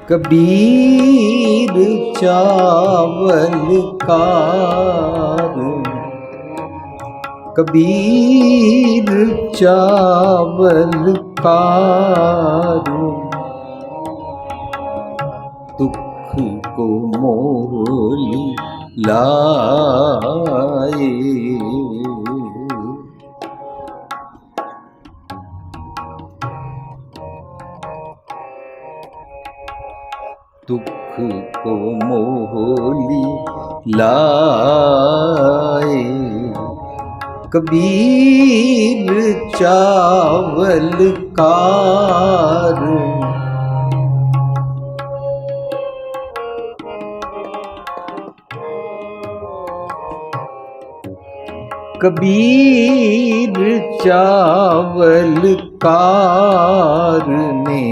कबीर चावल कार, कबीर चावल कार, दुख को मोल लाए। दुख को मोली लाए, कबीर चावल कार, कबीर चावल कार ने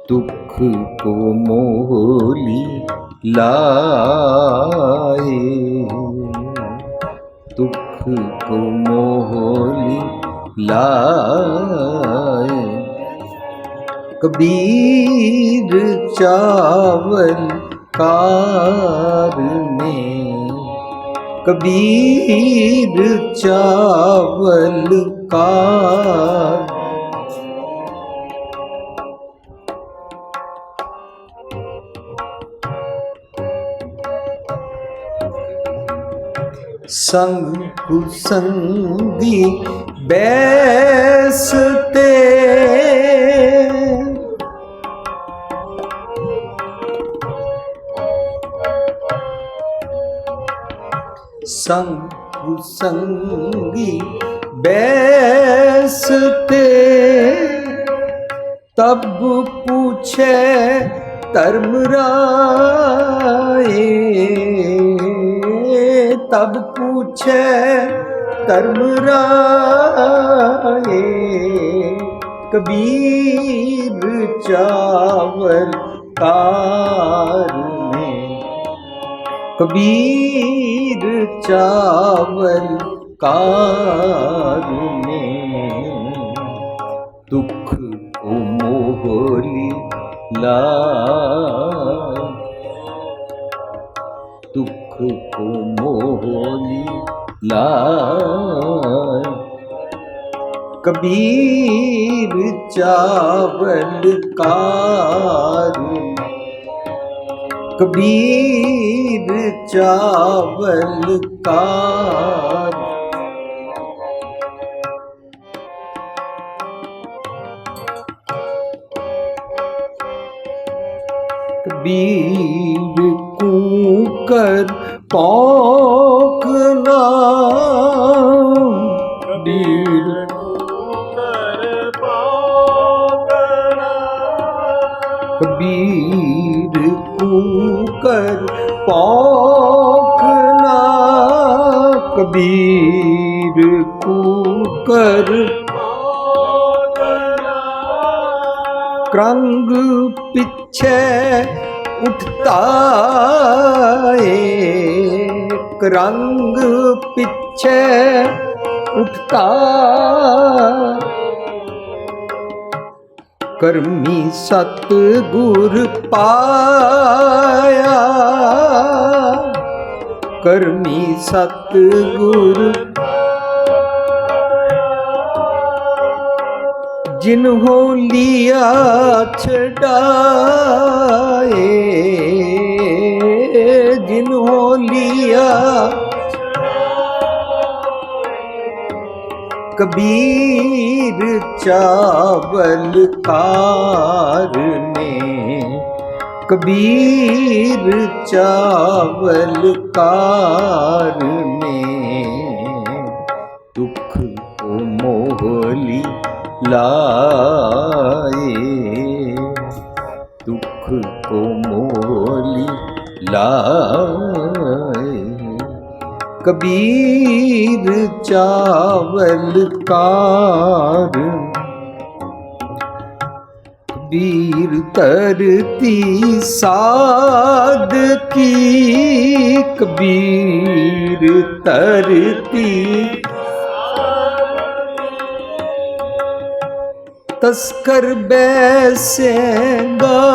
दुख को मोली लाए। दुख को मोली लाए, कबीर चावल कार ने, कबीर चावल कार। संग कुसंगी बैसते, संग कुसंगी बैसते, तब पूछे धर्मराय, तब पूछे धर्मराय, कबीर चावल कार ने, कबीर चावल कार ने दुख को मोली लाए। दुख को मोली लाए, कबीर चावल कार, कबीर चावल कार। कबीर कूकर पौंकना, कबीर कूकर पौंकना, कबीर कूकर पौंकना, कबीर कूकर पौंकना, क्रंग पीछे उठता है, क्रंग पीछे उठता, कर्मी सतगुर पाया, कर्मी सतगुर जिन्हों लिया छड़ाए, जिन्हों लिया कबीर चावल कार ने, कबीर चावल कार ने दुख को मोली लाए। दुख को मोली लाए, कबीर चावल कार, कबीर तरती साध की, कबीर तरती तस्कर बैसे गाए,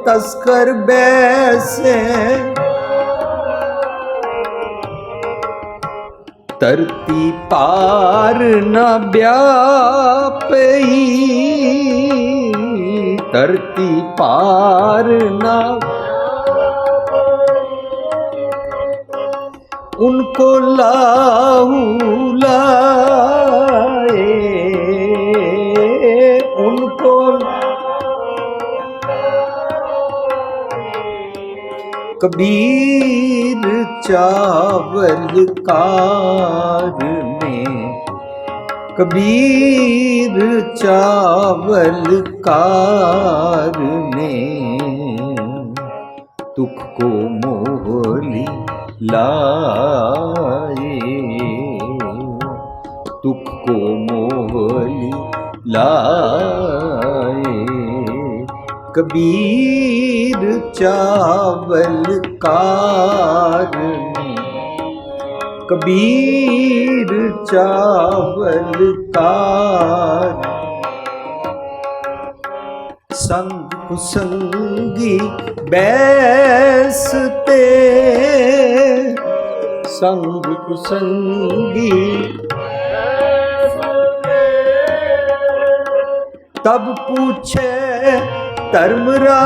तस्कर बैसे धरती पार न व्यापी, धरती पार न उनको लाहू लाए, उनको कबीर चावल कार ने, कबीर चावल कार ने दुख को मोहली लाए, दुख को मोहली लाए, कबीर चावल कार ने, कबीर चावल कार। संग कुसंगी बैसते, संग कुसंगी तब पूछे धर्मराए,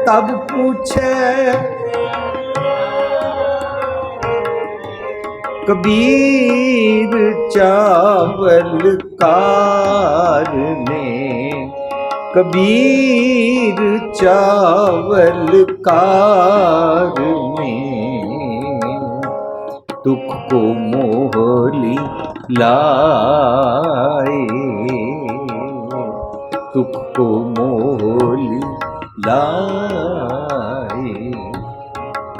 तब पूछे कबीर चावल कार ने, कबीर चावल कार ने दुख को मोहली लाए, दुख को मोहली लाए,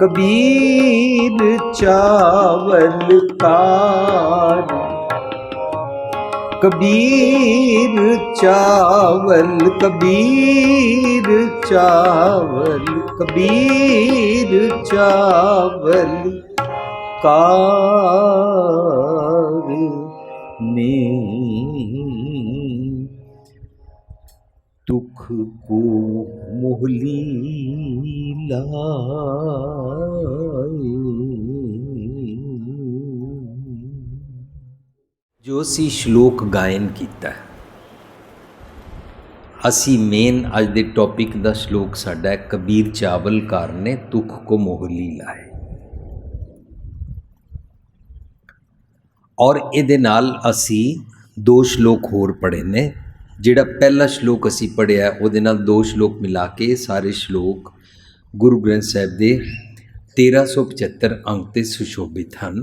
कबीर चावल कार, कबीर चावल, कबीर चावल, कबीर चावल कार ने दुख को मोहली लाए। जो असी श्लोक गायन किया, असी मेन अज दे टॉपिक का श्लोक साडा है कबीर चावलकार ने दुख को मोहली लाए। और इहदे नाल असी दो श्लोक होर पढ़े ने। जिहड़ा पहला श्लोक असी पढ़िया उहदे नाल दो श्लोक मिला के सारे श्लोक गुरु ग्रंथ साहिब दे 1375 अंक ते सुशोभित हैं।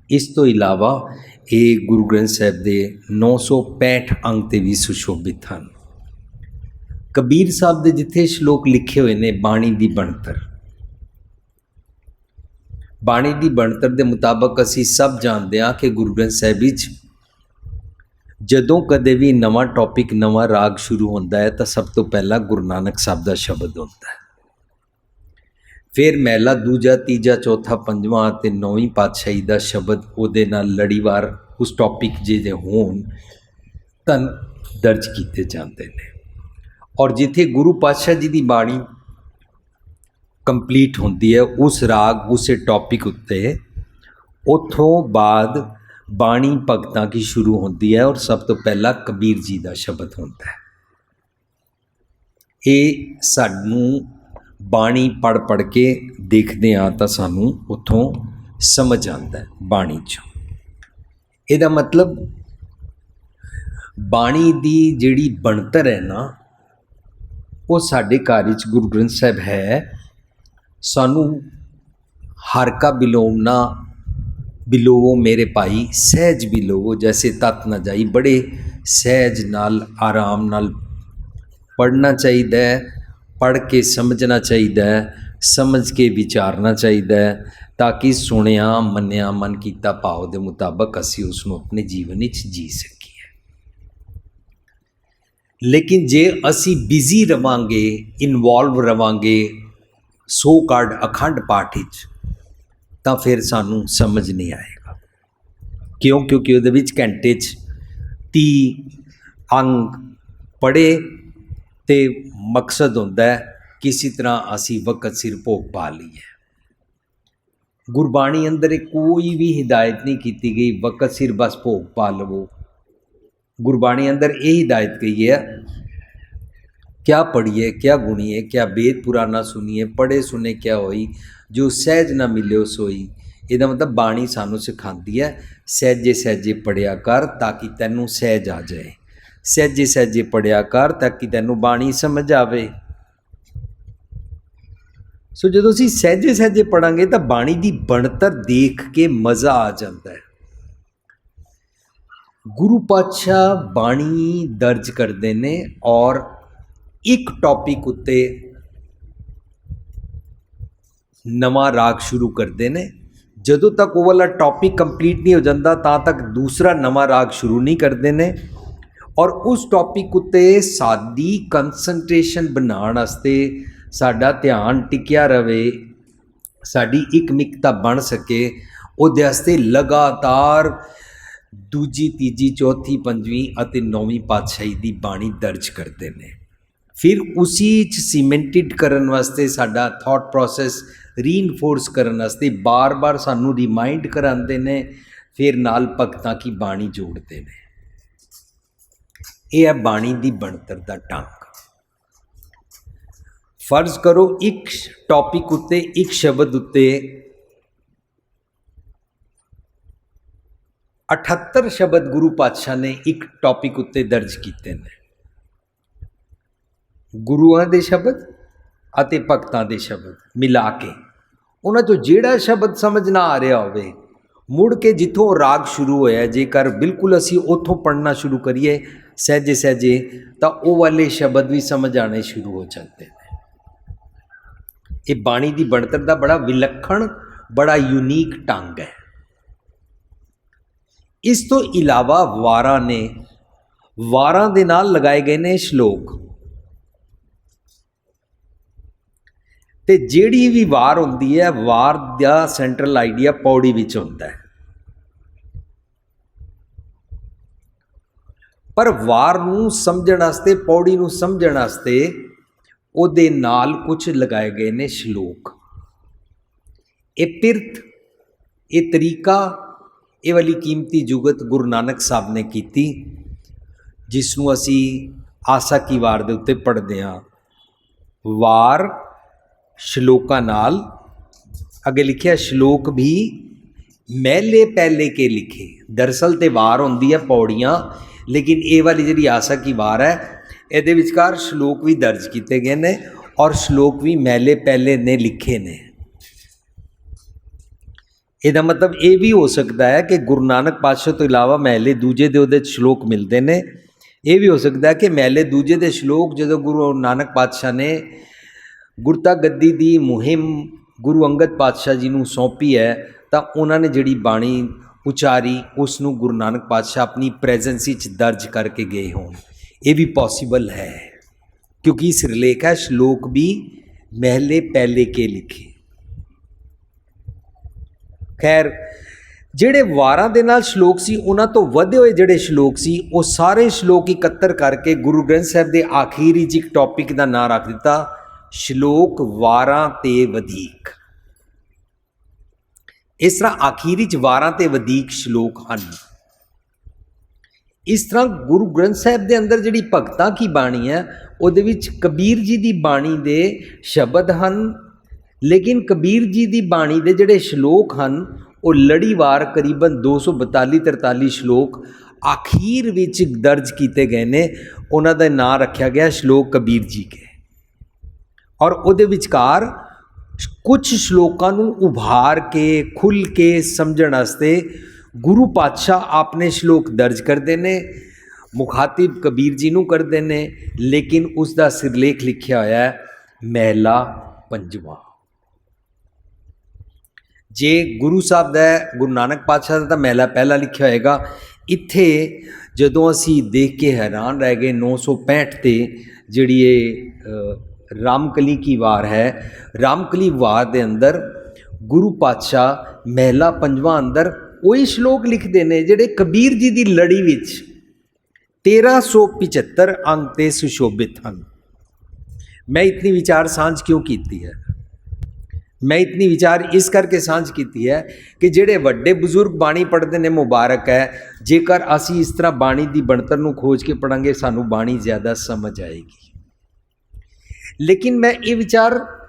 इस तो इलावा ये गुरु ग्रंथ साहिब दे 965 अंक ते भी सुशोभित हैं। कबीर साहब दे जिथे श्लोक लिखे हुए ने बाणी दी बनतर, बाणी दी बनतर दे मुताबक असी सब जानते हैं कि गुरु ग्रंथ साहिब विच जदों कदे भी नवा टॉपिक नवा राग शुरू होता है तो सब तो पहला गुरु नानक साहब का शब्द होता है, फिर महला दूजा तीजा चौथा पंजवां ते नौवीं पातशाही का शब्द उहदे नाल लड़ीवार उस टॉपिक जे होण तन दर्ज किए जाते हैं। और जिथे गुरु पातशाह जी की बाणी कंप्लीट होती है उस राग उस टॉपिक उत्ते उतों बाद बाणी भगतां की शुरू होती है और सब तो पहला कबीर जी का शब्द होता है। ये सानू बाणी पढ़ पढ़ के देखते हाँ तो सानू उतों समझ आता है बाणी चों। इहदा मतलब बाणी दी जिहड़ी बनतर है ना वो साडे घर विच गुरु ग्रंथ साहिब है। सानू हर का बिलोमना बिलोवो मेरे भाई सहज बिलोवो जैसे तत न जाई, बड़े सहज नाल आराम नाल पढ़ना चाहिए, पढ़ के समझना चाहिए, समझ के विचारना चाहिए ताकि सुनिया मन्निया मन कीता भाव के मुताबक असी उसनूं अपने जीवन विच जी सकीए। लेकिन जे असी बिजी रवांगे, इनवॉल्व रवांगे सो कार्ड अखंड पाठ विच ਤਾਂ ਫਿਰ ਸਾਨੂੰ ਸਮਝ ਨਹੀਂ ਆਏਗਾ। ਕਿਉਂ? ਕਿਉਂਕਿ ਉਹਦੇ ਵਿੱਚ ਘੰਟੇ 'ਚ 30 ਅੰਗ ਪੜ੍ਹੇ ਅਤੇ ਮਕਸਦ ਹੁੰਦਾ ਕਿਸੇ ਤਰ੍ਹਾਂ ਅਸੀਂ ਵਕਤ ਸਿਰ ਭੋਗ ਪਾ ਲਈਏ। ਗੁਰਬਾਣੀ ਅੰਦਰ ਕੋਈ ਵੀ ਹਿਦਾਇਤ ਨਹੀਂ ਕੀਤੀ ਗਈ ਵਕਤ ਸਿਰ ਬਸ ਭੋਗ ਪਾ ਲਵੋ। ਗੁਰਬਾਣੀ ਅੰਦਰ ਇਹ ਹਿਦਾਇਤ ਕਹੀ ਹੈ, क्या पढ़िए क्या गुणिए, क्या वेद पुराना सुनिए, पढ़े सुने क्या होई, जो सहज ना मिले सोई। ਇਹਦਾ ਮਤਲਬ ਬਾਣੀ ਸਾਨੂੰ ਸਿਖਾਉਂਦੀ ਹੈ ਸਹਿਜੇ ਸਹਿਜੇ ਪੜਿਆ ਕਰ ਤਾਂ ਕਿ ਤੈਨੂੰ ਸਹਿਜ ਆ ਜਾਏ, ਸਹਿਜੇ ਸਹਿਜੇ ਪੜਿਆ ਕਰ ਤਾਂ ਕਿ ਤੈਨੂੰ ਬਾਣੀ ਸਮਝ ਆਵੇ। ਸੋ ਜਦੋਂ ਅਸੀਂ ਸਹਿਜੇ ਸਹਿਜੇ ਪੜਾਂਗੇ ਤਾਂ ਬਾਣੀ ਦੀ ਬਣਤਰ ਦੇਖ ਕੇ ਮਜ਼ਾ ਆ ਜਾਂਦਾ ਹੈ। ਗੁਰੂ ਪਾਤਸ਼ਾਹ ਬਾਣੀ ਦਰਜ ਕਰਦੇ ਨੇ ਔਰ ਇੱਕ ਟੌਪਿਕ ਉੱਤੇ ਨਵਾਂ ਰਾਗ ਸ਼ੁਰੂ ਕਰਦੇ ਨੇ। ਜਦੋਂ ਤੱਕ ਉਹ ਵਾਲਾ ਟੌਪਿਕ ਕੰਪਲੀਟ ਨਹੀਂ ਹੋ ਜਾਂਦਾ ਤਾਂ ਤੱਕ ਦੂਸਰਾ ਨਵਾਂ ਰਾਗ ਸ਼ੁਰੂ ਨਹੀਂ ਕਰਦੇ ਨੇ ਔਰ ਉਸ ਟੌਪਿਕ ਉੱਤੇ ਸਾਡੀ ਕੰਸਨਟ੍ਰੇਸ਼ਨ ਬਣਾਉਣ ਵਾਸਤੇ, ਸਾਡਾ ਧਿਆਨ ਟਿਕਿਆ ਰਵੇ, ਸਾਡੀ ਇਕਮਿਕਤਾ ਬਣ ਸਕੇ, ਉਹਦੇ ਵਾਸਤੇ ਲਗਾਤਾਰ ਦੂਜੀ ਤੀਜੀ ਚੌਥੀ ਪੰਜਵੀਂ ਅਤੇ ਨੌਵੀਂ ਪਾਤਸ਼ਾਹੀ ਦੀ ਬਾਣੀ ਦਰਜ ਕਰਦੇ ਨੇ। ਫਿਰ ਉਸੀ 'ਚ ਸੀਮੈਂਟਿਡ ਕਰਨ ਵਾਸਤੇ ਸਾਡਾ ਥਾਟ ਪ੍ਰੋਸੈਸ ਰੀਇਨਫੋਰਸ ਕਰਨ ਵਾਸਤੇ ਬਾਰ-ਬਾਰ ਸਾਨੂੰ ਰਿਮਾਈਂਡ ਕਰਾਉਂਦੇ ਨੇ, ਫਿਰ ਨਾਲ ਭਗਤਾਂ ਕੀ ਬਾਣੀ ਜੋੜਦੇ ਨੇ। ਇਹ ਹੈ ਬਾਣੀ ਦੀ ਬਣਤਰ ਦਾ ਢੰਗ। ਫਰਜ਼ ਕਰੋ ਇੱਕ ਟੌਪਿਕ ਉੱਤੇ, ਇੱਕ ਸ਼ਬਦ ਉੱਤੇ 78 ਸ਼ਬਦ ਗੁਰੂ ਪਾਤਸ਼ਾਹ ਨੇ ਇੱਕ ਟੌਪਿਕ ਉੱਤੇ ਦਰਜ ਕੀਤੇ ਨੇ। ਗੁਰੂਆਂ ਦੇ ਸ਼ਬਦ ਅਤੇ ਭਗਤਾਂ ਦੇ ਸ਼ਬਦ ਮਿਲਾ ਕੇ ਉਹਨਾਂ 'ਚੋਂ ਜਿਹੜਾ ਸ਼ਬਦ ਸਮਝ ਨਾ ਆ ਰਿਹਾ ਹੋਵੇ, ਮੁੜ ਕੇ ਜਿੱਥੋਂ ਰਾਗ ਸ਼ੁਰੂ ਹੋਇਆ, ਜੇਕਰ ਬਿਲਕੁਲ ਅਸੀਂ ਉੱਥੋਂ ਪੜ੍ਹਨਾ ਸ਼ੁਰੂ ਕਰੀਏ ਸਹਿਜੇ ਸਹਿਜੇ, ਤਾਂ ਉਹ ਵਾਲੇ ਸ਼ਬਦ ਵੀ ਸਮਝ ਆਉਣੇ ਸ਼ੁਰੂ ਹੋ ਜਾਂਦੇ ਨੇ। ਇਹ ਬਾਣੀ ਦੀ ਬਣਤਰ ਦਾ ਬੜਾ ਵਿਲੱਖਣ, ਬੜਾ ਯੂਨੀਕ ਢੰਗ ਹੈ। ਇਸ ਤੋਂ ਇਲਾਵਾ ਵਾਰਾਂ ਨੇ, ਵਾਰਾਂ ਦੇ ਨਾਲ ਲਗਾਏ ਗਏ ਨੇ ਸ਼ਲੋਕ। ਤੇ ਜਿਹੜੀ ਵੀ ਵਾਰ ਹੁੰਦੀ ਹੈ, ਵਾਰ ਦਾ ਸੈਂਟਰਲ ਆਈਡੀਆ ਪੌੜੀ ਵਿੱਚ ਹੁੰਦਾ ਹੈ, ਪਰ ਵਾਰ ਨੂੰ ਸਮਝਣ ਵਾਸਤੇ, ਪੌੜੀ ਨੂੰ ਸਮਝਣ ਵਾਸਤੇ ਉਹਦੇ ਨਾਲ ਕੁਝ ਲਗਾਏ ਗਏ ਨੇ ਸ਼ਲੋਕ। ਇਹ ਪਿਰਤ, ਇਹ ਤਰੀਕਾ, ਇਹ ਵਾਲੀ ਕੀਮਤੀ ਜੁਗਤ ਗੁਰੂ ਨਾਨਕ ਸਾਹਿਬ ਨੇ ਕੀਤੀ, ਜਿਸ ਨੂੰ ਅਸੀਂ ਆਸਾ ਕੀ ਵਾਰ ਦੇ ਉੱਤੇ ਪੜ੍ਹਦੇ ਹਾਂ। ਵਾਰ ਸ਼ਲੋਕਾਂ ਨਾਲ, ਅੱਗੇ ਲਿਖਿਆ ਸ਼ਲੋਕ ਵੀ ਮਹਿਲੇ ਪਹਿਲੇ ਕੇ ਲਿਖੇ। ਦਰਅਸਲ ਤੇ ਵਾਰ ਹੁੰਦੀ ਹੈ ਪੌੜੀਆਂ, ਲੇਕਿਨ ਇਹ ਵਾਲੀ ਜਿਹੜੀ ਆਸਾ ਕੀ ਵਾਰ ਹੈ, ਇਹਦੇ ਵਿਚਕਾਰ ਸ਼ਲੋਕ ਵੀ ਦਰਜ ਕੀਤੇ ਗਏ ਨੇ ਔਰ ਸ਼ਲੋਕ ਵੀ ਮਹਿਲੇ ਪਹਿਲੇ ਨੇ ਲਿਖੇ ਨੇ। ਇਹਦਾ ਮਤਲਬ ਇਹ ਵੀ ਹੋ ਸਕਦਾ ਹੈ ਕਿ ਗੁਰੂ ਨਾਨਕ ਪਾਤਸ਼ਾਹ ਤੋਂ ਇਲਾਵਾ ਮਹਿਲੇ ਦੂਜੇ ਦੇ ਉਹਦੇ ਸ਼ਲੋਕ ਮਿਲਦੇ ਨੇ। ਇਹ ਵੀ ਹੋ ਸਕਦਾ ਹੈ ਕਿ ਮਹਿਲੇ ਦੂਜੇ ਦੇ ਸ਼ਲੋਕ ਜਦੋਂ ਗੁਰੂ ਨਾਨਕ ਪਾਤਸ਼ਾਹ ਨੇ ਗੁਰਤਾ ਗੱਦੀ ਦੀ ਮੁਹਿੰਮ ਗੁਰੂ ਅੰਗਦ ਪਾਤਸ਼ਾਹ ਜੀ ਨੂੰ ਸੌਂਪੀ ਹੈ, ਤਾਂ ਉਹਨਾਂ ਨੇ ਜਿਹੜੀ ਬਾਣੀ ਉਚਾਰੀ ਉਸ ਨੂੰ ਗੁਰੂ ਨਾਨਕ ਪਾਤਸ਼ਾਹ ਆਪਣੀ ਪ੍ਰੈਜ਼ੈਂਸ ਵਿੱਚ ਦਰਜ ਕਰਕੇ ਗਏ ਹੋਣ। ਇਹ ਵੀ ਪੋਸੀਬਲ ਹੈ, ਕਿਉਂਕਿ ਇਸ ਰਿਲੇਖ ਹੈ ਸ਼ਲੋਕ ਵੀ ਮਹਿਲੇ ਪਹਿਲੇ ਕੇ ਲਿਖੇ। ਖੈਰ, ਜਿਹੜੇ ਵਾਰਾਂ ਦੇ ਨਾਲ ਸ਼ਲੋਕ ਸੀ, ਉਹਨਾਂ ਤੋਂ ਵਧੇ ਹੋਏ ਜਿਹੜੇ ਸ਼ਲੋਕ ਸੀ, ਉਹ ਸਾਰੇ ਸ਼ਲੋਕ ਇਕੱਤਰ ਕਰਕੇ ਗੁਰੂ ਗ੍ਰੰਥ ਸਾਹਿਬ ਦੇ ਆਖੀਰ 'ਚ ਇੱਕ ਟੌਪਿਕ ਦਾ ਨਾਂ ਰੱਖ ਦਿੱਤਾ, ਸ਼ਲੋਕ ਵਾਰਾਂ ਤੇ ਵਧੀਕ। ਇਸ ਤਰ੍ਹਾਂ ਆਖੀਰ 'ਚ ਵਾਰਾਂ ਤੇ ਵਧੀਕ ਸ਼ਲੋਕ ਹਨ। ਇਸ ਤਰ੍ਹਾਂ ਗੁਰੂ ਗ੍ਰੰਥ ਸਾਹਿਬ ਦੇ ਅੰਦਰ ਜਿਹੜੀ ਭਗਤਾਂ ਕੀ ਬਾਣੀ ਹੈ, ਉਹਦੇ ਵਿੱਚ ਕਬੀਰ ਜੀ ਦੀ ਬਾਣੀ ਦੇ ਸ਼ਬਦ ਹਨ, ਲੇਕਿਨ ਕਬੀਰ ਜੀ ਦੀ ਬਾਣੀ ਦੇ ਜਿਹੜੇ ਸ਼ਲੋਕ ਹਨ ਉਹ ਲੜੀਵਾਰ ਕਰੀਬਨ 242-43 ਸ਼ਲੋਕ ਆਖੀਰ ਵਿੱਚ ਦਰਜ ਕੀਤੇ ਗਏ ਨੇ। ਉਹਨਾਂ ਦਾ ਨਾਂ ਰੱਖਿਆ ਗਿਆ ਸ਼ਲੋਕ ਕਬੀਰ ਜੀ ਕੇ। ਔਰ ਉਹਦੇ ਵਿਚਕਾਰ ਕੁਝ ਸ਼ਲੋਕਾਂ ਨੂੰ ਉਭਾਰ ਕੇ, ਖੁੱਲ੍ਹ ਕੇ ਸਮਝਣ ਵਾਸਤੇ ਗੁਰੂ ਪਾਤਸ਼ਾਹ ਆਪਣੇ ਸ਼ਲੋਕ ਦਰਜ ਕਰਦੇ ਨੇ, ਮੁਖਾਤਿਬ ਕਬੀਰ ਜੀ ਨੂੰ ਕਰਦੇ ਨੇ, ਲੇਕਿਨ ਉਸ ਦਾ ਸਿਰਲੇਖ ਲਿਖਿਆ ਹੋਇਆ ਹੈ ਮਹਿਲਾ ਪੰਜਵਾਂ। ਜੇ ਗੁਰੂ ਸਾਹਿਬ ਦਾ, ਗੁਰੂ ਨਾਨਕ ਪਾਤਸ਼ਾਹ ਦਾ ਤਾਂ ਮਹਿਲਾ ਪਹਿਲਾ ਲਿਖਿਆ ਹੋਏਗਾ। ਇੱਥੇ ਜਦੋਂ ਅਸੀਂ ਦੇਖ ਕੇ ਹੈਰਾਨ ਰਹਿ ਗਏ 965 ਤੇ ਜਿਹੜੀ ਇਹ ਰਾਮਕਲੀ ਕੀ ਵਾਰ ਹੈ, ਰਾਮਕਲੀ ਵਾਰ ਦੇ ਅੰਦਰ ਗੁਰੂ ਪਾਤਸ਼ਾਹ ਮਹਿਲਾ ਪੰਜਵਾਂ ਅੰਦਰ ਉਹੀ ਸ਼ਲੋਕ ਲਿਖਦੇ ਨੇ ਜਿਹੜੇ ਕਬੀਰ ਜੀ ਦੀ ਲੜੀ ਵਿੱਚ 1375 ਅੰਗ ਤੇ ਸੁਸ਼ੋਭਿਤ ਹਨ। ਮੈਂ ਇਤਨੀ ਵਿਚਾਰ ਸਾਂਝ ਕਿਉਂ ਕੀਤੀ ਹੈ? ਮੈਂ ਇਤਨੀ ਵਿਚਾਰ ਇਸ ਕਰਕੇ ਸਾਂਝ ਕੀਤੀ ਹੈ ਕਿ ਜਿਹੜੇ ਵੱਡੇ ਬਜ਼ੁਰਗ ਬਾਣੀ ਪੜ੍ਹਦੇ ਨੇ, ਮੁਬਾਰਕ ਹੈ। ਜੇਕਰ ਅਸੀਂ ਇਸ ਤਰ੍ਹਾਂ ਬਾਣੀ ਦੀ ਬਣਤਰ ਨੂੰ ਖੋਜ ਕੇ ਪੜਾਂਗੇ ਸਾਨੂੰ ਬਾਣੀ ਜ਼ਿਆਦਾ ਸਮਝ ਆਏਗੀ। ਲੇਕਿਨ ਮੈਂ ਇਹ ਵਿਚਾਰ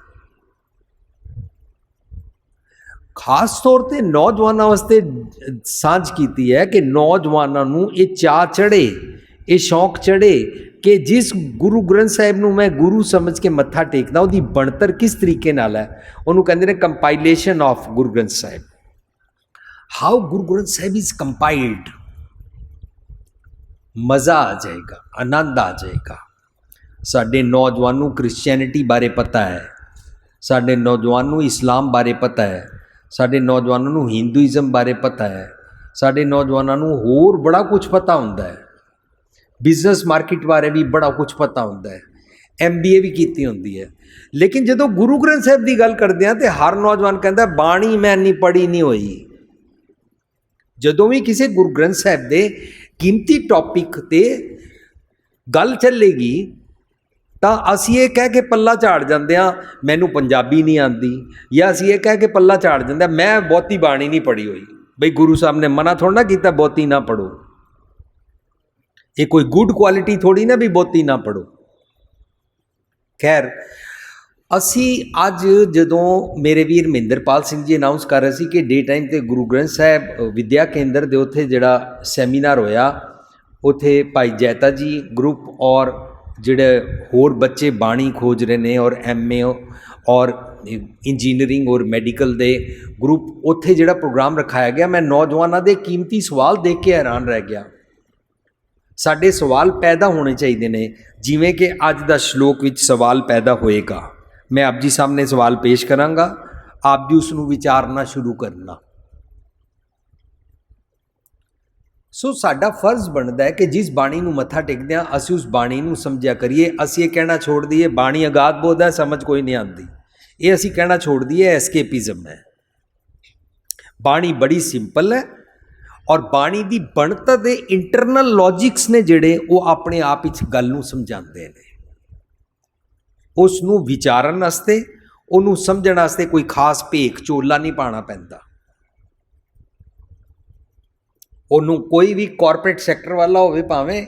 ਖਾਸ ਤੌਰ ਤੇ ਨੌਜਵਾਨਾਂ ਵਾਸਤੇ ਸਾਂਝ ਕੀਤੀ ਹੈ ਕਿ ਨੌਜਵਾਨਾਂ ਨੂੰ ਇਹ ਚਾਅ ਚੜ੍ਹੇ, ਇਹ ਸ਼ੌਂਕ ਚੜ੍ਹੇ ਕਿ ਜਿਸ ਗੁਰੂ ਗ੍ਰੰਥ ਸਾਹਿਬ ਨੂੰ ਮੈਂ ਗੁਰੂ ਸਮਝ ਕੇ ਮੱਥਾ ਟੇਕਦਾ, ਉਹਦੀ ਬਣਤਰ ਕਿਸ ਤਰੀਕੇ ਨਾਲ ਹੈ। ਉਹਨੂੰ ਕਹਿੰਦੇ ਨੇ compilation of Guru Granth Sahib, how Guru Granth Sahib is ਕੰਪਾਈਲਡ। ਮਜ਼ਾ ਆ ਜਾਏਗਾ, ਆਨੰਦ ਆ ਜਾਏਗਾ। ਸਾਡੇ ਨੌਜਵਾਨ ਨੂੰ ਕ੍ਰਿਸਚੀਅਨਿਟੀ ਬਾਰੇ ਪਤਾ ਹੈ, ਸਾਡੇ ਨੌਜਵਾਨ ਨੂੰ ਇਸਲਾਮ ਬਾਰੇ ਪਤਾ ਹੈ, ਸਾਡੇ ਨੌਜਵਾਨਾਂ ਨੂੰ ਹਿੰਦੂਇਜ਼ਮ ਬਾਰੇ ਪਤਾ ਹੈ, ਸਾਡੇ ਨੌਜਵਾਨਾਂ ਨੂੰ ਹੋਰ ਬੜਾ ਕੁਝ ਪਤਾ ਹੁੰਦਾ ਹੈ। ਬਿਜ਼ਨਸ ਮਾਰਕੀਟ ਬਾਰੇ ਵੀ ਬੜਾ ਕੁਝ ਪਤਾ ਹੁੰਦਾ ਹੈ, MBA ਵੀ ਕੀਤੀ ਹੁੰਦੀ ਹੈ। ਲੇਕਿਨ ਜਦੋਂ ਗੁਰੂ ਗ੍ਰੰਥ ਸਾਹਿਬ ਦੀ ਗੱਲ ਕਰਦੇ ਹਾਂ ਤੇ ਹਰ ਨੌਜਵਾਨ ਕਹਿੰਦਾ ਬਾਣੀ ਮੈਂ ਨਹੀਂ ਪੜ੍ਹੀ ਨਹੀਂ ਹੋਈ। ਜਦੋਂ ਵੀ ਕਿਸੇ ਗੁਰੂ ਗ੍ਰੰਥ ਸਾਹਿਬ ਦੇ ਕੀਮਤੀ ਟੌਪਿਕ ਤੇ ਗੱਲ ਚੱਲੇਗੀ ਤਾਂ ਅਸੀਂ ਇਹ ਕਹਿ ਕੇ ਪੱਲਾ ਝਾੜ ਜਾਂਦੇ ਹਾਂ ਮੈਨੂੰ ਪੰਜਾਬੀ ਨਹੀਂ ਆਉਂਦੀ, ਜਾਂ ਅਸੀਂ ਇਹ ਕਹਿ ਕੇ ਪੱਲਾ ਝਾੜ ਜਾਂਦੇ ਮੈਂ ਬਹੁਤੀ ਬਾਣੀ ਨਹੀਂ ਪੜ੍ਹੀ ਹੋਈ। ਬਈ ਗੁਰੂ ਸਾਹਿਬ ਨੇ ਮਨਾ ਥੋੜ੍ਹਾ ਨਾ ਕੀਤਾ ਬਹੁਤੀ ਨਾ ਪੜ੍ਹੋ, ਇਹ ਕੋਈ ਗੁੱਡ ਕੁਆਲਿਟੀ ਥੋੜੀ ਨਾ ਵੀ ਬਹੁਤੀ ਨਾ ਪੜ੍ਹੋ। ਖੈਰ, ਅਸੀਂ ਅੱਜ ਜਦੋਂ ਮੇਰੇ ਵੀਰ ਮਹਿੰਦਰਪਾਲ ਸਿੰਘ ਜੀ ਅਨਾਊਂਸ ਕਰ ਰਹੇ ਸੀ ਕਿ ਡੇ ਟਾਈਮ ਤੇ ਗੁਰੂ ਗ੍ਰੰਥ ਸਾਹਿਬ ਵਿਦਿਆ ਕੇਂਦਰ ਦੇ ਉੱਥੇ ਜਿਹੜਾ ਸੈਮੀਨਾਰ ਹੋਇਆ, ਉੱਥੇ ਭਾਈ ਜੈਤਾ ਜੀ ਗਰੁੱਪ ਔਰ ਜਿਹੜੇ ਹੋਰ ਬੱਚੇ ਬਾਣੀ ਖੋਜ ਰਹੇ ਨੇ ਔਰ MA ਔਰ ਇੰਜੀਨੀਅਰਿੰਗ ਔਰ ਮੈਡੀਕਲ ਦੇ ਗਰੁੱਪ, ਉੱਥੇ ਜਿਹੜਾ ਪ੍ਰੋਗਰਾਮ ਰਖਾਇਆ ਗਿਆ, ਮੈਂ ਨੌਜਵਾਨਾਂ ਦੇ ਕੀਮਤੀ ਸਵਾਲ ਦੇਖ ਕੇ ਹੈਰਾਨ ਰਹਿ ਗਿਆ। ਸਾਡੇ ਸਵਾਲ ਪੈਦਾ ਹੋਣੇ ਚਾਹੀਦੇ ਨੇ ਜਿਵੇਂ ਕਿ ਅੱਜ ਦਾ ਸ਼ਲੋਕ ਵਿੱਚ ਸਵਾਲ ਪੈਦਾ ਹੋਏਗਾ। ਮੈਂ ਆਪ ਜੀ ਸਾਹਮਣੇ ਸਵਾਲ ਪੇਸ਼ ਕਰਾਂਗਾ, ਆਪ ਜੀ ਉਸ ਨੂੰ ਵਿਚਾਰਨਾ ਸ਼ੁਰੂ ਕਰਨਾ। ਸੋ ਸਾਡਾ ਫਰਜ਼ ਬਣਦਾ ਹੈ ਕਿ ਜਿਸ ਬਾਣੀ ਨੂੰ ਮੱਥਾ ਟੇਕਦੇ ਹਾਂ ਅਸੀਂ ਉਸ ਬਾਣੀ ਨੂੰ ਸਮਝਿਆ ਕਰੀਏ। ਅਸੀਂ ਇਹ ਕਹਿਣਾ ਛੋੜ ਦਈਏ ਬਾਣੀ ਅਗਾਧ ਬੋਧ ਹੈ, ਸਮਝ ਕੋਈ ਨਹੀਂ ਆਉਂਦੀ, ਇਹ ਅਸੀਂ ਕਹਿਣਾ ਛੋੜ ਦਈਏ ਐਸਕੇਪਿਜ਼ਮ ਹੈ। ਬਾਣੀ ਬੜੀ ਸਿੰਪਲ ਹੈ ਔਰ ਬਾਣੀ ਦੀ ਬਣਤਰ ਦੇ ਇੰਟਰਨਲ ਲੌਜਿਕਸ ਨੇ ਜਿਹੜੇ ਉਹ ਆਪਣੇ ਆਪ ਵਿੱਚ ਗੱਲ ਨੂੰ ਸਮਝਾਉਂਦੇ ਨੇ। ਉਸ ਨੂੰ ਵਿਚਾਰਨ ਵਾਸਤੇ, ਉਹਨੂੰ ਸਮਝਣ ਵਾਸਤੇ ਕੋਈ ਖਾਸ ਭੇਖ ਚੋਲਾ ਨਹੀਂ ਪਾਉਣਾ ਪੈਂਦਾ। ਉਹਨੂੰ ਕੋਈ ਵੀ ਕਾਰਪੋਰੇਟ ਸੈਕਟਰ ਵਾਲਾ ਹੋਵੇ, ਭਾਵੇਂ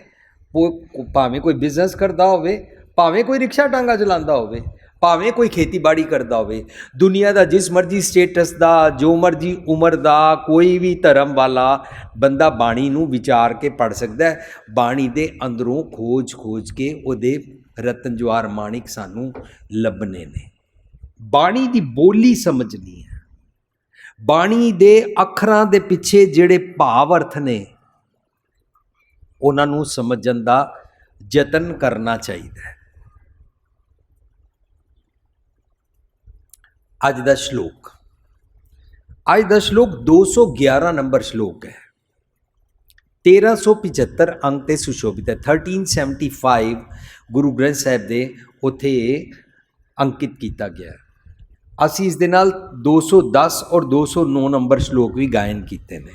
ਕੋਈ ਬਿਜ਼ਨਸ ਕਰਦਾ ਹੋਵੇ, ਭਾਵੇਂ ਕੋਈ ਰਿਕਸ਼ਾ ਟਾਂਗਾ ਚਲਾਉਂਦਾ ਹੋਵੇ, ਭਾਵੇਂ ਕੋਈ ਖੇਤੀਬਾੜੀ ਕਰਦਾ ਹੋਵੇ, ਦੁਨੀਆ ਦਾ ਜਿਸ ਮਰਜ਼ੀ ਸਟੇਟਸ ਦਾ, ਜੋ ਮਰਜ਼ੀ ਉਮਰ ਦਾ ਕੋਈ ਵੀ ਧਰਮ ਵਾਲਾ ਬੰਦਾ ਬਾਣੀ ਨੂੰ ਵਿਚਾਰ ਕੇ ਪੜ੍ਹ ਸਕਦਾ ਹੈ। ਬਾਣੀ ਦੇ ਅੰਦਰੋਂ ਖੋਜ ਕੇ ਉਹਦੇ ਰਤਨ ਜਵਾਹਰ ਮਾਣਿਕ ਸਾਨੂੰ ਲੱਭਣੇ ਨੇ। ਬਾਣੀ ਦੀ ਬੋਲੀ ਸਮਝਣੀ ਹੈ, ਬਾਣੀ ਦੇ ਅੱਖਰਾਂ ਦੇ ਪਿੱਛੇ ਜਿਹੜੇ ਭਾਵ ਅਰਥ ਨੇ ਉਹਨਾਂ ਨੂੰ ਸਮਝਣ ਦਾ ਯਤਨ ਕਰਨਾ ਚਾਹੀਦਾ ਹੈ। ਅੱਜ ਦਾ ਸ਼ਲੋਕ 211 ਨੰਬਰ ਸ਼ਲੋਕ ਹੈ। 1375 ਅੰਗ ਤੇ ਸੁਸ਼ੋਭਿਤ ਹੈ। 1375 ਗੁਰੂ ਗ੍ਰੰਥ ਸਾਹਿਬ ਦੇ ਉੱਥੇ ਅੰਕਿਤ ਕੀਤਾ ਗਿਆ। ਅਸੀਂ ਇਸ ਦੇ ਨਾਲ 210 ਔਰ 209 ਨੰਬਰ ਸ਼ਲੋਕ ਵੀ ਗਾਇਨ ਕੀਤੇ ਨੇ,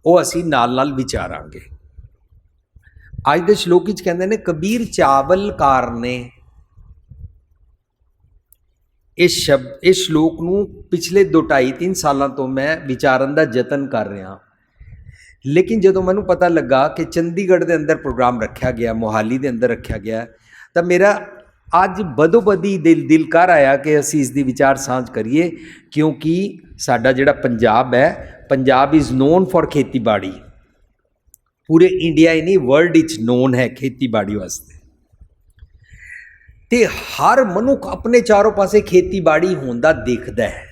ਉਹ ਅਸੀਂ ਨਾਲ ਵਿਚਾਰਾਂਗੇ। ਅੱਜ ਦੇ ਸ਼ਲੋਕ ਵਿੱਚ ਕਹਿੰਦੇ ਨੇ ਕਬੀਰ ਚਾਵਲਕਾਰ ਨੇ। ਇਸ ਸ਼ਲੋਕ ਨੂੰ ਪਿਛਲੇ 2-2.5-3 ਸਾਲਾਂ ਤੋਂ ਮੈਂ ਵਿਚਾਰਨ ਦਾ ਯਤਨ ਕਰ ਰਿਹਾ, ਲੇਕਿਨ ਜਦੋਂ ਮੈਨੂੰ ਪਤਾ ਲੱਗਾ ਕਿ ਚੰਡੀਗੜ੍ਹ ਦੇ ਅੰਦਰ ਪ੍ਰੋਗਰਾਮ ਰੱਖਿਆ ਗਿਆ, ਮੋਹਾਲੀ ਦੇ ਅੰਦਰ ਰੱਖਿਆ ਗਿਆ, ਤਾਂ ਮੇਰਾ ਅੱਜ ਬਦੋਬਦੀ ਦਿਲ ਕਰ ਆਇਆ ਕਿ ਅਸੀਂ ਇਸ ਦੀ ਵਿਚਾਰ ਸਾਂਝ ਕਰੀਏ, ਕਿਉਂਕਿ ਸਾਡਾ ਜਿਹੜਾ ਪੰਜਾਬ ਹੈ, ਪੰਜਾਬ ਇਜ਼ ਨੋਨ ਫॉर ਖੇਤੀਬਾੜੀ। ਪੂਰੇ ਇੰਡੀਆ ਹੀ ਨਹੀਂ ਵਰਲਡ ਵਿੱਚ ਨੋਨ ਹੈ ਖੇਤੀਬਾੜੀ ਵਾਸਤੇ। ਤੇ ਹਰ ਮਨੁੱਖ ਆਪਣੇ ਚਾਰੋਂ ਪਾਸੇ ਖੇਤੀਬਾੜੀ ਹੁੰਦਾ ਦੇਖਦਾ ਹੈ।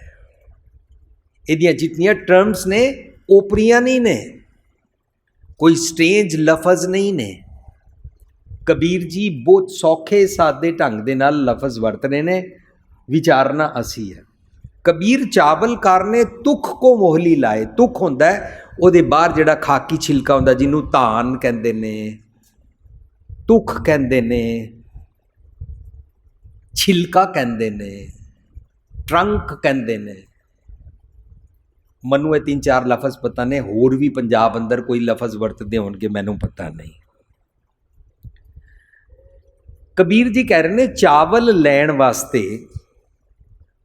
ਇਹਦੀਆਂ ਜਿਤਨੀਆਂ ਟਰਮਸ ਨੇ ਓਪਰੀਆਂ ਨਹੀਂ ਨੇ, ਕੋਈ ਸਟ੍ਰੇਂਜ ਲਫ਼ਜ਼ ਨਹੀਂ ਨੇ। ਕਬੀਰ ਜੀ ਬਹੁਤ ਸੌਖੇ ਸਾਦੇ ਢੰਗ ਦੇ ਨਾਲ ਲਫ਼ਜ਼ ਵਰਤ ਰਹੇ ਨੇ, ਵਿਚਾਰਨਾ ਅਸੀਂ ਹੈ। ਕਬੀਰ ਚਾਵਲਕਾਰ ਨੇ ਤੁਖ ਕੋ ਮੋਹਲੀ ਲਾਏ। ਤੁਖ ਹੁੰਦਾ ਉਹਦੇ ਬਾਹਰ ਜਿਹੜਾ ਖਾਕੀ ਛਿਲਕਾ ਹੁੰਦਾ, ਜਿਹਨੂੰ ਧਾਨ ਕਹਿੰਦੇ ਨੇ, ਤੁਖ ਕਹਿੰਦੇ ਨੇ, ਛਿਲਕਾ ਕਹਿੰਦੇ ਨੇ, ਟਰੰਕ ਕਹਿੰਦੇ ਨੇ। ਮੈਨੂੰ ਇਹ 3-4 ਲਫ਼ਜ਼ ਪਤਾ ਨੇ, ਹੋਰ ਵੀ ਪੰਜਾਬ ਅੰਦਰ ਕੋਈ ਲਫ਼ਜ਼ ਵਰਤਦੇ ਹੋਣਗੇ, ਮੈਨੂੰ ਪਤਾ ਨਹੀਂ। ਕਬੀਰ ਜੀ ਕਹਿ ਰਹੇ ਨੇ ਚਾਵਲ ਲੈਣ ਵਾਸਤੇ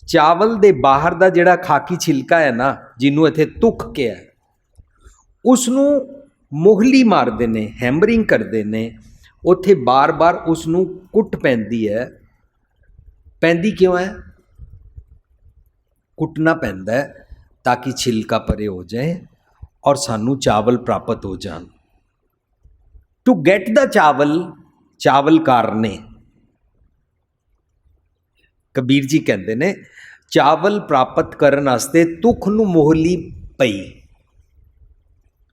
ਚਾਵਲ ਦੇ ਬਾਹਰ ਦਾ ਜਿਹੜਾ ਖਾਕੀ ਛਿਲਕਾ ਹੈ ਨਾ, ਜਿਹਨੂੰ ਇੱਥੇ ਤੁਖ ਕਿਹਾ, ਉਸ ਨੂੰ ਮੋਹਲੀ ਮਾਰਦੇ ਨੇ, ਹੈਮਰਿੰਗ ਕਰਦੇ ਨੇ, ਉੱਥੇ ਬਾਰ-ਬਾਰ ਉਸ ਨੂੰ ਕੁੱਟ ਪੈਂਦੀ ਹੈ। ਪੈਂਦੀ ਕਿਉਂ ਹੈ? ਕੁੱਟਣਾ ਪੈਂਦਾ ਹੈ ਤਾਂ ਕਿ ਛਿਲਕਾ ਪਰੇ ਹੋ ਜਾਏ ਔਰ ਸਾਨੂੰ ਚਾਵਲ ਪ੍ਰਾਪਤ ਹੋ ਜਾਣ। ਟੂ ਗੈਟ ਦਾ ਚਾਵਲਕਾਰ ਨੇ, ਕਬੀਰ ਜੀ ਕਹਿੰਦੇ ਨੇ ਚਾਵਲ ਪ੍ਰਾਪਤ ਕਰਨ ਵਾਸਤੇ ਤੁਖ ਨੂੰ ਮੋਹਲੀ ਪਈ।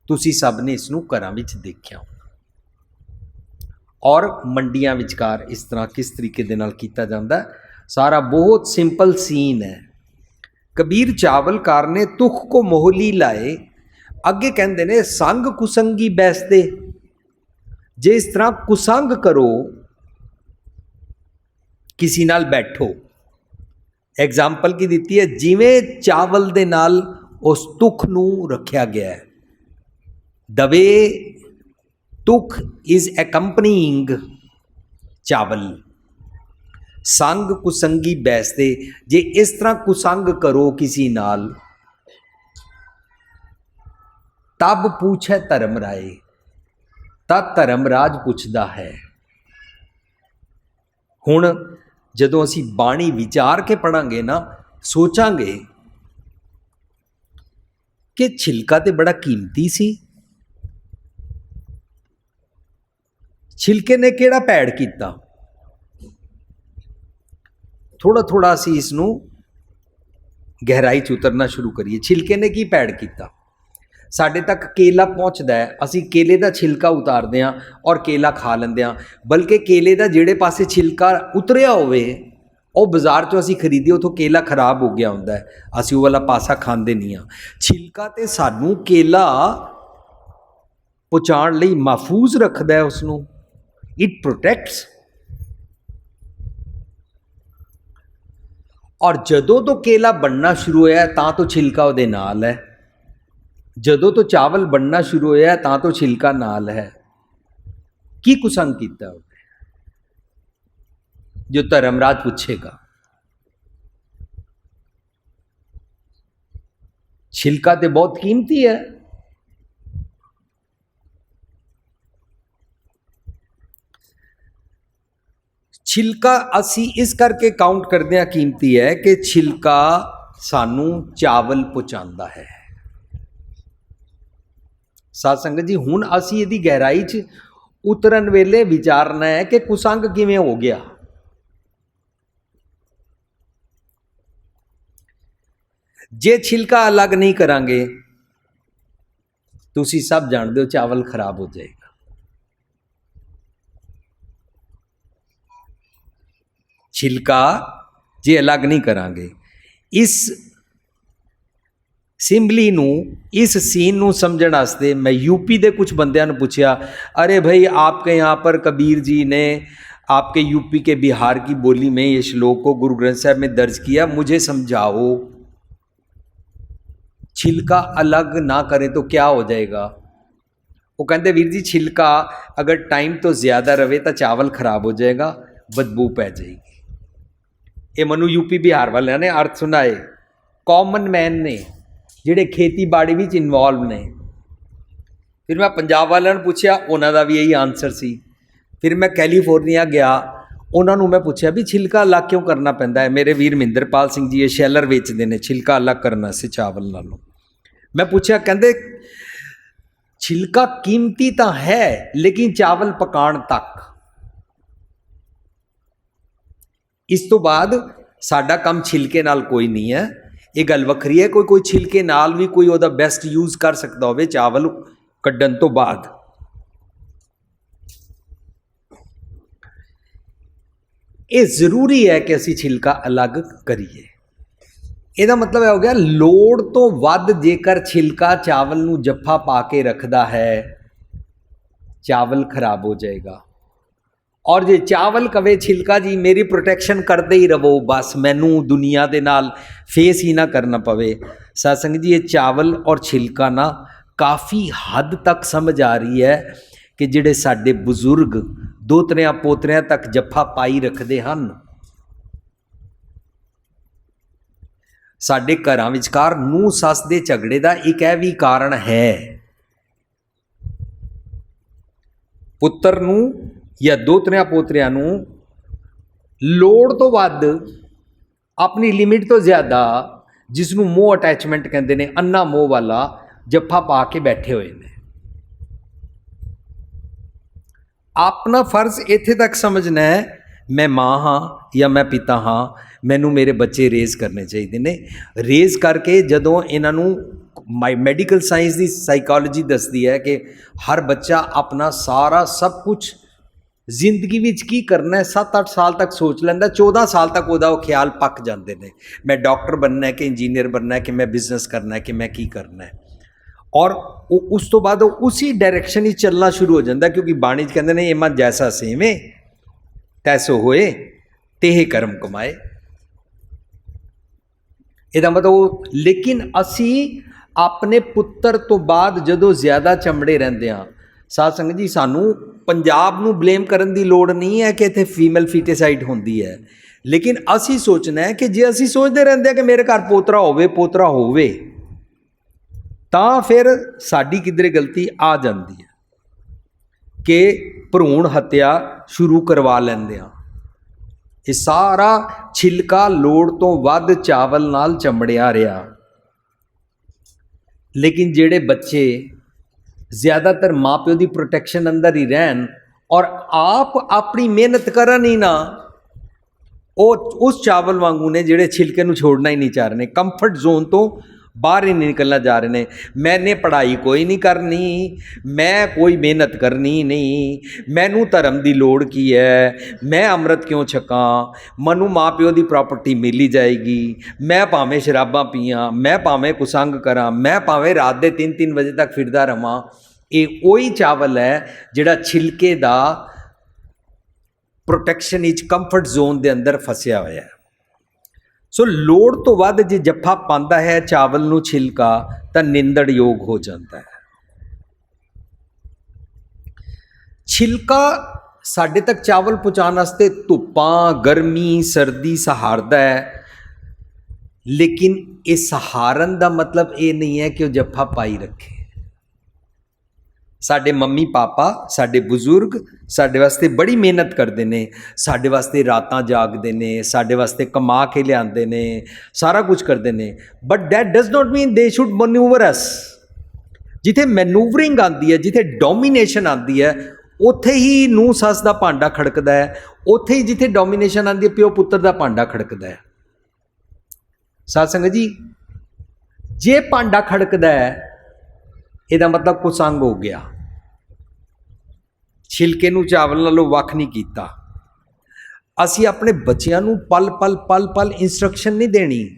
ਤੁਸੀਂ ਸਭ ਨੇ ਇਸ ਨੂੰ ਘਰਾਂ ਵਿੱਚ ਦੇਖਿਆ ਔਰ ਮੰਡੀਆਂ ਵਿਚਕਾਰ ਇਸ ਤਰ੍ਹਾਂ ਕਿਸ ਤਰੀਕੇ ਦੇ ਨਾਲ ਕੀਤਾ ਜਾਂਦਾ, ਸਾਰਾ ਬਹੁਤ ਸਿੰਪਲ ਸੀਨ ਹੈ। ਕਬੀਰ ਚਾਵਲਕਾਰ ਨੇ ਤੁਖ ਕੋ ਮੋਹਲੀ ਲਾਏ। ਅੱਗੇ ਕਹਿੰਦੇ ਨੇ ਸੰਗ ਕੁਸੰਗੀ ਬੈਸਦੇ, ਜੇ ਇਸ ਤਰ੍ਹਾਂ ਕੁਸੰਗ ਕਰੋ, ਕਿਸੇ ਨਾਲ ਬੈਠੋ। ਐਗਜ਼ਾਮਪਲ ਕੀ ਦਿੱਤੀ ਹੈ? ਜਿਵੇਂ ਚਾਵਲ ਦੇ ਨਾਲ ਉਸ ਤੁਖ ਨੂੰ ਰੱਖਿਆ ਗਿਆ ਹੈ। The way tukh is accompanying ਚਾਵਲ। ਸੰਗ ਕੁਸੰਗੀ ਬੈਸਦੇ, ਜੇ ਇਸ ਤਰ੍ਹਾਂ ਕੁਸੰਗ ਕਰੋ ਕਿਸੇ ਨਾਲ, ਤਬ ਪੁੱਛੇ ਧਰਮ ਰਾਏ, ਤਾਂ ਧਰਮਰਾਜ ਪੁੱਛਦਾ ਹੈ। ਹੁਣ ਜਦੋਂ ਅਸੀਂ ਬਾਣੀ ਵਿਚਾਰ ਕੇ ਪੜਾਂਗੇ ਨਾ, ਸੋਚਾਂਗੇ ਕਿ ਛਿਲਕਾ ਤੇ ਬੜਾ ਕੀਮਤੀ ਸੀ, ਛਿਲਕੇ ਨੇ ਕਿਹੜਾ ਭੈੜ ਕੀਤਾ। ਥੋੜਾ ਥੋੜਾ ਅਸੀਂ ਇਸ ਨੂੰ ਗਹਿਰਾਈ 'ਚ ਉਤਰਨਾ ਸ਼ੁਰੂ ਕਰੀਏ। ਛਿਲਕੇ ਨੇ ਕੀ ਭੈੜ ਕੀਤਾ? ਸਾਡੇ ਤੱਕ ਕੇਲਾ ਪਹੁੰਚਦਾ ਹੈ, ਅਸੀਂ ਕੇਲੇ ਦਾ ਛਿਲਕਾ ਉਤਾਰਦੇ ਹਾਂ ਔਰ ਕੇਲਾ ਖਾ ਲੈਂਦੇ ਹਾਂ। ਬਲਕਿ ਕੇਲੇ ਦਾ ਜਿਹੜੇ ਪਾਸੇ ਛਿਲਕਾ ਉਤਰਿਆ ਹੋਵੇ, ਉਹ ਬਾਜ਼ਾਰ 'ਚੋਂ ਅਸੀਂ ਖਰੀਦੀਏ, ਉੱਥੋਂ ਕੇਲਾ ਖਰਾਬ ਹੋ ਗਿਆ ਹੁੰਦਾ ਹੈ, ਅਸੀਂ ਉਹ ਵਾਲਾ ਪਾਸਾ ਖਾਂਦੇ ਨਹੀਂ ਹਾਂ। ਛਿਲਕਾ ਤੇ ਸਾਨੂੰ ਕੇਲਾ ਪਹੁੰਚਾਉਣ ਲਈ ਮਹਿਫੂਜ਼ ਰੱਖਦਾ ਹੈ, ਉਸ ਨੂੰ ਇਟ ਪ੍ਰੋਟੈਕਟਸ। ਔਰ ਜਦੋਂ ਤੋਂ ਕੇਲਾ ਬਣਨਾ ਸ਼ੁਰੂ ਹੋਇਆ ਤਾਂ ਤੋਂ ਛਿਲਕਾ ਉਹਦੇ ਨਾਲ ਹੈ, ਜਦੋਂ ਤੋਂ ਚਾਵਲ ਬਣਨਾ ਸ਼ੁਰੂ ਹੋਇਆ ਤਾਂ ਤੋਂ ਛਿਲਕਾ ਨਾਲ ਹੈ। ਕੀ ਕੁਸੰਗ ਕੀਤਾ ਉਹਨੇ? ਜੋ ਧਰਮਰਾਜ ਪੁੱਛੇਗਾ। ਛਿਲਕਾ ਤੇ ਬਹੁਤ ਕੀਮਤੀ ਹੈ। ਛਿਲਕਾ ਅਸੀਂ ਇਸ ਕਰਕੇ ਕਾਊਂਟ ਕਰਦੇ ਹਾਂ ਕੀਮਤੀ ਹੈ ਕਿ ਛਿਲਕਾ ਸਾਨੂੰ ਚਾਵਲ ਪਹੁੰਚਾਉਂਦਾ ਹੈ। ਸਾਧ ਸੰਗਤ ਜੀ, ਹੁਣ ਅਸੀਂ ਇਹਦੀ ਗਹਿਰਾਈ 'ਚ ਉਤਰਨ ਵੇਲੇ ਵਿਚਾਰਨਾ ਹੈ ਕਿ ਕੁਸੰਗ ਕਿਵੇਂ ਹੋ ਗਿਆ। ਜੇ ਛਿਲਕਾ ਅਲੱਗ ਨਹੀਂ ਕਰਾਂਗੇ, ਤੁਸੀਂ ਸਭ ਜਾਣਦੇ ਹੋ, ਚਾਵਲ ਖਰਾਬ ਹੋ ਜਾਏਗਾ। ਛਿਲਕਾ ਜੇ ਅਲੱਗ ਨਹੀਂ ਕਰਾਂਗੇ। ਇਸ ਸਿੰਬਲੀ ਨੂੰ, ਇਸ ਸੀਨ ਨੂੰ ਸਮਝਣ ਵਾਸਤੇ ਮੈਂ यूपी ਦੇ कुछ ਬੰਦਿਆਂ ਨੂੰ ਪੁੱਛਿਆ, अरे भाई आपके यहाँ पर कबीर जी ने आपके यूपी के बिहार की बोली में ये श्लोक को गुरु ग्रंथ साहब में दर्ज किया, मुझे समझाओ, छिलका अलग ना करें तो क्या हो जाएगा। वो कहते वीर जी छिलका अगर टाइम तो ज़्यादा रहे तो चावल खराब हो जाएगा, बदबू पै जाएगी। ये मनु यूपी बिहार वाले ने अर्थ सुनाए, कॉमन मैन ने ਜਿਹੜੇ ਖੇਤੀਬਾੜੀ ਵਿੱਚ ਇਨਵੋਲਵ ਨੇ। ਫਿਰ ਮੈਂ ਪੰਜਾਬ ਵਾਲਿਆਂ ਨੂੰ ਪੁੱਛਿਆ, ਉਹਨਾਂ ਦਾ ਵੀ ਇਹੀ ਆਨਸਰ ਸੀ। ਫਿਰ ਮੈਂ ਕੈਲੀਫੋਰਨੀਆ ਗਿਆ, ਉਹਨਾਂ ਨੂੰ ਮੈਂ ਪੁੱਛਿਆ ਵੀ ਛਿਲਕਾ ਅਲੱਗ ਕਿਉਂ ਕਰਨਾ ਪੈਂਦਾ ਹੈ। ਮੇਰੇ ਵੀਰ ਮਹਿੰਦਰਪਾਲ ਸਿੰਘ ਜੀ ਇਹ ਸ਼ੈਲਰ ਵੇਚਦੇ ਨੇ, ਛਿਲਕਾ ਅਲੱਗ ਕਰਨ ਵਾਸਤੇ ਚਾਵਲ ਨਾਲੋਂ। ਮੈਂ ਪੁੱਛਿਆ, ਕਹਿੰਦੇ ਛਿਲਕਾ ਕੀਮਤੀ ਤਾਂ ਹੈ ਲੇਕਿਨ ਚਾਵਲ ਪਕਾਉਣ ਤੱਕ। ਇਸ ਤੋਂ ਬਾਅਦ ਸਾਡਾ ਕੰਮ ਛਿਲਕੇ ਨਾਲ ਕੋਈ ਨਹੀਂ ਹੈ। ਇਹ ਗੱਲ ਵੱਖਰੀ ਹੈ, ਕੋਈ ਛਿਲਕੇ ਨਾਲ ਵੀ ਕੋਈ ਉਹਦਾ ਬੈਸਟ ਯੂਜ਼ ਕਰ ਸਕਦਾ ਹੋਵੇ ਚਾਵਲ ਕੱਢਣ ਤੋਂ ਬਾਅਦ। ਇਹ ਜ਼ਰੂਰੀ ਹੈ ਕਿ ਅਸੀਂ ਛਿਲਕਾ ਅਲੱਗ ਕਰੀਏ। ਇਹਦਾ ਮਤਲਬ ਇਹ ਹੋ ਗਿਆ, ਲੋੜ ਤੋਂ ਵੱਧ ਜੇਕਰ ਛਿਲਕਾ ਚਾਵਲ ਨੂੰ ਜੱਫਾ ਪਾ ਕੇ ਰੱਖਦਾ ਹੈ, ਚਾਵਲ ਖਰਾਬ ਹੋ ਜਾਏਗਾ। ਔਰ ਜੇ ਚਾਵਲ ਕਵੇ ਛਿਲਕਾ ਜੀ ਮੇਰੀ ਪ੍ਰੋਟੈਕਸ਼ਨ ਕਰਦੇ ਹੀ ਰਹੋ, ਬਸ ਮੈਨੂੰ ਦੁਨੀਆ ਦੇ ਨਾਲ ਫੇਸ ਹੀ ਨਾ ਕਰਨਾ ਪਵੇ, साध संगत जी, ये चावल और छिलका ना काफ़ी हद तक समझ आ रही है कि ਜਿਹੜੇ ਸਾਡੇ ਬਜ਼ੁਰਗ ਦੋਤਰਿਆਂ ਪੋਤਰਿਆਂ ਤੱਕ ਜੱਫਾ ਪਾਈ ਰੱਖਦੇ ਹਨ। ਸਾਡੇ ਘਰਾਂ ਵਿਚਕਾਰ ਨੂੰਹ ਸੱਸ ਦੇ ਝਗੜੇ ਦਾ ਇੱਕ ਇਹ ਵੀ ਕਾਰਨ ਹੈ। ਪੁੱਤਰ ਨੂੰ ਜਾਂ ਦੋਤਰਿਆਂ ਪੋਤਰਿਆਂ ਨੂੰ ਲੋੜ ਤੋਂ ਵੱਧ, ਆਪਣੀ ਲਿਮਿਟ ਤੋਂ ਜ਼ਿਆਦਾ, ਜਿਸ ਨੂੰ ਮੋਹ ਅਟੈਚਮੈਂਟ ਕਹਿੰਦੇ ਨੇ, ਅੰਨਾ ਮੋਹ ਵਾਲਾ ਜੱਫਾ ਪਾ ਕੇ ਬੈਠੇ ਹੋਏ ਨੇ। ਆਪਣਾ ਫਰਜ਼ ਇੱਥੇ ਤੱਕ ਸਮਝਣਾ ਹੈ, ਮੈਂ ਮਾਂ ਹਾਂ ਜਾਂ ਮੈਂ ਪਿਤਾ ਹਾਂ, ਮੈਨੂੰ ਮੇਰੇ ਬੱਚੇ ਰੇਜ਼ ਕਰਨੇ ਚਾਹੀਦੇ ਨੇ। ਰੇਜ਼ ਕਰਕੇ ਜਦੋਂ ਇਹਨਾਂ ਨੂੰ ਮੈਡੀਕਲ ਸਾਇੰਸ ਦੀ ਸਾਈਕੋਲੋਜੀ ਦੱਸਦੀ ਹੈ ਕਿ ਹਰ ਬੱਚਾ ਆਪਣਾ ਸਾਰਾ ਸਭ ਕੁਛ ਜ਼ਿੰਦਗੀ ਵਿੱਚ ਕੀ ਕਰਨਾ ਹੈ 7-8 ਸਾਲ ਤੱਕ ਸੋਚ ਲੈਂਦਾ, 14 ਸਾਲ ਤੱਕ ਉਹਦਾ ਉਹ ਖਿਆਲ ਪੱਕ ਜਾਂਦੇ ਨੇ, ਮੈਂ ਡਾਕਟਰ ਬਣਨਾ ਹੈ ਕਿ ਇੰਜੀਨੀਅਰ ਬਣਨਾ ਹੈ, ਕਿ ਮੈਂ ਬਿਜ਼ਨਸ ਕਰਨਾ ਹੈ, ਕਿ ਮੈਂ ਕੀ ਕਰਨਾ ਹੈ। ਔਰ ਉਹ ਉਸ ਤੋਂ ਬਾਅਦ ਉਹ ਉसी ਡਾਇਰੈਕਸ਼ਨ ਹੀ ਚੱਲਣਾ ਸ਼ੁਰੂ ਹੋ ਜਾਂਦਾ, ਕਿਉਂਕਿ ਬਾਣੀ 'ਚ ਕਹਿੰਦੇ ਨੇ, ਇਹ ਮਨ ਜੈਸਾ ਸੇਵੇਂ ਤੈਸੋ ਹੋਏ ਤੇਹੇ ਕਰਮ ਕਮਾਏ। ਇਹਦਾ ਮਤਲਬ ਲੇਕਿਨ ਅਸੀਂ ਆਪਣੇ ਪੁੱਤਰ ਤੋਂ ਬਾਅਦ ਜਦੋਂ ਜ਼ਿਆਦਾ ਚਮੜੇ ਰਹਿੰਦੇ ਹਾਂ, ਸਾਧ ਸੰਗਤ ਜੀ, ਸਾਨੂੰ ਪੰਜਾਬ ਨੂੰ ਬਲੇਮ ਕਰਨ ਦੀ ਲੋੜ ਨਹੀਂ ਹੈ ਕਿ ਇੱਥੇ ਫੀਮੇਲ ਫੀਟੀਸਾਈਡ ਹੁੰਦੀ ਹੈ, ਲੇਕਿਨ ਅਸੀਂ ਸੋਚਣਾ ਹੈ ਕਿ ਜੇ ਅਸੀਂ ਸੋਚਦੇ ਰਹਿੰਦੇ ਹਾਂ ਕਿ ਮੇਰੇ ਘਰ ਪੋਤਰਾ ਹੋਵੇ, ਪੋਤਰਾ ਹੋਵੇ, ਤਾਂ ਫਿਰ ਸਾਡੀ ਕਿਧਰੇ ਗਲਤੀ ਆ ਜਾਂਦੀ ਹੈ ਕਿ ਭਰੂਣ ਹੱਤਿਆ ਸ਼ੁਰੂ ਕਰਵਾ ਲੈਂਦੇ ਹਾਂ। ਇਹ ਸਾਰਾ ਛਿਲਕਾ ਲੋੜ ਤੋਂ ਵੱਧ ਚਾਵਲ ਨਾਲ ਚਮੜਿਆ ਰਿਹਾ। ਲੇਕਿਨ ਜਿਹੜੇ ਬੱਚੇ ਜ਼ਿਆਦਾਤਰ ਮਾਂ ਪਿਓ ਦੀ ਪ੍ਰੋਟੈਕਸ਼ਨ ਅੰਦਰ ਹੀ ਰਹਿਣ ਔਰ ਆਪ ਆਪਣੀ ਮਿਹਨਤ ਕਰਨ ਹੀ ਨਾ, ਉਹ ਉਸ ਚਾਵਲ ਵਾਂਗੂ ਨੇ ਜਿਹੜੇ ਛਿਲਕੇ ਨੂੰ ਛੋੜਨਾ ਹੀ ਨਹੀਂ ਚਾਹ ਰਹੇ ਨੇ, ਕੰਫਰਟ ਜ਼ੋਨ ਤੋਂ ਬਾਹਰ ਹੀ ਨਹੀਂ ਨਿਕਲਣਾ ਜਾ ਰਹੇ ਨੇ। ਮੈਨੇ ਪੜ੍ਹਾਈ ਕੋਈ ਨਹੀਂ ਕਰਨੀ, ਮੈਂ ਕੋਈ ਮਿਹਨਤ ਕਰਨੀ ਨਹੀਂ, ਮੈਨੂੰ ਧਰਮ ਦੀ ਲੋੜ ਕੀ ਹੈ, ਮੈਂ ਅੰਮ੍ਰਿਤ ਕਿਉਂ ਛਕਾਂ, ਮੈਨੂੰ ਮਾਂ ਪਿਓ ਦੀ ਪ੍ਰਾਪਰਟੀ ਮਿਲੀ ਜਾਏਗੀ, ਮੈਂ ਭਾਵੇਂ ਸ਼ਰਾਬਾਂ ਪੀਆਂ, ਮੈਂ ਭਾਵੇਂ ਕੁਸੰਗ ਕਰਾਂ, ਮੈਂ ਭਾਵੇਂ ਰਾਤ ਦੇ 3-3 ਵਜੇ ਤੱਕ ਫਿਰਦਾ ਰਵਾਂ। ਇਹ ਉਹੀ ਚਾਵਲ ਹੈ ਜਿਹੜਾ ਛਿਲਕੇ ਦਾ ਪ੍ਰੋਟੈਕਸ਼ਨ ਵਿੱਚ ਕੰਫਰਟ ਜ਼ੋਨ ਦੇ ਅੰਦਰ ਫਸਿਆ ਹੋਇਆ ਹੈ। ਸੋ ਲੋੜ ਤੋਂ ਵੱਧ ਜੇ ਜੱਫਾ ਪਾਉਂਦਾ ਹੈ ਚਾਵਲ ਨੂੰ ਛਿਲਕਾ, ਤਾਂ ਨਿੰਦਣਯੋਗ ਹੋ ਜਾਂਦਾ ਹੈ। ਛਿਲਕਾ ਸਾਡੇ ਤੱਕ ਚਾਵਲ ਪਹੁੰਚਾਉਣ ਵਾਸਤੇ ਧੁੱਪਾਂ, ਗਰਮੀ, ਸਰਦੀ ਸਹਾਰਦਾ ਹੈ, ਲੇਕਿਨ ਇਹ ਸਹਾਰਨ ਦਾ ਮਤਲਬ ਇਹ ਨਹੀਂ ਹੈ ਕਿ ਉਹ ਜੱਫਾ ਪਾਈ ਰੱਖੇ। ਸਾਡੇ ਮੰਮੀ ਪਾਪਾ, ਸਾਡੇ ਬਜ਼ੁਰਗ ਸਾਡੇ ਵਾਸਤੇ ਬੜੀ ਮਿਹਨਤ ਕਰਦੇ ਨੇ, ਸਾਡੇ ਵਾਸਤੇ ਰਾਤਾਂ ਜਾਗਦੇ ਨੇ, ਸਾਡੇ ਵਾਸਤੇ ਕਮਾ ਕੇ ਲਿਆਉਂਦੇ ਨੇ, ਸਾਰਾ ਕੁਝ ਕਰਦੇ ਨੇ, but that does not mean they should ਮੈਨੂਵਰ ਅਸ। ਜਿੱਥੇ ਮੈਨੂਵਰਿੰਗ ਆਉਂਦੀ ਹੈ, ਜਿੱਥੇ ਡੋਮੀਨੇਸ਼ਨ ਆਉਂਦੀ ਹੈ, ਉੱਥੇ ਹੀ ਨੂੰਹ ਸੱਸ ਦਾ ਭਾਂਡਾ ਖੜਕਦਾ ਹੈ। ਉੱਥੇ ਹੀ ਜਿੱਥੇ ਡੋਮੀਨੇਸ਼ਨ ਆਉਂਦੀ ਹੈ, ਪਿਓ ਪੁੱਤਰ ਦਾ ਭਾਂਡਾ ਖੜਕਦਾ ਹੈ। ਸਾਧ ਸੰਗਤ ਜੀ, ਜੇ ਭਾਂਡਾ ਖੜਕਦਾ ਹੈ, ਇਹਦਾ ਮਤਲਬ ਕੁਸੰਗ ਹੋ ਗਿਆ। ਛਿਲਕੇ ਨੂੰ ਚਾਵਲ ਨਾਲੋਂ ਵੱਖ ਨਹੀਂ ਕੀਤਾ। ਅਸੀਂ ਆਪਣੇ ਬੱਚਿਆਂ ਨੂੰ ਪਲ ਪਲ ਇੰਸਟਰਕਸ਼ਨ ਨਹੀਂ ਦੇਣੀ,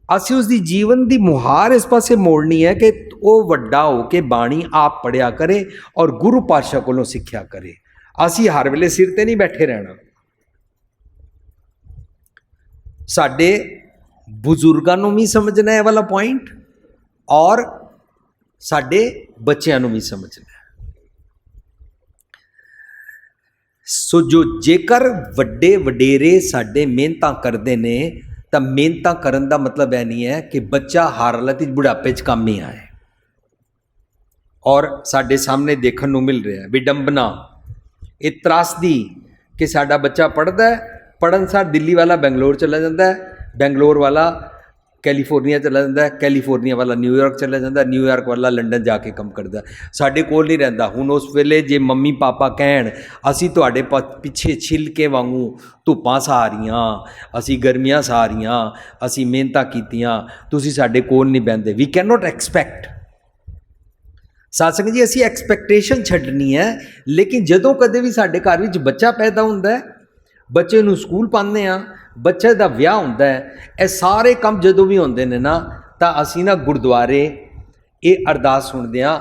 ਅਸੀਂ ਉਸ ਦੀ ਜੀਵਨ ਦੀ ਮੁਹਾਰ ਇਸ ਪਾਸੇ ਮੋੜਨੀ ਹੈ ਕਿ ਉਹ ਵੱਡਾ ਹੋ ਕੇ ਬਾਣੀ ਆਪ ਪੜ੍ਹਿਆ ਕਰੇ ਔਰ ਗੁਰੂ ਪਾਤਸ਼ਾਹ ਕੋਲੋਂ ਸਿੱਖਿਆ ਕਰੇ। ਅਸੀਂ ਹਰ ਵੇਲੇ ਸਿਰ ਤੇ ਨਹੀਂ ਬੈਠੇ ਰਹਿਣਾ। ਸਾਡੇ ਬਜ਼ੁਰਗਾਂ ਨੂੰ ਵੀ ਸਮਝਣਾ ਇਹ ਵਾਲਾ ਪੁਆਇੰਟ, ਔਰ ਸਾਡੇ ਬੱਚਿਆਂ ਨੂੰ ਵੀ ਸਮਝਣਾ। ਸੋ ਜੇਕਰ ਵੱਡੇ ਵਡੇਰੇ ਸਾਡੇ ਮਿਹਨਤਾਂ ਕਰਦੇ ਨੇ, ਤਾਂ ਮਿਹਨਤਾਂ ਕਰਨ ਦਾ ਮਤਲਬ ਇਹ ਨਹੀਂ ਹੈ ਕਿ ਬੱਚਾ ਹਰ ਹਾਲਤ ਵਿੱਚ ਬੁਢਾਪੇ 'ਚ ਕੰਮ ਹੀ ਆਏ। ਔਰ ਸਾਡੇ ਸਾਹਮਣੇ ਦੇਖਣ ਨੂੰ ਮਿਲ ਰਿਹਾ ਵਿਡੰਬਨਾ, ਇਹ ਤਰਾਸਦੀ ਕਿ ਸਾਡਾ ਬੱਚਾ ਪੜ੍ਹਦਾ, ਪੜ੍ਹਨ ਸਾਰ ਦਿੱਲੀ ਵਾਲਾ ਬੈਂਗਲੋਰ ਚਲਾ ਜਾਂਦਾ ਹੈ, ਬੈਂਗਲੋਰ ਵਾਲਾ ਕੈਲੀਫੋਰਨੀਆ ਚਲਾ ਜਾਂਦਾ, ਕੈਲੀਫੋਰਨੀਆ ਵਾਲਾ ਨਿਊਯਾਰਕ ਚਲਾ ਜਾਂਦਾ, ਨਿਊਯਾਰਕ ਵਾਲਾ ਲੰਡਨ ਜਾ ਕੇ ਕੰਮ ਕਰਦਾ, ਸਾਡੇ ਕੋਲ ਨਹੀਂ ਰਹਿੰਦਾ। ਹੁਣ ਉਸ ਵੇਲੇ ਜੇ ਮੰਮੀ ਪਾਪਾ ਕਹਿਣ ਅਸੀਂ ਤੁਹਾਡੇ ਪਿੱਛੇ ਛਿਲਕੇ ਵਾਂਗੂ ਧੁੱਪਾਂ ਸਹਾਰੀਆਂ, ਅਸੀਂ ਗਰਮੀਆਂ ਸਹਾਰੀਆਂ, ਅਸੀਂ ਮਿਹਨਤਾਂ ਕੀਤੀਆਂ, ਤੁਸੀਂ ਸਾਡੇ ਕੋਲ ਨਹੀਂ ਬਹਿੰਦੇ, ਵੀ ਕੈਨ ਨੋਟ ਐਕਸਪੈਕਟ। ਸਾਧ ਸੰਗਤ ਜੀ, ਅਸੀਂ ਐਕਸਪੈਕਟੇਸ਼ਨ ਛੱਡਣੀ ਹੈ, ਲੇਕਿਨ ਜਦੋਂ ਕਦੇ ਵੀ ਸਾਡੇ ਘਰ ਵਿੱਚ ਬੱਚਾ ਪੈਦਾ ਹੁੰਦਾ ਹੈ, ਬੱਚੇ ਨੂੰ ਸਕੂਲ ਪਾਉਂਦੇ ਹਾਂ, ਬੱਚੇ ਦਾ ਵਿਆਹ ਹੁੰਦਾ ਹੈ, ਇਹ ਸਾਰੇ ਕੰਮ ਜਦੋਂ ਵੀ ਹੁੰਦੇ ਨੇ ਨਾ, ਤਾਂ ਅਸੀਂ ਨਾ ਗੁਰਦੁਆਰੇ ਇਹ ਅਰਦਾਸ ਸੁਣਦੇ ਹਾਂ,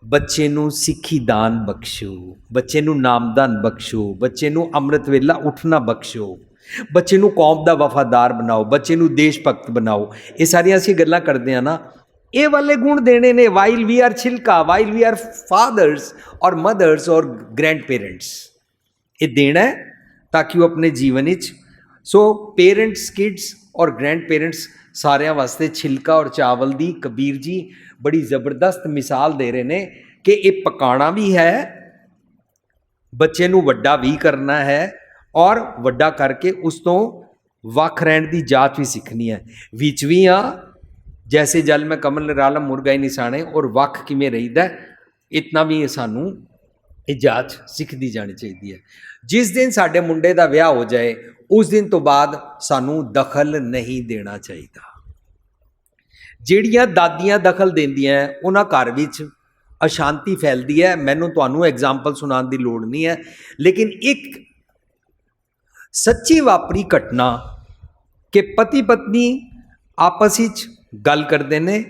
ਬੱਚੇ ਨੂੰ ਸਿੱਖੀ ਦਾਨ ਬਖਸ਼ੋ, ਬੱਚੇ ਨੂੰ ਨਾਮਦਾਨ ਬਖਸ਼ੋ, ਬੱਚੇ ਨੂੰ ਅੰਮ੍ਰਿਤ ਵੇਲਾ ਉੱਠਣਾ ਬਖਸ਼ੋ। ਬੱਚੇ ਨੂੰ ਕੌਮ ਦਾ ਵਫਾਦਾਰ ਬਣਾਓ, ਬੱਚੇ ਨੂੰ ਦੇਸ਼ ਭਗਤ ਬਣਾਓ। ਇਹ ਸਾਰੀਆਂ ਅਸੀਂ ਗੱਲਾਂ ਕਰਦੇ ਹਾਂ ਨਾ, ਇਹ ਵਾਲੇ ਗੁਣ ਦੇਣੇ ਨੇ ਵਾਈਲ ਵੀ ਆਰ ਛਿਲਕਾ, ਵਾਈਲ ਵੀ ਆਰ ਫਾਦਰਸ ਔਰ ਮਦਰਸ ਔਰ ਗ੍ਰੈਂਡ ਪੇਰੈਂਟਸ। ਇਹ ਦੇਣਾ ਹੈ ਤਾਂ ਕਿ ਉਹ ਆਪਣੇ ਜੀਵਨ ਵਿੱਚ, ਸੋ ਪੇਰੈਂਟਸ, ਕਿਡਸ ਔਰ ਗ੍ਰੈਂਡ ਪੇਰੈਂਟਸ ਸਾਰਿਆਂ ਵਾਸਤੇ ਛਿਲਕਾ ਔਰ ਚਾਵਲ ਦੀ ਕਬੀਰ ਜੀ ਬੜੀ ਜ਼ਬਰਦਸਤ ਮਿਸਾਲ ਦੇ ਰਹੇ ਨੇ ਕਿ ਇਹ ਪਕਾਉਣਾ ਵੀ ਹੈ, ਬੱਚੇ ਨੂੰ ਵੱਡਾ ਵੀ ਕਰਨਾ ਹੈ ਔਰ ਵੱਡਾ ਕਰਕੇ ਉਸ ਤੋਂ ਵੱਖ ਰਹਿਣ ਦੀ ਜਾਚ ਵੀ ਸਿੱਖਣੀ ਹੈ। ਵਿੱਚ ਵੀ ਆ ਜੈਸੇ ਜਲ ਮੈਂ ਕਮਲ ਨਿਰਾਲਮ ਮੁਰਗਾ ਹੀ ਨਿਸ਼ਾਨੇ, ਔਰ ਵੱਖ ਕਿਵੇਂ ਰਹੀਦਾ ਇਤਨਾ ਵੀ ਸਾਨੂੰ ਇਹ ਜਾਚ ਸਿੱਖਦੀ ਜਾਣੀ ਚਾਹੀਦੀ ਹੈ। ਜਿਸ ਦਿਨ ਸਾਡੇ ਮੁੰਡੇ ਦਾ ਵਿਆਹ ਹੋ ਜਾਏ ਉਸ ਦਿਨ ਤੋਂ ਬਾਅਦ ਸਾਨੂੰ ਦਖਲ ਨਹੀਂ ਦੇਣਾ ਚਾਹੀਦਾ। ਜਿਹੜੀਆਂ ਦਾਦੀਆਂ ਦਖਲ ਦਿੰਦੀਆਂ ਉਹਨਾਂ ਘਰ ਵਿੱਚ ਅਸ਼ਾਂਤੀ ਫੈਲਦੀ ਹੈ। ਮੈਨੂੰ ਤੁਹਾਨੂੰ ਐਗਜ਼ਾਮਪਲ ਸੁਣਾਉਣ ਦੀ ਲੋੜ ਨਹੀਂ ਹੈ, ਲੇਕਿਨ ਇੱਕ ਸੱਚੀ ਵਾਪਰੀ ਘਟਨਾ ਕਿ ਪਤੀ ਪਤਨੀ ਆਪਸ ਵਿੱਚ ਗੱਲ ਕਰਦੇ ਨੇ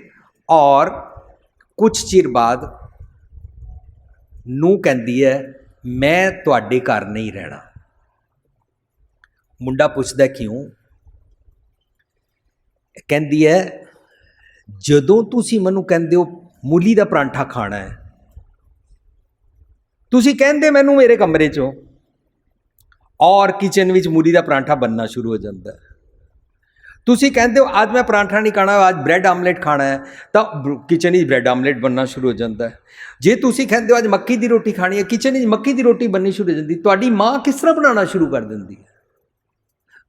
ਔਰ ਕੁਝ ਚਿਰ ਬਾਅਦ ਨੂੰਹ ਕਹਿੰਦੀ ਹੈ ਮੈਂ ਤੁਹਾਡੇ ਘਰ ਨਹੀਂ ਰਹਿਣਾ। ਮੁੰਡਾ ਪੁੱਛਦਾ ਕਿਉਂ? ਕਹਿੰਦੀ ਹੈ ਜਦੋਂ ਤੁਸੀਂ ਮੈਨੂੰ ਕਹਿੰਦੇ ਹੋ ਮੂਲੀ ਦਾ ਪਰਾਂਠਾ ਖਾਣਾ ਹੈ, ਤੁਸੀਂ ਕਹਿੰਦੇ ਮੈਨੂੰ ਮੇਰੇ ਕਮਰੇ 'ਚੋਂ, ਔਰ ਕਿਚਨ ਵਿੱਚ ਮੂਲੀ ਦਾ ਪਰਾਂਠਾ ਬਣਨਾ ਸ਼ੁਰੂ ਹੋ ਜਾਂਦਾ ਹੈ। ਤੁਸੀਂ ਕਹਿੰਦੇ ਹੋ ਅੱਜ ਮੈਂ ਪਰਾਂਠਾ ਨਹੀਂ ਖਾਣਾ, ਅੱਜ ਬ੍ਰੈਡ ਆਮਲੇਟ ਖਾਣਾ ਹੈ, ਤਾਂ ਕਿਚਨ ਵਿੱਚ ਬ੍ਰੈਡ ਆਮਲੇਟ ਬਣਨਾ ਸ਼ੁਰੂ ਹੋ ਜਾਂਦਾ ਹੈ। ਜੇ ਤੁਸੀਂ ਕਹਿੰਦੇ ਹੋ ਅੱਜ ਮੱਕੀ ਦੀ ਰੋਟੀ ਖਾਣੀ ਹੈ, ਕਿਚਨ ਵਿੱਚ ਮੱਕੀ ਦੀ ਰੋਟੀ ਬਣਨੀ ਸ਼ੁਰੂ ਹੋ ਜਾਂਦੀ। ਤੁਹਾਡੀ ਮਾਂ ਕਿਸ ਤਰ੍ਹਾਂ ਬਣਾਉਣਾ ਸ਼ੁਰੂ ਕਰ ਦਿੰਦੀ ਹੈ?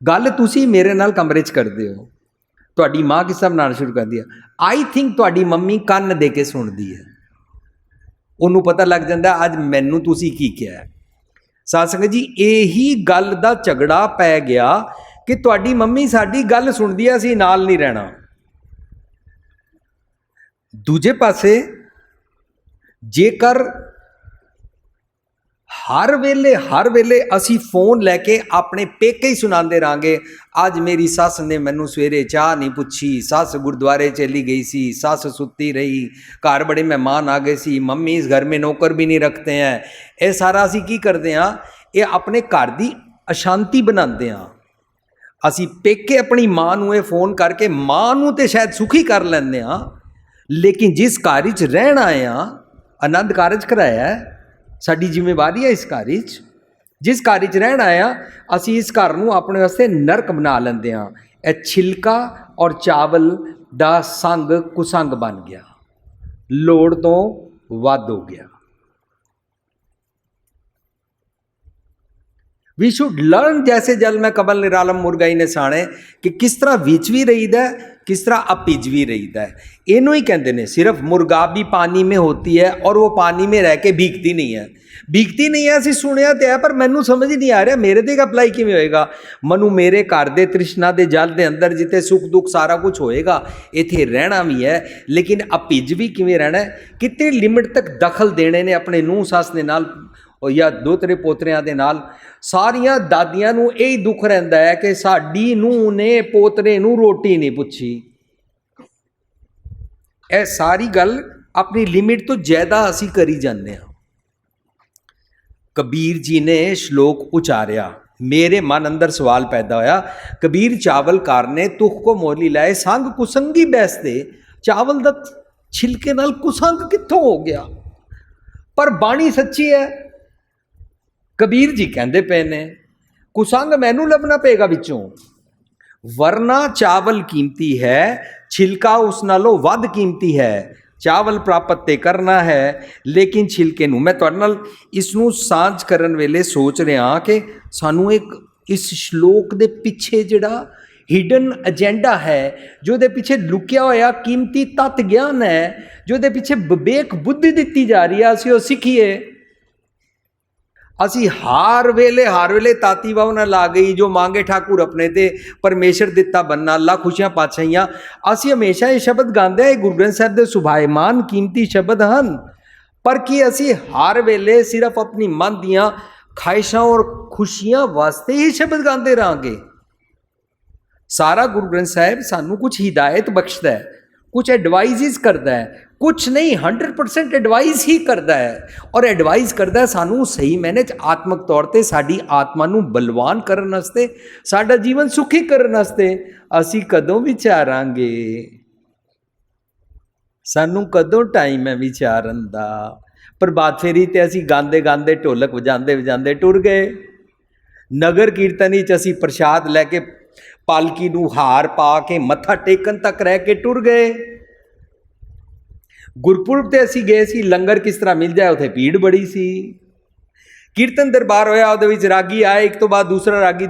ਗੱਲ ਤੁਸੀਂ ਮੇਰੇ ਨਾਲ ਕਮਰੇ 'ਚ ਕਰਦੇ ਹੋ, ਤੁਹਾਡੀ ਮਾਂ ਕਿਸ ਤਰ੍ਹਾਂ ਬਣਾਉਣਾ ਸ਼ੁਰੂ ਕਰਦੀ ਹੈ? ਆਈ ਥਿੰਕ ਤੁਹਾਡੀ ਮੰਮੀ ਕੰਨ ਦੇ ਕੇ ਸੁਣਦੀ ਹੈ, ਉਹਨੂੰ ਪਤਾ ਲੱਗ ਜਾਂਦਾ ਅੱਜ ਮੈਨੂੰ ਤੁਸੀਂ ਕੀ ਕਿਹਾ। ਸਾਧ ਸੰਗਤ ਜੀ, ਇਹੀ ਗੱਲ ਦਾ ਝਗੜਾ ਪੈ ਗਿਆ ਕਿ ਤੁਹਾਡੀ ਮੰਮੀ ਸਾਡੀ ਗੱਲ ਸੁਣਦੀ ਹੈ, ਅਸੀਂ ਨਾਲ ਨਹੀਂ ਰਹਿਣਾ। ਦੂਜੇ ਪਾਸੇ ਜੇਕਰ ਹਰ ਵੇਲੇ ਅਸੀਂ ਫੋਨ ਲੈ ਕੇ ਆਪਣੇ ਪੇਕੇ ਹੀ ਸੁਣਾਉਂਦੇ ਰਹਾਂਗੇ, ਅੱਜ ਮੇਰੀ ਸੱਸ ਨੇ ਮੈਨੂੰ ਸਵੇਰੇ ਚਾਹ ਨਹੀਂ ਪੁੱਛੀ, ਸੱਸ ਗੁਰਦੁਆਰੇ ਚਲੀ ਗਈ ਸੀ, ਸੱਸ ਸੁੱਤੀ ਰਹੀ, ਘਰ ਬੜੇ ਮਹਿਮਾਨ ਆ ਗਏ ਸੀ, ਮੰਮੀ ਇਸ ਘਰ ਮੇਂ ਨੌਕਰ ਵੀ ਨਹੀਂ ਰੱਖਤੇ ਹੈ। ਇਹ ਸਾਰਾ ਅਸੀਂ ਕੀ ਕਰਦੇ ਹਾਂ? ਇਹ ਆਪਣੇ ਘਰ ਦੀ ਅਸ਼ਾਂਤੀ ਬਣਾਉਂਦੇ ਹਾਂ। ਅਸੀਂ ਪੇਕੇ ਆਪਣੀ ਮਾਂ ਨੂੰ ਇਹ ਫੋਨ ਕਰਕੇ ਮਾਂ ਨੂੰ ਤੇ ਸ਼ਾਇਦ ਸੁਖੀ ਕਰ ਲੈਂਦੇ ਹਾਂ, ਲੇਕਿਨ ਜਿਸ ਘਰ ਵਿੱਚ ਰਹਿਣ ਆਏ ਹਾਂ, ਆਨੰਦ ਕਾਰਜ ਕਰਾਇਆ ਹੈ, ਸਾਡੀ ਜ਼ਿੰਮੇਵਾਰੀ ਹੈ ਇਸ ਘਰ ਵਿੱਚ। ਜਿਸ ਘਰ ਵਿੱਚ ਰਹਿਣ ਆਏ ਹਾਂ ਅਸੀਂ ਇਸ ਘਰ ਨੂੰ ਆਪਣੇ ਵਾਸਤੇ ਨਰਕ ਬਣਾ ਲੈਂਦੇ ਹਾਂ। ਇਹ ਛਿਲਕਾ ਔਰ ਚਾਵਲ ਦਾ ਸੰਗ ਕੁਸੰਗ ਬਣ ਗਿਆ, ਲੋੜ ਤੋਂ ਵੱਧ ਹੋ ਗਿਆ। ਵੀ ਸ਼ੁੱਡ ਲਰਨ ਜੈਸੇ ਜਲ ਮੈਂ ਕਮਲ ਨਿਰਾਲਮ ਮੁਰਗਾ ਹੀ ਨਿਸ਼ਾਨੇ, ਕਿ ਕਿਸ ਤਰ੍ਹਾਂ ਵਿੱਚ ਵੀ ਰਹੀਦਾ, ਕਿਸ ਤਰ੍ਹਾਂ ਅਪਿਜ ਵੀ ਰਹੀਦਾ ਹੈ। ਇਹਨੂੰ ਹੀ ਕਹਿੰਦੇ ਨੇ ਸਿਰਫ ਮੁਰਗਾ ਵੀ ਪਾਣੀ में होती है और वो पानी में रह के भीगती नहीं है। ਭੀਗਤੀ ਨਹੀਂ ਹੈ ਅਸੀਂ ਸੁਣਿਆ ਤੇ ਹੈ, ਪਰ ਮੈਨੂੰ ਸਮਝ ਨਹੀਂ ਆ ਰਿਹਾ ਮੇਰੇ ਤੇ ਅਪਲਾਈ ਕਿਵੇਂ ਹੋਏਗਾ। ਮਨੂੰ ਮੇਰੇ ਘਰ ਦੇ ਤ੍ਰਿਸ਼ਨਾ ਦੇ ਜਲ ਦੇ ਅੰਦਰ ਜਿੱਥੇ ਸੁੱਖ ਦੁੱਖ ਸਾਰਾ ਕੁਝ ਹੋਏਗਾ, ਇੱਥੇ ਰਹਿਣਾ ਵੀ ਹੈ, ਲੇਕਿਨ ਅਪਿਜ ਵੀ ਕਿਵੇਂ ਰਹਿਣਾ, ਕਿਤਨੀ ਲਿਮਿਟ ਤੱਕ ਦਖਲ ਦੇਣੇ ਨੇ ਆਪਣੇ ਨੂੰਹ ਸੱਸ ਦੇ ਨਾਲ ਜਾਂ ਦੋਤਰੇ ਪੋਤਰਿਆਂ ਦੇ ਨਾਲ। ਸਾਰੀਆਂ ਦਾਦੀਆਂ ਨੂੰ ਇਹ ਦੁੱਖ ਰਹਿੰਦਾ ਹੈ ਕਿ ਸਾਡੀ ਨੂੰਹ ਨੇ ਪੋਤਰੇ ਨੂੰ ਰੋਟੀ ਨਹੀਂ ਪੁੱਛੀ। ਇਹ ਸਾਰੀ ਗੱਲ ਆਪਣੀ ਲਿਮਿਟ ਤੋਂ ਜ਼ਿਆਦਾ ਅਸੀਂ ਕਰੀ ਜਾਂਦੇ ਹਾਂ। कबीर जी ने श्लोक उचारिया, मेरे मन अंदर सवाल पैदा होया, कबीर चावल कारने तुख को मोली लाए, संग कुसंगी बैसते। चावल दा छिलके नाल कुसंग कित्थों हो गया? पर बाणी सच्ची है। कबीर जी कहते पे ने कुसंग मैनू लभना पेगा विचों, वरना चावल कीमती है, छिलका उस नालों वध कीमती है। ਚਾਵਲ ਪ੍ਰਾਪਤ ਤੇ ਕਰਨਾ ਹੈ, ਲੇਕਿਨ ਛਿਲਕੇ ਨੂੰ। ਮੈਂ ਤੁਹਾਡੇ ਨਾਲ ਇਸ ਨੂੰ ਸਾਂਝ ਕਰਨ ਵੇਲੇ ਸੋਚ ਰਿਹਾ ਕਿ ਸਾਨੂੰ ਇੱਕ ਇਸ ਸ਼ਲੋਕ ਦੇ ਪਿੱਛੇ ਜਿਹੜਾ ਹਿਡਨ ਏਜੰਡਾ ਹੈ, ਜੋ ਉਹਦੇ ਪਿੱਛੇ ਲੁਕਿਆ ਹੋਇਆ ਕੀਮਤੀ ਤੱਤ ਗਿਆਨ ਹੈ, ਜੋ ਉਹਦੇ ਪਿੱਛੇ ਵਿਵੇਕ ਬੁੱਧੀ ਦਿੱਤੀ ਜਾ ਰਹੀ ਹੈ, ਅਸੀਂ ਉਹ ਸਿੱਖੀਏ। ਅਸੀਂ ਹਰ ਵੇਲੇ ਤਾਤੀ ਭਾਵਨਾ ਲਾ ਗਈ, ਜੋ ਮੰਗੇ ਠਾਕੁਰ ਆਪਣੇ ਤੇ ਪਰਮੇਸ਼ਰ ਦਿੱਤਾ ਬੰਨਾ, ਅੱਲਾ ਖੁਸ਼ੀਆਂ ਪਾਤਸ਼ਾਹੀਆਂ। ਅਸੀਂ ਹਮੇਸ਼ਾ ਇਹ ਸ਼ਬਦ ਗਾਉਂਦੇ ਹਾਂ, ਇਹ ਗੁਰੂ ਗ੍ਰੰਥ ਸਾਹਿਬ ਦੇ ਸੁਭਾਏਮਾਨ ਕੀਮਤੀ ਸ਼ਬਦ ਹਨ, ਪਰ ਕੀ ਅਸੀਂ ਹਰ ਵੇਲੇ ਸਿਰਫ ਆਪਣੀ ਮਨ ਦੀਆਂ ਖਾਹਿਸ਼ਾਂ ਔਰ ਖੁਸ਼ੀਆਂ ਵਾਸਤੇ ਹੀ ਸ਼ਬਦ ਗਾਉਂਦੇ ਰਹਾਂਗੇ? ਸਾਰਾ ਗੁਰੂ ਗ੍ਰੰਥ ਸਾਹਿਬ ਸਾਨੂੰ ਕੁਝ ਹਿਦਾਇਤ ਬਖਸ਼ਦਾ ਹੈ, कुछ एडवाइज़ करता है, कुछ नहीं 100% एडवाइस ही करता है। और एडवाइस करता है सानू सही मैंने आत्मक तौर पर साड़ी आत्मा नू बलवान करने वास्ते, साडा जीवन सुखी करने वास्ते। असी कदों विचारांगे, सानू कदों टाइम है विचारन दा। प्रभात फेरी ते असी गांदे गांदे ढोलक वजांदे वजांदे टुर गए। नगर कीर्तन विच असी प्रसाद लैके पालकी नू हार पा के मत्था टेकन तक रह के टुर गए। गुरपुरब ते असी गए सी, लंगर किस तरह मिल जाए, उत्थे भीड़ बड़ी सी। कीर्तन दरबार होया, उहदे विच रागी आए, एक तो बाद दूसरा रागी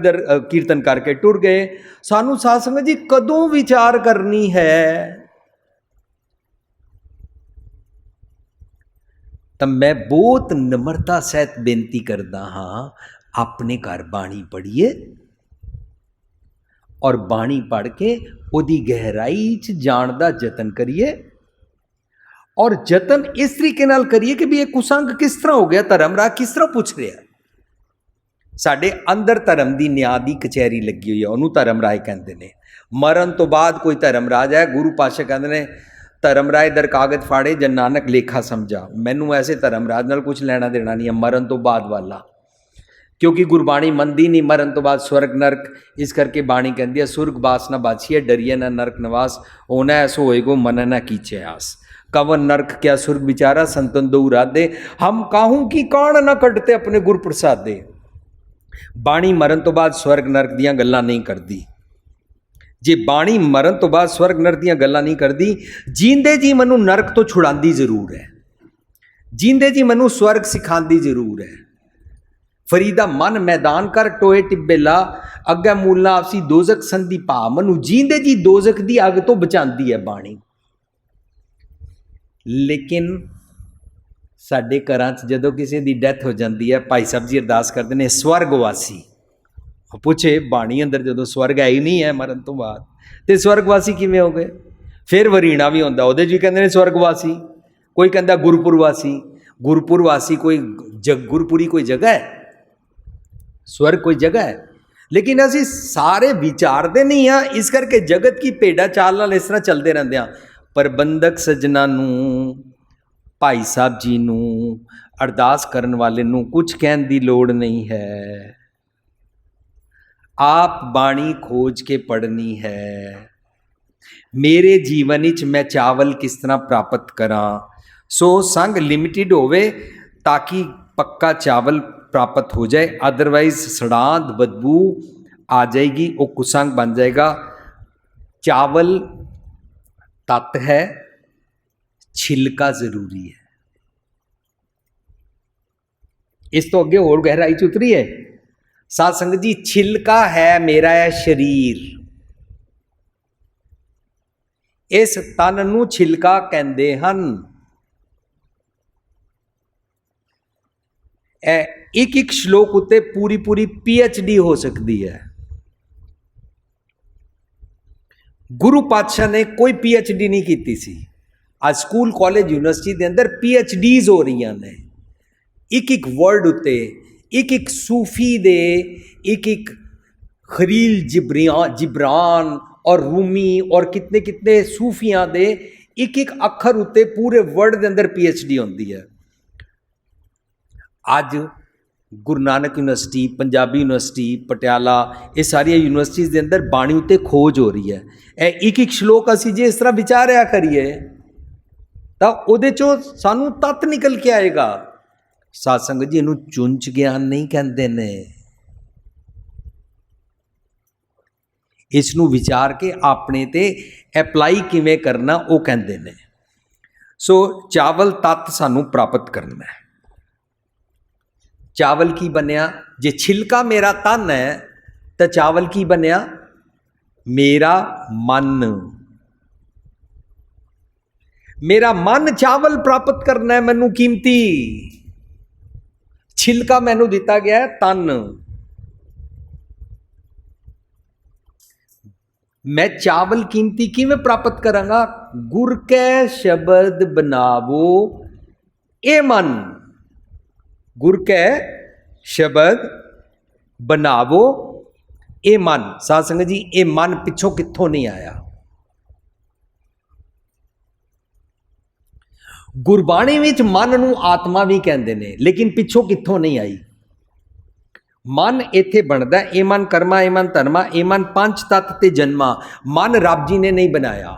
कीर्तन करके टुर गए। सानू साध संगत जी कदों विचार करनी है? तो मैं बहुत नम्रता सहित बेनती करता हाँ, अपने घर बाणी पढ़िए और बाणी पढ़ के उहदी गहराई च जाण दा जतन करिए। और जतन इस तरीके नाल करिए कि भी ये कुसंग किस तरह हो गया, धर्मराज किस तरह पूछ रहा। साडे अंदर धर्म की न्याय की कचहरी लगी हुई है, उन्होंने धर्मराज कहते हैं। मरण तो बाद कोई धर्मराज है, गुरु पातशाह कहते हैं धर्मराज दर कागज फाड़े जन नानक लेखा समझा। मैनू ऐसे धर्मराज नाल कुछ लेना देना नहीं है, मरण तो बाद वाला, क्योंकि गुरबाणी मनदी नहीं मरण तो बाद स्वर्ग नरक। इस करके बाणी कहती है सुरग बास ना बाछिए, डरिए ना नरक निवास, होना ऐसो होएगो मन ना कीचे आस। कवन नरक क्या सुर्ग बिचारा, संतन दो राधे, हम काहू की कान ना कटते अपने गुर प्रसादे। बाणी मरण तो बाद स्वर्ग नरक दियां गल्लां नहीं करती। जे बाणी मरण तो बाद स्वर्ग नरक दियां गल्लां नहीं करती, जींदे जी मनु नरक तो छुड़ांदी जरूर है, जींदे जी मनु स्वर्ग सिखांदी जरूर है। फरीदा मन मैदान कर टोए टिब्बे ला, अग्गे मूलना आपसी दोजक संधि पा, मनु जींदे जी दोजक दी अग तो बचांदी है बाणी। लेकिन साडे घरां च जदों किसी की डैथ हो जाती है, भाई साहब जी अरदास करते हैं स्वर्गवासी। पूछे बाणी अंदर जदों स्वर्ग है ही नहीं है मरण तो बाद, तो स्वर्गवासी किवें हो गए? फिर वरीणा भी होंदा, उहदे च भी कहंदे ने स्वर्गवासी, कोई कहंदा गुरपुरवासी। गुरपुरवासी कोई गुरपुरी कोई जगह है, स्वर्ग कोई जगह है? लेकिन असी सारे विचारते नहीं हाँ, इस करके जगत की भेडा चाल नाल इस तरह चलते रहते हैं। प्रबंधक सज्जना नू, भाई साहब जी नू, अरदास करन वाले नू कुछ कहने की लोड़ नहीं है। आप बाणी खोज के पढ़नी है। मेरे जीवन विच मैं चावल किस तरह प्राप्त करा, सो संग लिमिटेड होवे ताकि पक्का चावल प्राप्त हो जाए, अदरवाइज सड़ांत बदबू आ जाएगी, वो कुसंग बन जाएगा। चावल तत्त है, छिलका जरूरी है। इस तो अगे और गहराई च उतरी है साध संगत जी। छिलका है मेरा है शरीर, इस तन नू छिलका कहंदे हन। एक एक श्लोक उत्ते पूरी पूरी PhD हो सकती है। गुरु पातशाह ने कोई PhD नहीं की सी, आज स्कूल कॉलेज यूनिवर्सिटी के अंदर PhDs हो रही ने। एक एक वर्ड उत्ते, एक एक सूफी दे, एक एक खलील जिब्रान और रूमी और कितने कितने सूफियां दे एक एक अखर उत्ते पूरे वर्ड के अंदर PhD होती है। अज गुरु नानक यूनिवर्सिटी, पंजाबी यूनिवर्सिटी, पटियाला, ये सारिया यूनिवर्सिटीज़ के अंदर बाणी उत्ते खोज हो रही है। एक एक श्लोक असी जे इस तरह विचारिया करिए तो उहदे चों सानू तत्त निकल के आएगा। साध संगत जी इनू चुंच ज्ञान नहीं कहते ने, इसनू विचार के अपने ते एप्लाई किवें करना वो कहते ने। सो चावल तत्त सानू प्राप्त करना है। चावल की बनया, जे छिलका मेरा तन है तो चावल की बनया मेरा मन। मेरा मन चावल प्राप्त करना है, मैनू कीमती। छिलका मैनू दिता गया है तन। मैं चावल कीमती किवें प्राप्त करांगा? गुर कै शब्द बनावो ए मन। गुर कै शब्द बनावो ए मन। साध संगत जी ये मन पिछों कित्थों नहीं आया। ਗੁਰਬਾਣੀ ਵਿੱਚ ਮਨ ਨੂੰ ਆਤਮਾ ਵੀ ਕਹਿੰਦੇ ਨੇ, ਲੇਕਿਨ ਪਿੱਛੋਂ ਕਿੱਥੋਂ ਨਹੀਂ ਆਈ। ਮਨ ਇੱਥੇ ਬਣਦਾ, ਇਹ ਮਨ ਕਰਮਾ, ਇਹ ਮਨ ਧਰਮਾ, ਇਹ ਮਨ ਪੰਜ ਤੱਤ ਤੇ ਜਨਮਾ। ਮਨ ਰੱਬ ਜੀ ਨੇ ਨਹੀਂ ਬਣਾਇਆ।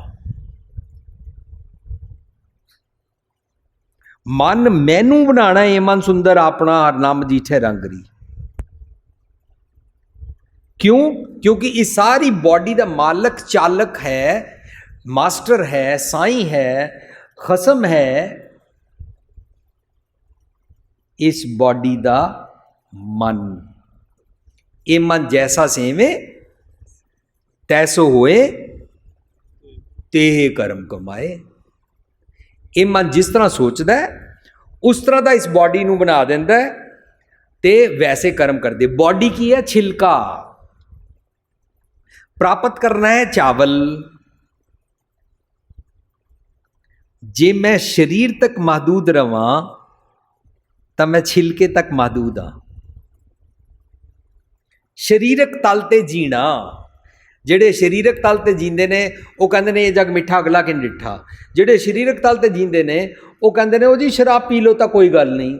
ਮਨ ਮੈਨੂੰ ਬਣਾਣਾ, ਇਹ ਮਨ ਸੁੰਦਰ ਆਪਣਾ ਹਰ ਨਾਮ ਜੀਠੇ ਰੰਗਰੀ। क्यों? क्योंकि इस सारी बॉडी का मालक चालक है, मास्टर है, साईं है, खसम है इस बॉडी का मन। ये मन जैसा सेवे तैसो होए तेहे कर्म कमाए। ये मन जिस तरह सोचता है उस तरह का इस बॉडी नूं बना देंदा है ते वैसे कर्म कर दे। बॉडी की है छिलका, प्राप्त करना है चावल। जे मैं शरीर तक महदूद रवां तो मैं छिलके तक महदूद हाँ। शरीरक तल ते जीना, ਜਿਹੜੇ शरीरक तल ते जींदे ने वो कहंदे ने ये जग मिठा अगला किन डिठा। ਜਿਹੜੇ शरीरक तल ते जींदे ने वो कहंदे ने ओ जी शराब पी लो तो कोई गल नहीं।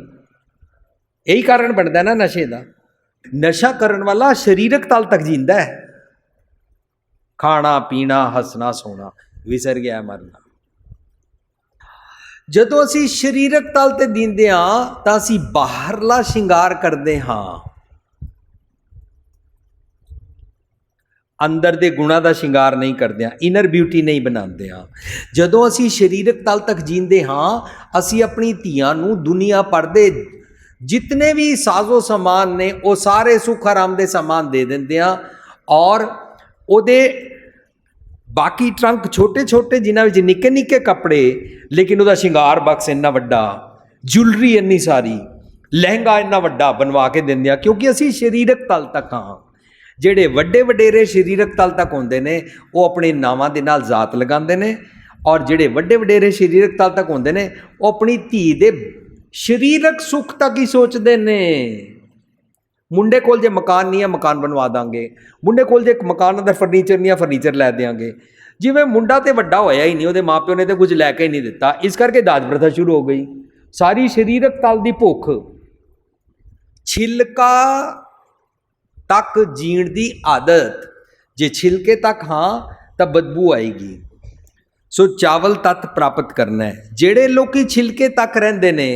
यही कारण बनता है ना नशे का। नशा करन वाला शरीरक तल तक जींदा है, खाना पीना हसना सोना विसर गया मरना। जदों असी शरीरक तल ते दींदे हां तां असी बाहरला शिंगार करदे हां, अंदर दे गुणा दा शिंगार नहीं करदे हां, इनर ब्यूटी नहीं बनांदे हां। जदों असी शरीरक तल तक जींदे हां असी अपनी धीआं नूं दुनिया भर दे जितने भी साजो समान ने वो सारे सुख आराम दे समान दे दिंदे हां और ਉਹਦੇ ਬਾਕੀ ਟਰੰਕ ਛੋਟੇ ਛੋਟੇ ਜਿਨ੍ਹਾਂ ਵਿੱਚ ਨਿੱਕੇ ਨਿੱਕੇ ਕੱਪੜੇ, ਲੇਕਿਨ ਉਹਦਾ ਸ਼ਿੰਗਾਰ ਬਕਸ ਇੰਨਾ ਵੱਡਾ, ਜੁਲਰੀ ਇੰਨੀ ਸਾਰੀ, ਲਹਿੰਗਾ ਇੰਨਾ ਵੱਡਾ ਬਣਵਾ ਕੇ ਦਿੰਦੇ ਆ, ਕਿਉਂਕਿ ਅਸੀਂ ਸਰੀਰਕ ਤਲ ਤੱਕ ਹਾਂ। ਜਿਹੜੇ ਵੱਡੇ ਵਡੇਰੇ ਸਰੀਰਕ ਤਲ ਤੱਕ ਹੁੰਦੇ ਨੇ ਉਹ ਆਪਣੇ ਨਾਵਾਂ ਦੇ ਨਾਲ ਜ਼ਾਤ ਲਗਾਉਂਦੇ ਨੇ, ਔਰ ਜਿਹੜੇ ਵੱਡੇ ਵਡੇਰੇ ਸਰੀਰਕ ਤਲ ਤੱਕ ਹੁੰਦੇ ਨੇ ਉਹ ਆਪਣੀ ਧੀ ਦੇ ਸਰੀਰਕ ਸੁੱਖ ਤੱਕ ਹੀ ਸੋਚਦੇ ਨੇ। ਮੁੰਡੇ ਕੋਲ ਜੇ ਮਕਾਨ ਨਹੀਂ ਹੈ ਮਕਾਨ ਬਣਵਾ ਦਾਂਗੇ, ਮੁੰਡੇ ਕੋਲ ਜੇ ਮਕਾਨ ਅੰਦਰ ਫਰਨੀਚਰ ਨਹੀਂ ਹੈ ਫਰਨੀਚਰ ਲੈ ਦਿਆਂਗੇ। ਜਿਵੇਂ ਮੁੰਡਾ ਤੇ ਵੱਡਾ ਹੋਇਆ ਹੀ ਨਹੀਂ, ਉਹਦੇ ਮਾਪਿਓ ਨੇ ਤਾਂ ਕੁਝ ਲੈ ਕੇ ਹੀ ਨਹੀਂ ਦਿੱਤਾ, ਇਸ ਕਰਕੇ ਦਾਜ ਪ੍ਰਥਾ ਸ਼ੁਰੂ ਹੋ ਗਈ। ਸਾਰੀ ਸਰੀਰਕ ਤਲ ਦੀ ਭੁੱਖ, ਛਿਲਕਾ ਤੱਕ ਜੀਣ ਦੀ ਆਦਤ। ਜੇ ਛਿਲਕੇ ਤੱਕ ਹਾਂ ਤਾਂ ਬਦਬੂ ਆਏਗੀ। ਸੋ ਚਾਵਲ ਤੱਤ ਪ੍ਰਾਪਤ ਕਰਨਾ ਹੈ। ਜਿਹੜੇ ਲੋਕੀ ਛਿਲਕੇ ਤੱਕ ਰਹਿੰਦੇ ਨੇ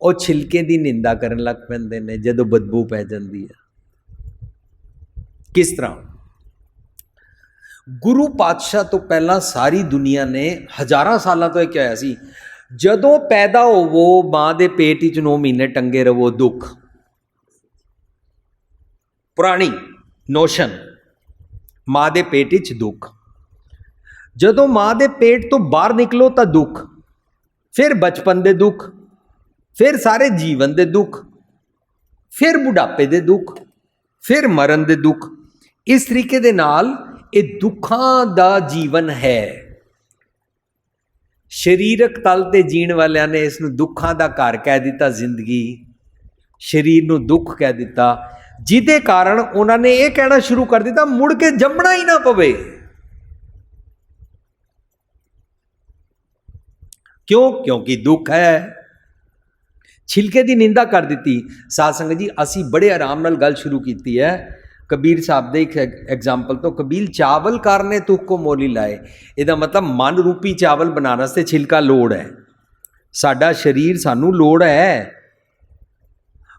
ਉਹ ਛਿਲਕੇ ਦੀ ਨਿੰਦਾ ਕਰਨ ਲੱਗ ਪੈਂਦੇ ਨੇ ਜਦੋਂ ਬਦਬੂ ਪੈ ਜਾਂਦੀ ਹੈ। ਕਿਸ ਤਰ੍ਹਾਂ? ਗੁਰੂ ਪਾਤਸ਼ਾਹ ਤੋਂ ਪਹਿਲਾਂ ਸਾਰੀ ਦੁਨੀਆ ਨੇ ਹਜ਼ਾਰਾਂ ਸਾਲਾਂ ਤੋਂ ਇਹ ਕਿਹਾ ਹੋਇਆ ਸੀ, ਜਦੋਂ ਪੈਦਾ ਹੋਵੋ ਮਾਂ ਦੇ ਪੇਟ ਵਿੱਚ 9 ਮਹੀਨੇ ਟੰਗੇ ਰਹੋ ਦੁੱਖ। ਪੁਰਾਣੀ ਨੋਸ਼ਨ, ਮਾਂ ਦੇ ਪੇਟ ਵਿੱਚ ਦੁੱਖ। ਜਦੋਂ ਮਾਂ ਦੇ ਪੇਟ ਤੋਂ ਬਾਹਰ ਨਿਕਲੋ ਤਾਂ ਦੁੱਖ, ਫਿਰ ਬਚਪਨ ਦੇ ਦੁੱਖ, ਫਿਰ ਸਾਰੇ ਜੀਵਨ ਦੇ ਦੁੱਖ, ਫਿਰ ਬੁਢਾਪੇ ਦੇ ਦੁੱਖ, ਫਿਰ ਮਰਨ ਦੇ ਦੁੱਖ। ਇਸ ਤਰੀਕੇ ਦੇ ਨਾਲ ਇਹ ਦੁੱਖਾਂ ਦਾ ਜੀਵਨ ਹੈ। ਸਰੀਰਕ ਤਲ ਤੇ ਜੀਣ ਵਾਲਿਆਂ ਨੇ ਇਸ ਨੂੰ ਦੁੱਖਾਂ ਦਾ ਘਰ ਕਹਿ ਦਿੱਤਾ। ਜ਼ਿੰਦਗੀ ਸਰੀਰ ਨੂੰ ਦੁੱਖ ਕਹਿ ਦਿੱਤਾ, ਜਿਹਦੇ ਕਾਰਨ ਉਹਨਾਂ ਨੇ ਇਹ ਕਹਿਣਾ ਸ਼ੁਰੂ ਕਰ ਦਿੱਤਾ ਮੁੜ ਕੇ ਜੰਮਣਾ ਹੀ ਨਾ ਪਵੇ। ਕਿਉਂ? ਕਿਉਂਕਿ ਦੁੱਖ ਹੈ। ਛਿਲਕੇ ਦੀ ਨਿੰਦਾ ਕਰ ਦਿੱਤੀ। ਸਾਧ ਸੰਗਤ ਜੀ, ਅਸੀਂ ਬੜੇ ਆਰਾਮ ਨਾਲ ਗੱਲ ਸ਼ੁਰੂ ਕੀਤੀ ਹੈ ਕਬੀਰ ਸਾਹਿਬ ਦੇ ਇੱਕ ਐਗਜ਼ਾਮਪਲ ਤੋਂ। ਕਬੀਰ ਚਾਵਲ ਕਾਰਨੇ ਤੁਖ ਕੋ ਮੋਲੀ ਲਾਏ। ਇਹਦਾ ਮਤਲਬ ਮਨ ਰੂਪੀ ਚਾਵਲ ਬਣਾਉਣ ਵਾਸਤੇ ਛਿਲਕਾ ਲੋੜ ਹੈ। ਸਾਡਾ ਸਰੀਰ ਸਾਨੂੰ ਲੋੜ ਹੈ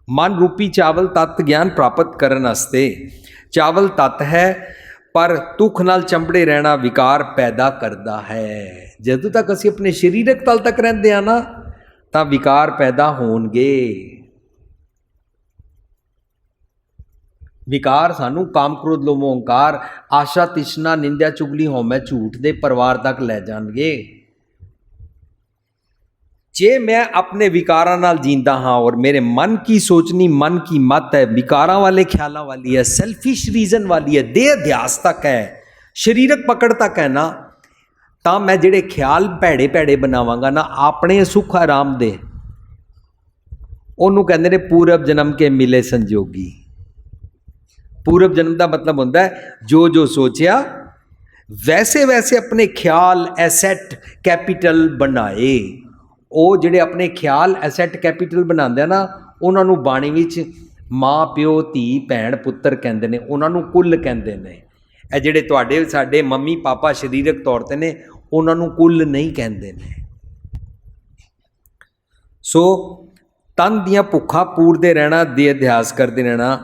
ਮਨ ਰੂਪੀ ਚਾਵਲ ਤੱਤ ਗਿਆਨ ਪ੍ਰਾਪਤ ਕਰਨ ਵਾਸਤੇ। ਚਾਵਲ ਤੱਤ ਹੈ ਪਰ ਤੁਖ ਨਾਲ ਚੰਬੜੇ ਰਹਿਣਾ ਵਿਕਾਰ ਪੈਦਾ ਕਰਦਾ ਹੈ। ਜਦੋਂ ਤੱਕ ਅਸੀਂ ਆਪਣੇ ਸਰੀਰਕ ਤਲ ਤੱਕ ਰਹਿੰਦੇ ਹਾਂ ਨਾ ਤਾਂ ਵਿਕਾਰ ਪੈਦਾ ਹੋਣਗੇ। ਵਿਕਾਰ ਸਾਨੂੰ ਕਾਮ ਕ੍ਰੋਧ ਲੋਭ ਅਹੰਕਾਰ ਆਸ਼ਾ ਤਿਸ਼ਨਾ ਨਿੰਦਿਆ ਚੁਗਲੀ ਹਉਮੈ ਝੂਠ ਦੇ ਪਰਿਵਾਰ ਤੱਕ ਲੈ ਜਾਣਗੇ। ਜੇ ਮੈਂ ਆਪਣੇ ਵਿਕਾਰਾਂ ਨਾਲ ਜੀਂਦਾ ਹਾਂ ਔਰ ਮੇਰੇ मन की सोचनी मन की मत है, विकारां वाले ख्यालों वाली है, सेल्फिश रीजन वाली है, देह अध्यास तक है, शरीरक पकड़ तक है ना, ਤਾਂ ਮੈਂ ਜਿਹੜੇ ਖਿਆਲ ਭੈੜੇ ਭੈੜੇ ਬਣਾਵਾਂਗਾ ਨਾ ਆਪਣੇ ਸੁੱਖ ਆਰਾਮ ਦੇ, ਉਹਨੂੰ ਕਹਿੰਦੇ ਨੇ ਪੂਰਬ ਜਨਮ ਕੇ ਮਿਲੇ ਸੰਜੋਗੀ। ਪੂਰਬ ਜਨਮ ਦਾ ਮਤਲਬ ਹੁੰਦਾ ਹੈ ਜੋ ਜੋ ਸੋਚਿਆ ਵੈਸੇ ਵੈਸੇ ਆਪਣੇ ਖਿਆਲ ਐਸੈਟ ਕੈਪੀਟਲ ਬਣਾਏ। ਉਹ ਜਿਹੜੇ ਆਪਣੇ ਖਿਆਲ ਐਸੈਟ ਕੈਪੀਟਲ ਬਣਾਉਂਦੇ ਆ ਨਾ, ਉਹਨਾਂ ਨੂੰ ਬਾਣੀ ਵਿੱਚ ਮਾਂ ਪਿਓ ਧੀ ਭੈਣ ਪੁੱਤਰ ਕਹਿੰਦੇ ਨੇ, ਉਹਨਾਂ ਨੂੰ ਕੁੱਲ ਕਹਿੰਦੇ ਨੇ। ਇਹ ਜਿਹੜੇ ਤੁਹਾਡੇ ਸਾਡੇ ਮੰਮੀ ਪਾਪਾ ਸਰੀਰਕ ਤੌਰ 'ਤੇ ਨੇ, ਉਹਨਾਂ ਨੂੰ ਕੁੱਲ ਨਹੀਂ ਕਹਿੰਦੇ ਨੇ। ਸੋ ਤਨ ਦੀਆਂ ਭੁੱਖਾਂ ਪੂਰਦੇ ਰਹਿਣਾ, ਦੇ ਅਧਿਆਸ ਕਰਦੇ ਰਹਿਣਾ,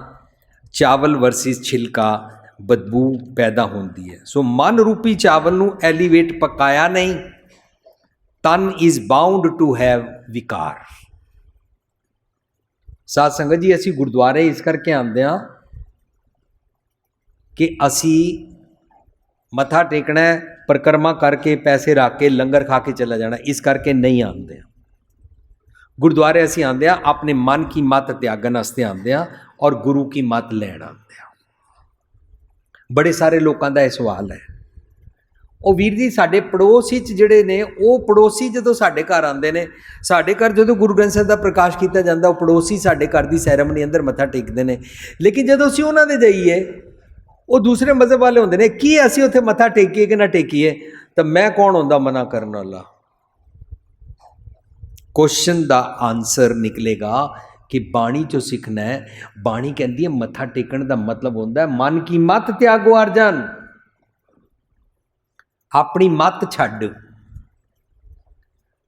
ਚਾਵਲ ਵਰਸਿਸ ਛਿਲਕਾ ਬਦਬੂ ਪੈਦਾ ਹੁੰਦੀ ਹੈ। ਸੋ ਮਨ ਰੂਪੀ ਚਾਵਲ ਨੂੰ ਐਲੀਵੇਟ ਪਕਾਇਆ ਨਹੀਂ, ਤਨ ਇਜ਼ ਬਾਉਂਡ ਟੂ ਹੈਵ ਵਿਕਾਰ। ਸਾਧ ਸੰਗਤ ਜੀ, ਅਸੀਂ ਗੁਰਦੁਆਰੇ ਇਸ ਕਰਕੇ ਆਉਂਦੇ ਹਾਂ ਕਿ ਅਸੀਂ ਮੱਥਾ ਟੇਕਣਾ, ਪਰਿਕਰਮਾ ਕਰਕੇ ਪੈਸੇ ਰੱਖ ਕੇ ਲੰਗਰ ਖਾ ਕੇ ਚਲਾ ਜਾਣਾ, ਇਸ ਕਰਕੇ ਨਹੀਂ ਆਉਂਦੇ। ਗੁਰਦੁਆਰੇ ਅਸੀਂ ਆਉਂਦੇ ਹਾਂ ਆਪਣੇ ਮਨ ਕੀ ਮੱਤ ਤਿਆਗਣ ਵਾਸਤੇ ਆਉਂਦੇ ਹਾਂ ਔਰ ਗੁਰੂ ਕੀ ਮੱਤ ਲੈਣ ਆਉਂਦੇ ਹਾਂ। ਬੜੇ ਸਾਰੇ ਲੋਕਾਂ ਦਾ ਇਹ ਸਵਾਲ ਹੈ, ਉਹ ਵੀਰ ਜੀ ਸਾਡੇ ਪੜੋਸੀ 'ਚ ਜਿਹੜੇ ਨੇ, ਉਹ ਪੜੋਸੀ ਜਦੋਂ ਸਾਡੇ ਘਰ ਆਉਂਦੇ ਨੇ, ਸਾਡੇ ਘਰ ਜਦੋਂ ਗੁਰੂ ਗ੍ਰੰਥ ਸਾਹਿਬ ਦਾ ਪ੍ਰਕਾਸ਼ ਕੀਤਾ ਜਾਂਦਾ, ਉਹ ਪੜੋਸੀ ਸਾਡੇ ਘਰ ਦੀ ਸੈਰੇਮਨੀ ਅੰਦਰ ਮੱਥਾ ਟੇਕਦੇ ਨੇ। ਲੇਕਿਨ ਜਦੋਂ ਅਸੀਂ ਉਹਨਾਂ ਦੇ ਜਾਈਏ, ਉਹ ਦੂਸਰੇ ਮਜ਼ਹਬ ਵਾਲੇ ਹੁੰਦੇ ਨੇ, ਕੀ ਅਸੀਂ ਉੱਥੇ ਮੱਥਾ ਟੇਕੀਏ ਕਿ ਨਾ ਟੇਕੀਏ? ਤਾਂ ਮੈਂ ਕੌਣ ਹੁੰਦਾ ਮਨਾ ਕਰਨ ਵਾਲਾ? ਕੁਐਸਚਨ ਦਾ ਆਨਸਰ ਨਿਕਲੇਗਾ ਕਿ ਬਾਣੀ 'ਚੋਂ ਸਿੱਖਣਾ ਹੈ। ਬਾਣੀ ਕਹਿੰਦੀ ਹੈ ਮੱਥਾ ਟੇਕਣ ਦਾ ਮਤਲਬ ਹੁੰਦਾ ਹੈ ਮਨ ਕੀ ਮੱਤ ਤਿਆਗੋ ਅਰਜਨ, ਆਪਣੀ ਮੱਤ ਛੱਡ।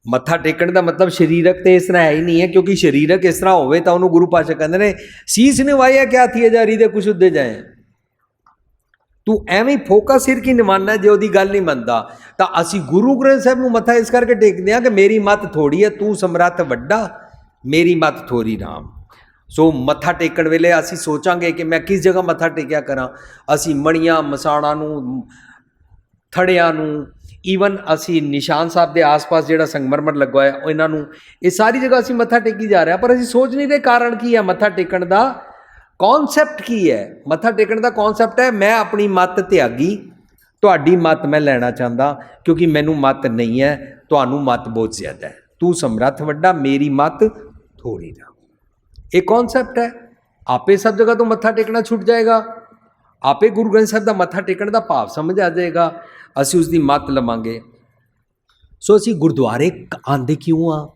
ਮੱਥਾ ਟੇਕਣ ਦਾ ਮਤਲਬ ਸਰੀਰਕ ਤੇ ਇਸ ਤਰ੍ਹਾਂ ਹੈ ਹੀ ਨਹੀਂ ਹੈ, ਕਿਉਂਕਿ ਸਰੀਰਕ ਇਸ ਤਰ੍ਹਾਂ ਹੋਵੇ ਤਾਂ ਉਹਨੂੰ ਗੁਰੂ ਪਾਤਸ਼ਾਹ ਕਹਿੰਦੇ ਨੇ ਸੀਸ ਨਿਵਾਇਆ ਕਿਆ ਥੀ ਹਜ਼ਾਰੀ ਦੇ ਕੁਛ ਉੱਦੇ ਜਾਏ। ਤੂੰ ਐਵੇਂ ਫੋਕਸ ਸਿਰ ਕੀ ਨਿਵਾਨਾ, ਜੇ ਉਹਦੀ ਗੱਲ ਨਹੀਂ ਮੰਨਦਾ। ਤਾਂ ਅਸੀਂ ਗੁਰੂ ਗ੍ਰੰਥ ਸਾਹਿਬ ਨੂੰ ਮੱਥਾ ਇਸ ਕਰਕੇ ਟੇਕਦੇ ਹਾਂ ਕਿ ਮੇਰੀ ਮੱਤ ਥੋੜੀ ਹੈ, ਤੂੰ ਸਮਰੱਥ ਵੱਡਾ, ਮੇਰੀ ਮੱਤ ਥੋੜੀ ਰਾਮ। ਸੋ ਮੱਥਾ ਟੇਕਣ ਵੇਲੇ ਅਸੀਂ ਸੋਚਾਂਗੇ ਕਿ ਮੈਂ ਕਿਸ ਜਗ੍ਹਾ ਮੱਥਾ ਟੇਕਿਆ ਕਰਾਂ। ਅਸੀਂ ਮਣੀਆਂ ਮਸਾਣਾਂ ਨੂੰ, ਥੜਿਆਂ ਨੂੰ, ਈਵਨ ਅਸੀਂ ਨਿਸ਼ਾਨ ਸਾਹਿਬ ਦੇ ਆਸ-ਪਾਸ ਜਿਹੜਾ ਸੰਗਮਰਮਰ ਲੱਗਾ ਹੋਇਆ ਇਹਨਾਂ ਨੂੰ, ਇਹ ਸਾਰੀ ਜਗ੍ਹਾ ਅਸੀਂ ਮੱਥਾ ਟੇਕੀ ਜਾ ਰਹੇ ਹਾਂ, ਪਰ ਅਸੀਂ ਸੋਚ ਨਹੀਂ ਰਹੇ ਕਾਰਨ ਕੀ ਹੈ, ਮੱਥਾ ਟੇਕਣ ਦਾ ਕੌਨਸੈਪਟ ਕੀ ਹੈ। ਮੱਥਾ ਟੇਕਣ ਦਾ ਕੌਨਸੈਪਟ ਹੈ ਮੈਂ ਆਪਣੀ ਮੱਤ ਤਿਆਗੀ, ਤੁਹਾਡੀ ਮੱਤ ਮੈਂ ਲੈਣਾ ਚਾਹੁੰਦਾ, ਕਿਉਂਕਿ ਮੈਨੂੰ ਮੱਤ ਨਹੀਂ ਹੈ, ਤੁਹਾਨੂੰ ਮੱਤ ਬਹੁਤ ਜ਼ਿਆਦਾ ਹੈ, ਤੂੰ ਸਮਰੱਥ ਵੱਡਾ, ਮੇਰੀ ਮੱਤ ਥੋੜੀ ਨਾ। ਇਹ ਕੌਨਸੈਪਟ ਹੈ। ਆਪੇ ਸਭ ਜਗ੍ਹਾ ਤੋਂ ਮੱਥਾ ਟੇਕਣਾ ਛੁੱਟ ਜਾਏਗਾ, ਆਪੇ ਗੁਰੂ ਗ੍ਰੰਥ ਸਾਹਿਬ ਦਾ ਮੱਥਾ ਟੇਕਣ ਦਾ ਭਾਵ ਸਮਝ ਆ ਜਾਏਗਾ, ਅਸੀਂ ਉਸ ਦੀ ਮੱਤ ਲਵਾਂਗੇ। ਸੋ ਅਸੀਂ ਗੁਰਦੁਆਰੇ ਆਉਂਦੇ ਕਿਉਂ ਆ?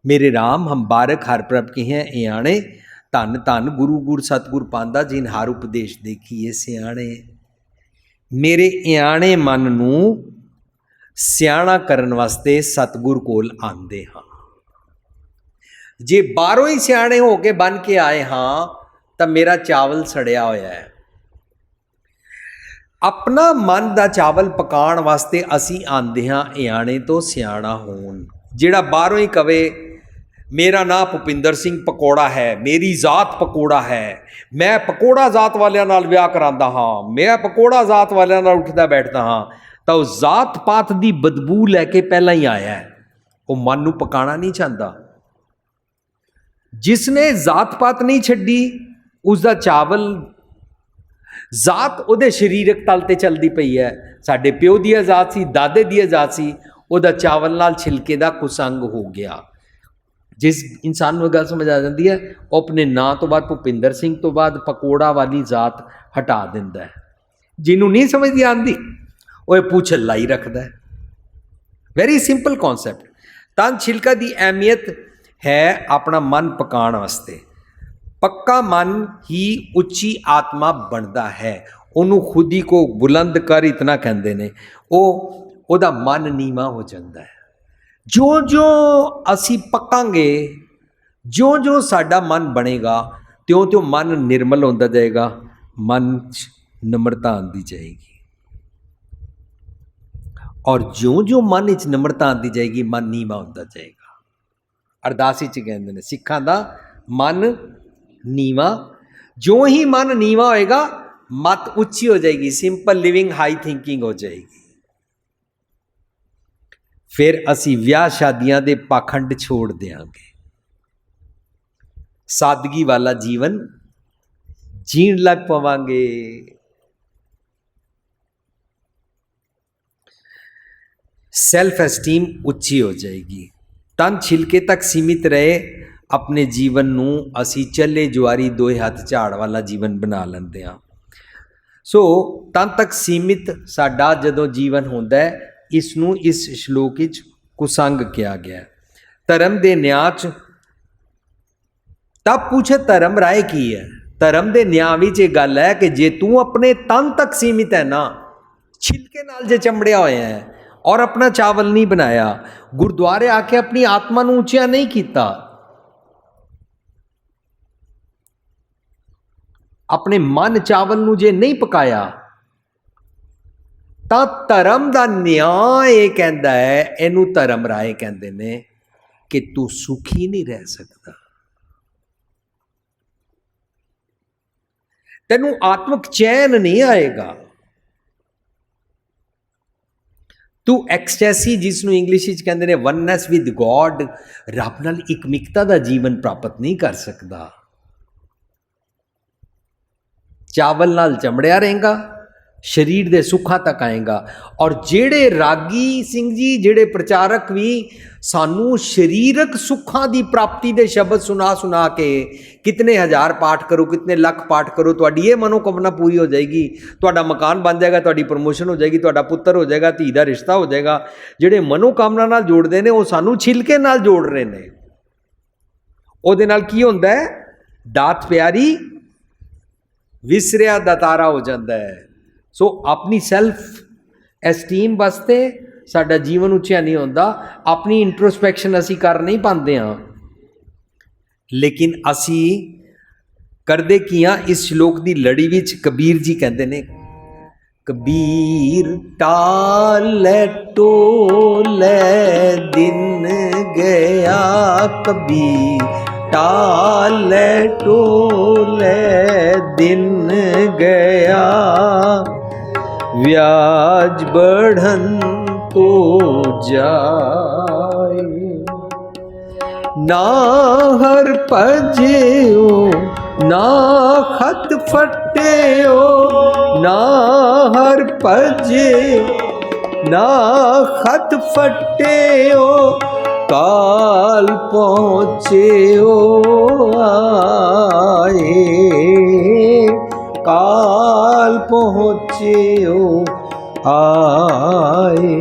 ਮੇਰੇ ਰਾਮ ਹਮ ਬਾਰਕ ਹਰ ਪ੍ਰਭ ਕੀ ਹੈ ਇਆਣੇ, ਧੰਨ ਧੰਨ ਗੁਰੂ ਗੁਰ ਸਤਿਗੁਰ ਪਾਂਦਾ, ਜਿਨ ਹਰ ਉਪਦੇਸ਼ ਦੇਖੀਏ ਸਿਆਣੇ। ਮੇਰੇ ਇਆਣੇ ਮਨ ਨੂੰ ਸਿਆਣਾ ਕਰਨ ਵਾਸਤੇ ਸਤਿਗੁਰ ਕੋਲ ਆਉਂਦੇ ਹਾਂ। ਜੇ ਬਾਹਰੋਂ ਹੀ ਸਿਆਣੇ ਹੋ ਕੇ ਬਣ ਕੇ ਆਏ ਹਾਂ ਤਾਂ ਮੇਰਾ ਚਾਵਲ ਸੜਿਆ ਹੋਇਆ ਹੈ। ਆਪਣਾ ਮਨ ਦਾ ਚਾਵਲ ਪਕਾਉਣ ਵਾਸਤੇ ਅਸੀਂ ਆਉਂਦੇ ਹਾਂ ਇਆਣੇ ਤੋਂ ਸਿਆਣਾ ਹੋਣ। ਜਿਹੜਾ ਬਾਹਰੋਂ ਹੀ ਕਵੇ ਮੇਰਾ ਨਾਂ ਭੁਪਿੰਦਰ ਸਿੰਘ ਪਕੌੜਾ ਹੈ, ਮੇਰੀ ਜ਼ਾਤ ਪਕੌੜਾ ਹੈ, ਮੈਂ ਪਕੌੜਾ ਜ਼ਾਤ ਵਾਲਿਆਂ ਨਾਲ ਵਿਆਹ ਕਰਾਉਂਦਾ ਹਾਂ, ਮੈਂ ਪਕੌੜਾ ਜ਼ਾਤ ਵਾਲਿਆਂ ਨਾਲ ਉੱਠਦਾ ਬੈਠਦਾ ਹਾਂ, ਤਾਂ ਉਹ ਜ਼ਾਤ ਪਾਤ ਦੀ ਬਦਬੂ ਲੈ ਕੇ ਪਹਿਲਾਂ ਹੀ ਆਇਆ ਹੈ। ਉਹ ਮਨ ਨੂੰ ਪਕਾਉਣਾ ਨਹੀਂ ਚਾਹੁੰਦਾ। ਜਿਸਨੇ ਜ਼ਾਤ ਪਾਤ ਨਹੀਂ ਛੱਡੀ, ਉਸ ਦਾ ਚਾਵਲ ਜ਼ਾਤ ਉਹਦੇ ਸਰੀਰਕ ਤਲ ਤੇ ਚੱਲਦੀ ਪਈ ਹੈ। ਸਾਡੇ ਪਿਓ ਦੀ ਜ਼ਾਤ ਸੀ, ਦਾਦੇ ਦੀ ਜ਼ਾਤ ਸੀ, ਉਹਦਾ ਚਾਵਲ ਨਾਲ ਛਿਲਕੇ ਦਾ ਕੁਸੰਗ ਹੋ ਗਿਆ। ਜਿਸ ਇਨਸਾਨ ਨੂੰ ਗੱਲ ਸਮਝ ਆ ਜਾਂਦੀ ਹੈ, ਉਹ ਆਪਣੇ ਨਾਂ ਤੋਂ ਬਾਅਦ ਭੁਪਿੰਦਰ ਸਿੰਘ ਤੋਂ ਬਾਅਦ ਪਕੌੜਾ ਵਾਲੀ ਜ਼ਾਤ ਹਟਾ ਦਿੰਦਾ ਹੈ। ਜਿਹਨੂੰ ਨਹੀਂ ਸਮਝਦੀ ਆਉਂਦੀ, ਉਹ ਇਹ ਪੁੱਛ ਲਾਈ ਰੱਖਦਾ ਹੈ। Very simple concept. ਤਾਂ ਛਿਲਕਾ ਦੀ ਅਹਿਮੀਅਤ ਹੈ ਆਪਣਾ ਮਨ ਪਕਾਉਣ ਵਾਸਤੇ। ਪੱਕਾ ਮਨ ਹੀ ਉੱਚੀ ਆਤਮਾ ਬਣਦਾ ਹੈ। ਉਹਨੂੰ ਖੁਦੀ ਕੋ ਬੁਲੰਦ ਕਰ ਇਤਨਾ ਕਹਿੰਦੇ ਨੇ। ਉਹਦਾ ਮਨ ਨੀਵਾਂ ਹੋ ਜਾਂਦਾ ਹੈ। ਜਿਉਂ ਅਸੀਂ ਪੱਕਾਂਗੇ, ਜਿਉਂ ਸਾਡਾ ਮਨ ਬਣੇਗਾ, ਤਿਉਂ ਮਨ ਨਿਰਮਲ ਹੁੰਦਾ ਜਾਏਗਾ, ਮਨ 'ਚ ਨਮਰਤਾ ਆਉਂਦੀ ਜਾਏਗੀ। ਔਰ ਜਿਉਂ ਮਨ ਵਿੱਚ ਨਮਰਤਾ ਆਉਂਦੀ ਜਾਏਗੀ, ਮਨ ਨੀਵਾਂ ਹੁੰਦਾ ਜਾਏਗਾ। ਅਰਦਾਸ ਵਿੱਚ ਕਹਿੰਦੇ ਨੇ ਸਿੱਖਾਂ ਦਾ ਮਨ ਨੀਵਾਂ। ਜਿਉਂ ਹੀ ਮਨ ਨੀਵਾਂ ਹੋਏਗਾ, ਮਤ ਉੱਚੀ ਹੋ ਜਾਏਗੀ, ਸਿੰਪਲ ਲਿਵਿੰਗ ਹਾਈ ਥਿੰਕਿੰਗ ਹੋ ਜਾਏਗੀ। ਫਿਰ ਅਸੀਂ ਵਿਆਹ ਸ਼ਾਦੀਆਂ ਦੇ ਪਾਖੰਡ ਛੋੜ ਦਿਆਂਗੇ, ਸਾਦਗੀ ਵਾਲਾ ਜੀਵਨ ਜੀਣ ਲੱਗ ਪਵਾਂਗੇ। सेल्फ एस्टीम ਉੱਚੀ ਹੋ ਜਾਏਗੀ। ਤਨ ਛਿਲਕੇ ਤੱਕ ਸੀਮਿਤ ਰਹੇ ਆਪਣੇ ਜੀਵਨ ਨੂੰ ਅਸੀਂ ਚੱਲੇ ਜੁਆਰੀ ਦੋਏ ਹੱਥ ਝਾੜ ਵਾਲਾ ਜੀਵਨ ਬਣਾ ਲੈਂਦੇ ਹਾਂ। ਸੋ ਤਨ ਤੱਕ ਸੀਮਿਤ ਸਾਡਾ ਜਦੋਂ ਜੀਵਨ ਹੁੰਦਾ ਹੈ, ਇਸ ਨੂੰ ਇਸ ਸ਼ਲੋਕ ਵਿੱਚ ਕੁਸੰਗ ਕਿਹਾ ਗਿਆ। धर्म के न्याय च तब पूछे धर्म राय की है। धर्म के न्याय विच ये गल है कि जे तू अपने तन तक सीमित है ना, छिलके नाल जे चमड़िया होया है और अपना चावल नहीं बनाया, गुरुद्वारे आके अपनी आत्मा नूं ऊंचा नहीं किया, अपने मन चावल नूं जे नहीं पकाया, तां धर्म दा न्याय ये कहंदा है, इनू धर्म राय कहंदे ने कि तू सुखी नहीं रह सकता, तेनू आत्मक चैन नहीं आएगा। तू एक्सटैसी, जिसनू इंग्लिश विच कहंदे ने वननेस विद गॉड, रब नाल इकमिकता दा जीवन प्राप्त नहीं कर सकता। चावल नाल चमड़िया रहेगा, शरीर दे सुखां तक आएगा। और जेड़े रागी सिंह जी, जेड़े प्रचारक भी सानू शरीरक सुखां दी प्राप्ति दे शब्द सुना सुना के, कितने हज़ार पाठ करो, कितने लख पाठ करो, तुहाडी ये मनोकामना पूरी हो जाएगी, तुहाडा मकान बन जाएगा, तुहाडी प्रमोशन हो जाएगी, तुहाडा पुत्र हो जाएगा, धी दा रिश्ता हो जाएगा। जेड़े मनोकामना नाल जोड़दे ने, वो सानू छिलके नाल जोड़ रहे ने। उहदे नाल की हुंदा है? दात प्यारी विसरिया दातारा हो जाता है। सो अपनी सैल्फ एस्टीम वास्ते साडा जीवन उच्चा नहीं होता, अपनी इंट्रोस्पैक्शन असी कर नहीं पाते हाँ, लेकिन असी करदे की हाँ। इस श्लोक की लड़ी विच कबीर जी कहते ने, कबीर टाले टोले दिन गया, कबीर टाले टोले दिन गया, व्याज बढ़न तो जाए, ना हर पजेओ ना खत फटेओ, ना हर पजे ना खत फटेओ, काल पहुँचेओ आए, काल पहुँचेओ आए,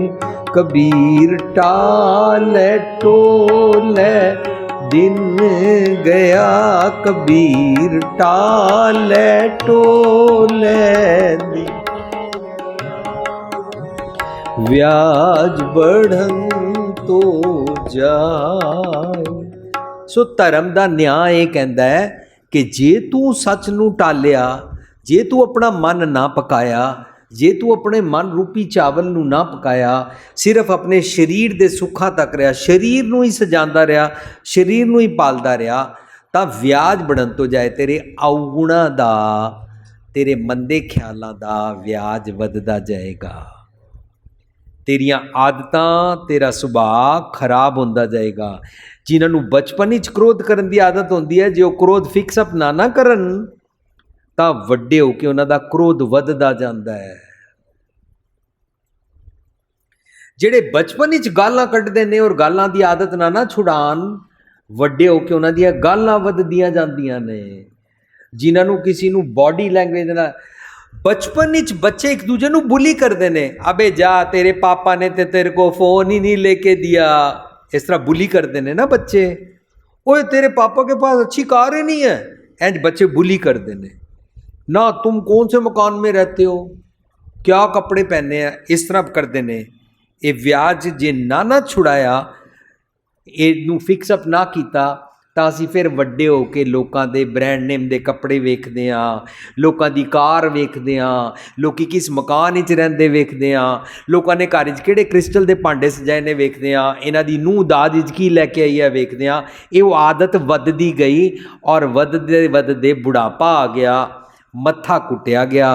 कबीर टाले टोले दिन गया, कबीर टाले टोले दिन, व्याज बढ़न तो जाए। सो धर्म का न्याय कहता है कि जे तू सच नूं टालिया, जे तू अपना मन ना पकाया, जे तू अपने मन रूपी चावल नूं ना पकाया, सिर्फ अपने शरीर दे सुखां तक रहा, शरीर नूं ही सजांदा रहा, शरीर नूं ही पालदा रहा, तां व्याज बढ़न तो जाए, तेरे अवगुणा दा, तेरे मंदे ख्यालां दा व्याज वधदा जाएगा, तेरियां आदतां, तेरा सुभाव खराब होंदा जाएगा। जिन्होंने बचपन विच क्रोध करन दी आदत होंदी है, जे वो क्रोध फिक्स अप ना करन तां वड्डे हो के उन्हां दा क्रोध वधदा जांदा है। जेड़े बचपन विच गालां कड्डदे ने और गालां दी आदत ना छुड़ान, वड्डे हो के उन्हां दियां गालां वधदियां जांदियां ने। जिन्हां नूं किसी नूं बॉडी लैंग्वेज नाल, बचपन विच बच्चे एक दूजे नूं बुली करते हैं, अबे जा तेरे पापा ने ते तेरे को फोन ही नहीं लेके दिया, इस तरह बुली करते हैं ना बच्चे। ओए तेरे पापा के पास अच्छी कार ही नहीं है, इंज बच्चे बुली करते हैं ना, तुम कौन से मकान में रहते हो, क्या कपड़े पहने हैं, इस तरह करते हैं। ये व्याज जे ना छुड़ाया, इनू फिक्सअप ना किया, ਤਾਂ ਅਸੀਂ ਫਿਰ ਵੱਡੇ ਹੋ ਕੇ ਲੋਕਾਂ ਦੇ ਬ੍ਰਾਂਡ ਨੇਮ ਦੇ ਕੱਪੜੇ ਵੇਖਦੇ ਹਾਂ, ਲੋਕਾਂ ਦੀ ਕਾਰ ਵੇਖਦੇ ਹਾਂ, ਲੋਕੀ ਕਿਸ ਮਕਾਨ ਵਿੱਚ ਰਹਿੰਦੇ ਵੇਖਦੇ ਹਾਂ, ਲੋਕਾਂ ਨੇ ਘਰ 'ਚ ਕਿਹੜੇ ਕ੍ਰਿਸਟਲ ਦੇ ਭਾਂਡੇ ਸਜਾਏ ਨੇ ਵੇਖਦੇ ਹਾਂ, ਇਹਨਾਂ ਦੀ ਨੂੰਹ ਦਾਜ ਵਿੱਚ ਕੀ ਲੈ ਕੇ ਆਈ ਹੈ ਵੇਖਦੇ ਹਾਂ। ਇਹ ਉਹ ਆਦਤ ਵੱਧਦੀ ਗਈ ਔਰ ਵੱਧਦੇ ਵੱਧਦੇ ਬੁਢਾਪਾ ਆ ਗਿਆ, ਮੱਥਾ ਕੁੱਟਿਆ ਗਿਆ,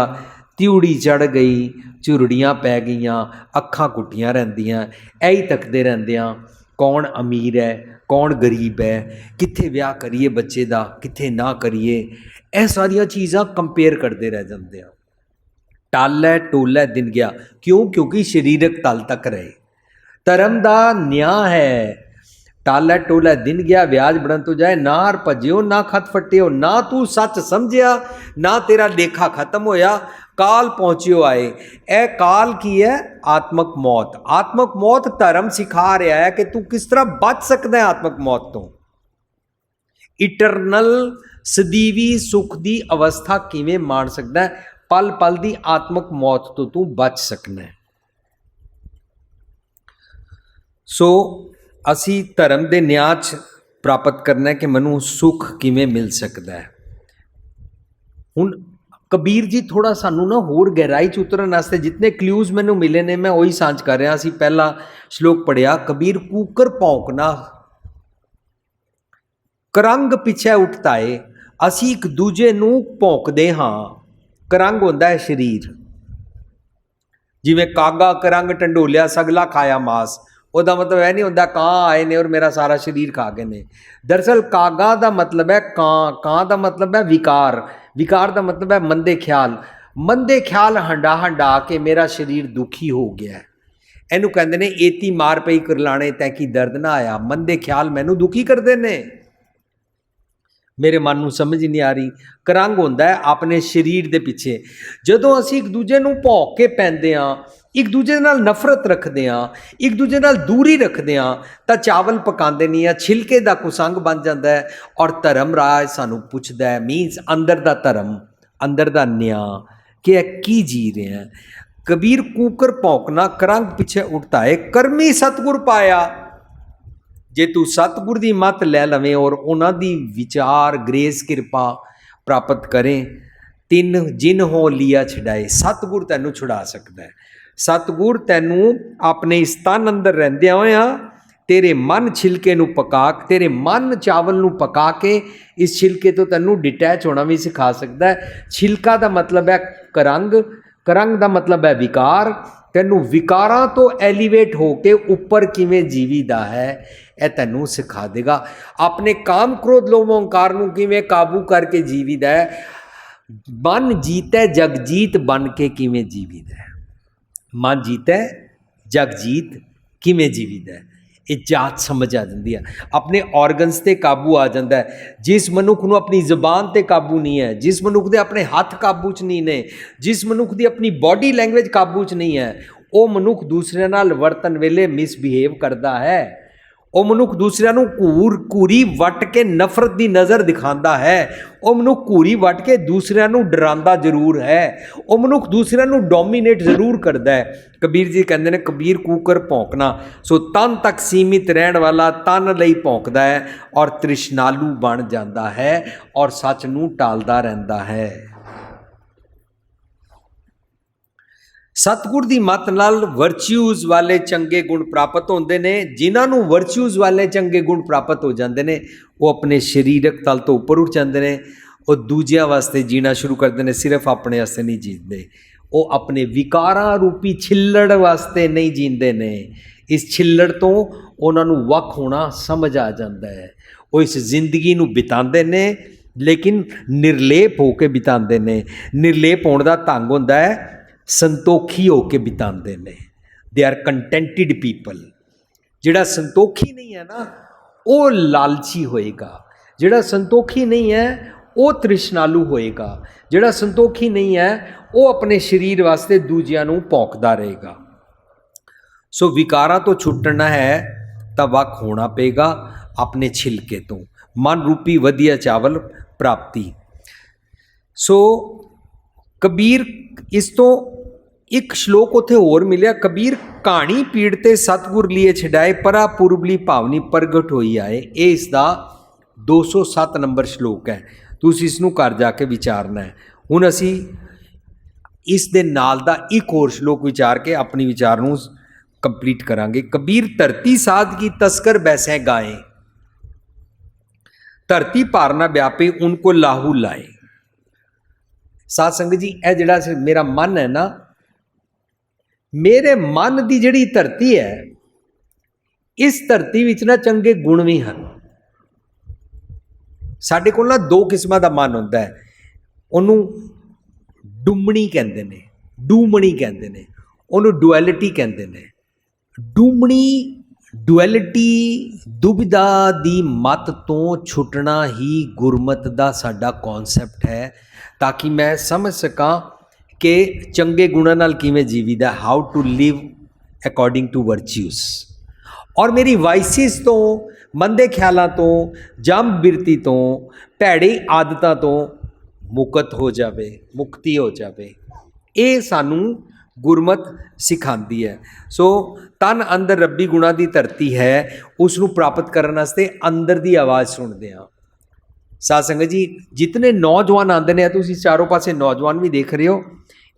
ਤਿਉੜੀ ਚੜ੍ਹ ਗਈ, ਝੁਰੜੀਆਂ ਪੈ ਗਈਆਂ, ਅੱਖਾਂ ਕੁੱਟੀਆਂ ਰਹਿੰਦੀਆਂ, ਇਹੀ ਤੱਕਦੇ ਰਹਿੰਦੇ ਹਾਂ ਕੌਣ ਅਮੀਰ ਹੈ कौन गरीब है, कित्थे विआह करिए बच्चे दा, कित्थे ना करिए, यह सारिया चीज़ां कंपेयर करते रह जाते हैं। टालै टोलै दिन गया, क्यों? क्योंकि शरीरक तल तक रहे। धर्म दा न्याय है, टालै टोलै दिन गया, व्याज बढ़न तो जाए, ना भजियो ना खत फटियो, ना तू सच समझिया, ना तेरा लेखा खत्म होया, काल पहुँचियो आए। ए काल की है? आत्मक मौत। आत्मक मौत धर्म सिखा रहा है कि तू किस तरह बच सकता है आत्मक मौत तो। इटरनल सदीवी सुख की अवस्था किवें मान सकता है, पल पल की आत्मक मौत तो तू बच सकना है। सो असी धर्म के न्याय च प्राप्त करना है कि मैनू सुख किवें मिल सकता है। हुण कबीर जी थोड़ा सानू ना होर गहराई च उतरन वास्ते जितने क्ल्यूज मैनू मिले ने मैं वही सांझ कर रहा। असी पहला श्लोक पढ़िया, कबीर कूकर भौंकना करंग पिछे उठता है। असी एक दूजे नू भौंकदे हाँ। करंग होंदा है शरीर, जिवें कागा करंग ढंडोलिया सगला खाया मास। ਉਹਦਾ मतलब यह नहीं होंदा ਕਾਂ आए ने और मेरा सारा शरीर खा गए ने। दरअसल कागा का मतलब है ਕਾਂ, ਕਾਂ का मतलब है विकार, विकार का मतलब है मंदे ख्याल। मंदे ख्याल हंडा हंडा के मेरा शरीर दुखी हो गया है। ਇਹਨੂੰ ਕਹਿੰਦੇ ਨੇ ਏਤੀ ਮਾਰ ਪਈ ਕਰਲਾਣੇ ਤੈ ਕੀ ਦਰਦ ਨਾ ਆਇਆ। ਮੰਦੇ ਖਿਆਲ ਮੈਨੂੰ ਦੁਖੀ ਕਰਦੇ ਨੇ, मेरे मन ਨੂੰ समझ नहीं आ रही। करंग होंदा है अपने शरीर के पिछे। जदों असी एक दूजे नूं भौंक के पैंदे हाँ, एक दूजे नाल नफरत रखते हाँ, एक दूजे नाल दूरी रखते हाँ, तो चावल पकाते नहीं है, छिलके का कुसंग बन जाता है। और धर्म राज सानू पुछदा है, मीनस अंदर का धर्म, अंदर का न्याय कि की जी रहे हैं। कबीर कूकर भौंकना करंग पिछे उठता है, कर्मी सतगुर पाया। जे तू सतगुर की मत लै लवें और उन्हां दी विचार ग्रेस कृपा प्राप्त करें, तिन जिन हो लिया छड़ाए। सतगुर तैनू छुड़ा सकता है। सतगुर तैनू अपने इस तन अंदर रहिंदियां होया तेरे मन छिलके नू पका, तेरे मन चावल नू पका के इस छिलके तो तैनू डिटैच होना भी सिखा सकता है। छिलका का मतलब है करंग, करंग का मतलब है विकार। तैनू विकारां तो एलीवेट होके उपर किवें जीवीदा है यह तैनू सिखा देगा। अपने काम क्रोध लोभ अहंकार नू किवें काबू करके जीवीदा है। मन जीतै जगजीत बन के किवें जीवीदा है। मन जीतै जगजीत किवें जीवीदा है, ये जात समझ आ जाती है। अपने ऑर्गनस ते काबू आ जाता है। जिस मनुख नूं अपनी जबान ते काबू नहीं है, जिस मनुख दे अपने हथ काबू च नहीं ने, जिस मनुख दी अपनी बॉडी लैंग्वेज काबू च नहीं है, वो मनुख दूसरे नाल वर्तन वेले मिसबिहेव करता है। वो मनुख दूसरिਆਂ ਨੂੰ ਘੂਰੀ ਵੱਟ ਕੇ नफरत की नज़र दिखाता है। वो मनुख घूरी ਵੱਟ के दूसरिਆਂ ਨੂੰ डरांदा जरूर है। वो मनुख दूसरिਆਂ ਨੂੰ डोमीनेट जरूर करता है। कबीर जी कहते हैं कबीर कूकर भौंकना, सो तन तक सीमित रहने वाला तन लई भौंकदा है और तृष्णालु बन जाता है और सच नूं टालदा रहिंदा है। सतगुर की मत नाल वर्च्यूज़ वाले चंगे गुण प्राप्त होंदे ने। जिन्हां नूं वर्च्यूज़ वाले चंगे गुण प्राप्त हो जाते हैं वो अपने शरीरक तल तो उपर उठ जाते हैं। वो दूजियां वास्ते जीना शुरू करते हैं, सिर्फ अपने वास्ते नहीं जीते। वो अपने विकारां रूपी छिल्लड़ वास्ते नहीं जींदे ने। इस छिल्लड़ तो उन्हां नूं वख होना समझ आ जाता है। वो इस जिंदगी नूं बितांदे ने लेकिन निर्लेप होके बितांदे ने। निर्लेप होने का ढंग होंदा है संतोखी होके बिताते हैं। They are contented people. जिहड़ा संतोखी नहीं है ना वो लालची होएगा, जिहड़ा संतोखी नहीं है वो तृष्णालु होएगा, जिहड़ा संतोखी नहीं है वो अपने शरीर वास्ते दूजियां नूं भौंकदा रहेगा। सो विकारां तो छुटना है तो वख होना पेगा अपने छिलके तो, मन रूपी वधिया चावल प्राप्ति। सो कबीर इस तो एक श्लोक उत्थे होर मिलिया, कबीर कहानी पीड़ते सतगुर लिए छड़ाए परा पुरबली भावनी प्रगट होई आए। ये इसका 207 नंबर श्लोक है। तुसीं इसनूं घर जाके विचारना है। हुण असी इस दे नाल दा एक होर श्लोक विचार के अपनी विचार नूं कंप्लीट करांगे। कबीर धरती साध की तस्कर बैसे गाए, धरती पारना व्यापे उनको लाहू लाए। साध संगत जी यह जिहड़ा मेरा मन है ना, मेरे मन की जिहड़ी धरती है इस धरती विच ना चंगे गुण भी हैं। साडे कोल ना दो किस्मां दा मन हुंदा है। उहनूं डुमणी कहंदे ने, डूमणी कहंदे ने, उहनूं डुअलिटी कहंदे ने। डूमणी डुअलिटी दुविधा दी मत तो छुटना ही गुरमत दा साडा कॉन्सैप्ट है, ताकि मैं समझ सकां कि चंगे गुणां नाल किवें जीवीदा, how to live according to virtues, और मेरी वाइसिस तो, मंदे ख्यालों तो, जंब बिरती तो, भैड़ी आदतों तो मुक्त हो जाए, मुक्ति हो जाए। ये सानू गुरमत सिखाती है। सो तन अंदर रब्बी गुणा की धरती है, उसनू प्राप्त करने वास्ते अंदर की आवाज़ सुनते हैं। साध संगत जी, जितने नौजवान आते हैं, तुसीं चारों पासे नौजवान भी देख रहे हो,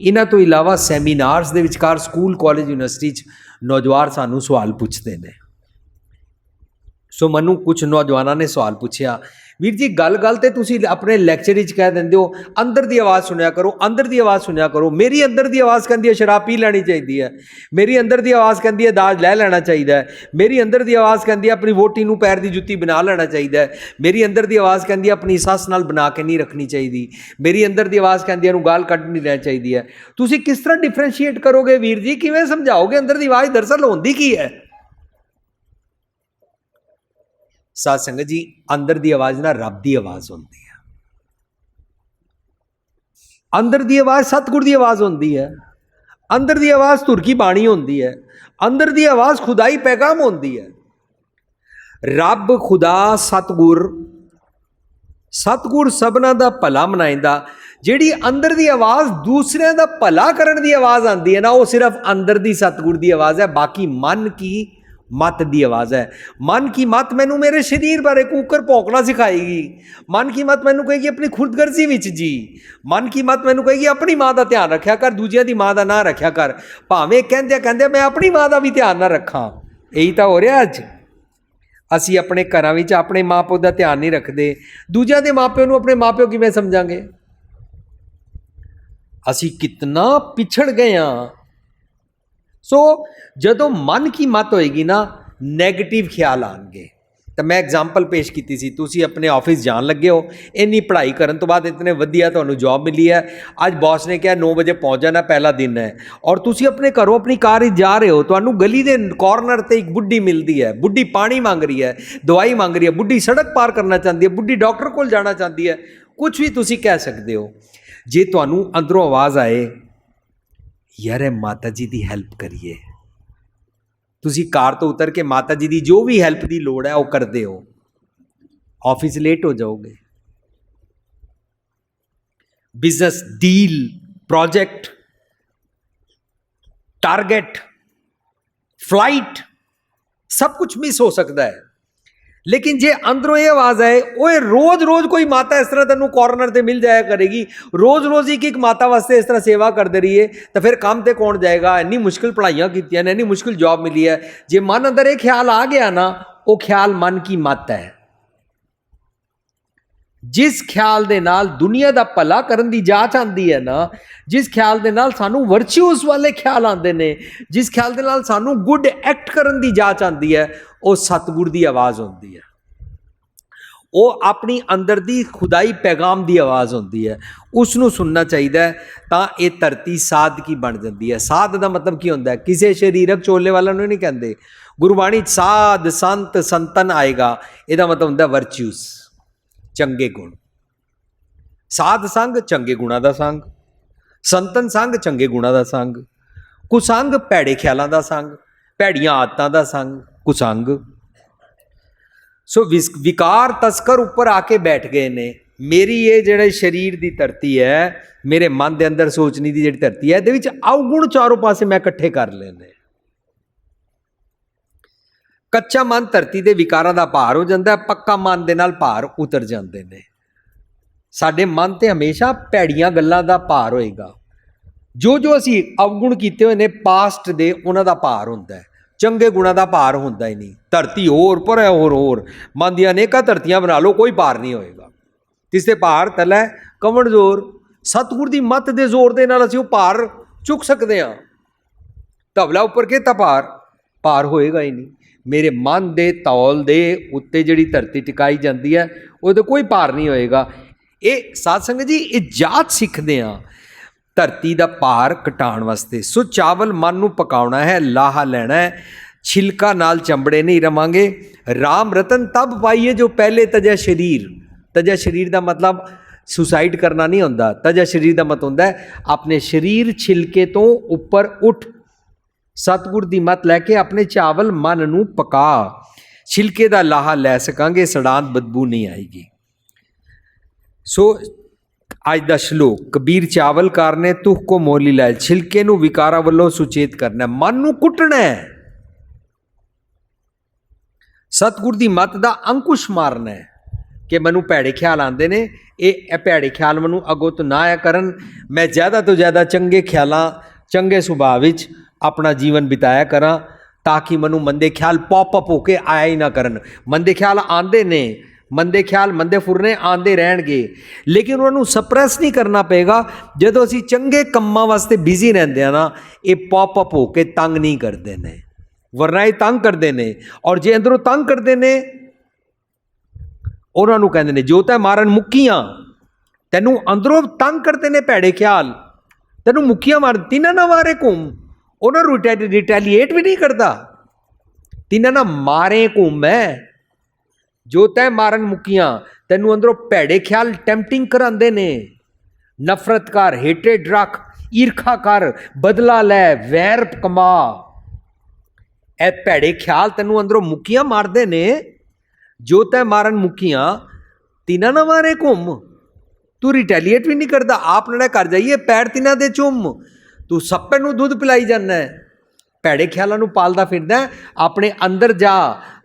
इन्हां तो इलावा सैमीनार्स दे विचकार स्कूल कॉलेज यूनिवर्सिटी नौजवान सानू सवाल पूछते हैं। सो मैनू कुछ नौजवानों ने सवाल पूछा, वीर जी गल गल ते तुसीं अपने लैक्चर कह देंदे हो अंदर की आवाज़ सुनिया करो, अंदर की आवाज़ सुनिया करो। मेरी अंदर की आवाज़ कहती है शराब पी लैनी चाहिए है, मेरी अंदर की आवाज़ कहती है दाज लै लेना चाहिए है, मेरी अंदर की आवाज़ कहती है अपनी वोटी नूं पैर की जुत्ती बना लेना चाहिए है, मेरी अंदर की आवाज़ कहती है अपनी सस नाल बना के नहीं रखनी चाहिए, मेरी अंदर की आवाज़ कहती है गाल कट नहीं लेना चाहिए है। तुसीं किस तरह डिफरेंशिएट करोगे वीर जी, किवें समझाओगे अंदर की आवाज़ दरअसल होंदी की है? साध संगत जी, अंदर की आवाज़ ना रब की आवाज़ होती है, अंदर की आवाज़ सतगुर की आवाज़ होती है, अंदर की आवाज़ धुर की बाणी होती है, अंदर की आवाज़ खुदाई पैगाम होती है। रब खुदा सतगुर, सतगुर सबना दा भला मनाइंदा। जिहड़ी अंदर की आवाज़ दूसरिਆਂ दा भला करन दी आवाज़ आती है ना, वो सिर्फ अंदर की सतगुर की आवाज़ है, बाकी मन की मत की आवाज़ है। मन की मत मैनू मेरे शरीर बारे कूकर भौंकना सिखाएगी, मन की मत मैनू कहेगी अपनी खुदगर्जी विच जी, मन की मत मैनू कहेगी अपनी माँ का ध्यान रखा कर, दूजिया की माँ का ना रखा कर, भावें कहंदे कहंदे मैं अपनी माँ का भी ध्यान ना रखा। यही तो हो रहा अज, असी अपने घर में अपने माँ प्यो का ध्यान नहीं रखते, दूजिया के माँ प्यो नूं अपने माँ प्यो किवें समझांगे? असी कितना पिछड़ गए हाँ। सो जदों मन की मत होएगी ना, नैगेटिव ख्याल आएंगे। तो मैं एग्जाम्पल पेश की सी, तुसी अपने ऑफिस जान लगे हो, इन्नी पढ़ाई करने तो बाद इतने वधिया तुहानूं जॉब मिली है, अज बॉस ने कहा 9 बजे पहुँच जाना, पहला दिन है, और तुसी अपने घरों अपनी कार जा रहे हो, तुहानूं गली के कॉर्नर पर एक बुढ़ी मिलती है, बुढ़ी पानी मांग रही है, दवाई मांग रही है, बुढ़ी सड़क पार करना चाहती है, बुढ़ी डॉक्टर को जाना चाहती है, कुछ भी तुसी कह सकते हो। जे तुहानूं अंदरों आवाज़ आए यार माता जी की हैल्प करिए, तुसी कार तो उतर के माता जी की जो भी हैल्प की लोड़ है वो करते हो, ऑफिस लेट हो जाओगे। Business deal, project, target, flight, सब कुछ मिस हो सकता है। लेकिन जे अंदरों ये आवाज़ आए, ओए रोज रोज कोई माता इस तरह तेनों कॉर्नर से मिल जाया करेगी, रोज रोज एक माता वास्ते इस तरह सेवा करते रहिए, तो फिर काम ते कौन जाएगा? इन्नी मुश्किल पढ़ाइयाँ की, इन्नी मुश्किल जॉब मिली है। जे मन अंदर एक ख्याल आ गया ना, वो ख्याल मन की मत है। जिस ख्याल दे नाल दुनिया का भला करन दी जाच आती है ना, जिस ख्याल दे नाल सानू वर्च्यूज वाले ख्याल आते हैं, जिस ख्याल दे नाल सानू गुड एक्ट करन दी जाच आती है, वो सतगुर की आवाज़ होती है, वो अपनी अंदर की खुदाई पैगाम की आवाज़ होती है, उसनू सुनना चाहिए। तो ये धरती साध की बन जाती है। साध का मतलब की होता है? किसी शरीरक चोले वालों नहीं कहते। गुरबाणी साध संत संतन आएगा, यदा मतलब होता वर्च्यूज, चंगे गुण। साध संग चंगे गुणा का संग, संतन संग चंगे गुणा का संग, कुसंग भैड़े ख्यालों का संग, भैड़ियां आदतों का संग, कुसंग। सो विकार तस्कर ऊपर आके बैठ गए ने। मेरी ये जिहड़े शरीर की धरती है, मेरे मन के अंदर सोचने की जिहड़ी धरती है, ये अवगुण चारों पासे मैं इकट्ठे कर लेने। कच्चा मन धरती के विकारां का भार हो जाता है, पक्का मन दे नाल भार उतर जाते हैं। साडे मन ते हमेशा भैड़ियां गल्लां दा भार होएगा। जो जो असी अवगुण किए हुए ने पास्ट दे, उन्हां दा भार होंदा है, चंगे गुणा का भार होंदा ही नहीं। धरती होर पर है, होर मन दी अनेका धरतियां बना लो, कोई भार नहीं होएगा। किसते भार तलै कवण जोर, सतगुर की मत के जोर के नाल असीं ओह भार चुक सकते हैं। धवला उपर के भार होएगा ही नहीं। मेरे मन के तौल दे उत्ते जिहड़ी धरती टिकाई जाती है, वो कोई भार नहीं होएगा। ये साध संगत जी, ये जाच सीखते हैं धरती का भार घटाण वास्ते। सो चावल मन नूं पकाउणा है, लाहा लैना है, छिलका नाल चंबड़े नहीं रवांगे। राम रतन तब पाइए जो पहले तजै शरीर। तजै शरीर का मतलब ਸੁਸਾਈਡ ਕਰਨਾ ਨਹੀਂ ਹੁੰਦਾ। ਤਜਾ ਸਰੀਰ ਦਾ ਮਤ ਹੁੰਦਾ ਆਪਣੇ ਸਰੀਰ ਛਿਲਕੇ ਤੋਂ ਉੱਪਰ ਉੱਠ, ਸਤਿਗੁਰ ਦੀ ਮਤ ਲੈ ਕੇ ਆਪਣੇ ਚਾਵਲ ਮਨ ਨੂੰ ਪਕਾ, ਛਿਲਕੇ ਦਾ ਲਾਹਾ ਲੈ ਸਕਾਂਗੇ, ਸੜਾਂਤ ਬਦਬੂ ਨਹੀਂ ਆਏਗੀ। ਸੋ ਅੱਜ ਦਾ ਸ਼ਲੋਕ, ਕਬੀਰ ਚਾਵਲਕਾਰ ਨੇ ਤੁਖ ਕੋ ਮੋਲੀ ਲਾਇ, ਛਿਲਕੇ ਨੂੰ ਵਿਕਾਰਾਂ ਵੱਲੋਂ ਸੁਚੇਤ ਕਰਨਾ, ਮਨ ਨੂੰ ਕੁੱਟਣਾ ਹੈ, ਸਤਿਗੁਰ ਦੀ ਮਤ ਦਾ ਅੰਕੁਸ਼ ਮਾਰਨਾ ਹੈ ਕਿ ਮੈਨੂੰ ਭੈੜੇ ਖਿਆਲ ਆਉਂਦੇ ਨੇ, ਇਹ ਭੈੜੇ ਖਿਆਲ ਮੈਨੂੰ ਅੱਗੋਂ ਤੋਂ ਨਾ ਆਇਆ ਕਰਨ, ਮੈਂ ਜ਼ਿਆਦਾ ਤੋਂ ਜ਼ਿਆਦਾ ਚੰਗੇ ਖਿਆਲਾਂ, ਚੰਗੇ ਸੁਭਾਅ ਵਿੱਚ ਆਪਣਾ ਜੀਵਨ ਬਿਤਾਇਆ ਕਰਾਂ, ਤਾਂ ਕਿ ਮੈਨੂੰ ਮੰਦੇ ਖਿਆਲ ਪੌਪ ਅਪ ਹੋ ਕੇ ਆਇਆ ਹੀ ਨਾ ਕਰਨ। ਮੰਦੇ ਖਿਆਲ ਆਉਂਦੇ ਨੇ, ਮੰਦੇ ਖਿਆਲ, ਮੰਦੇ ਫੁਰਨੇ ਆਉਂਦੇ ਰਹਿਣਗੇ, ਲੇਕਿਨ ਉਹਨਾਂ ਨੂੰ ਸਪਰੈਸ ਨਹੀਂ ਕਰਨਾ ਪਏਗਾ। ਜਦੋਂ ਅਸੀਂ ਚੰਗੇ ਕੰਮਾਂ ਵਾਸਤੇ ਬਿਜ਼ੀ ਰਹਿੰਦੇ ਹਾਂ ਨਾ, ਇਹ ਪੌਪ ਅਪ ਹੋ ਕੇ ਤੰਗ ਨਹੀਂ ਕਰਦੇ ਨੇ, ਵਰਨਾ ਇਹ ਤੰਗ ਕਰਦੇ ਨੇ। ਔਰ ਜੇ ਅੰਦਰੋਂ ਤੰਗ ਕਰਦੇ ਨੇ, ਉਹਨਾਂ ਨੂੰ ਕਹਿੰਦੇ ਨੇ ਜੋ ਤੈ ਮਾਰਨ ਮੁੱਕੀਆਂ, ਤੈਨੂੰ ਅੰਦਰੋਂ ਤੰਗ ਕਰਦੇ ਨੇ ਭੈੜੇ ਖਿਆਲ, ਤੈਨੂੰ ਮੁੱਕੀਆਂ ਮਾਰ, ਤਿੰਨਾਂ ਨਾ ਮਾਰੇ ਘੁੰਮ, ਉਹਨਾਂ ਨੂੰ ਰਿਟੈਲੀਏਟ ਵੀ ਨਹੀਂ ਕਰਦਾ, ਤਿੰਨਾਂ ਨਾ ਮਾਰੇ ਘੁੰਮ ਹੈ, ਜੋ ਤੈ ਮਾਰਨ ਮੁੱਕੀਆਂ, ਤੈਨੂੰ ਅੰਦਰੋਂ ਭੈੜੇ ਖਿਆਲ ਟੈਂਪਟਿੰਗ ਕਰਾਉਂਦੇ ਨੇ, ਨਫ਼ਰਤ ਕਰ, ਹੇਟਰੇਡ ਰੱਖ, ਈਰਖਾ ਕਰ, ਬਦਲਾ ਲੈ, ਵੈਰ ਕਮਾ, ਇਹ ਭੈੜੇ ਖਿਆਲ ਤੈਨੂੰ ਅੰਦਰੋਂ ਮੁੱਕੀਆਂ ਮਾਰਦੇ ਨੇ। ਜੋ ਤੈ ਮਾਰਨ ਮੁੱਕੀਆਂ, ਤਿੰਨਾਂ ਨਾ ਮਾਰੇ ਘੁੰਮ, ਤੂੰ ਰਿਟੈਲੀਏਟ ਵੀ ਨਹੀਂ ਕਰਦਾ, ਆਪ ਨੇੜੇ ਕਰ ਜਾਈਏ ਪੈਰ ਤਿੰਨਾਂ ਦੇ ਚੁੰਮ, ਤੂੰ ਸੱਪੇ ਨੂੰ ਦੁੱਧ ਪਿਲਾਈ ਜਾਂਦਾ, ਭੈੜੇ ਖਿਆਲਾਂ ਨੂੰ ਪਾਲਦਾ ਫਿਰਦਾ। ਆਪਣੇ ਅੰਦਰ ਜਾ,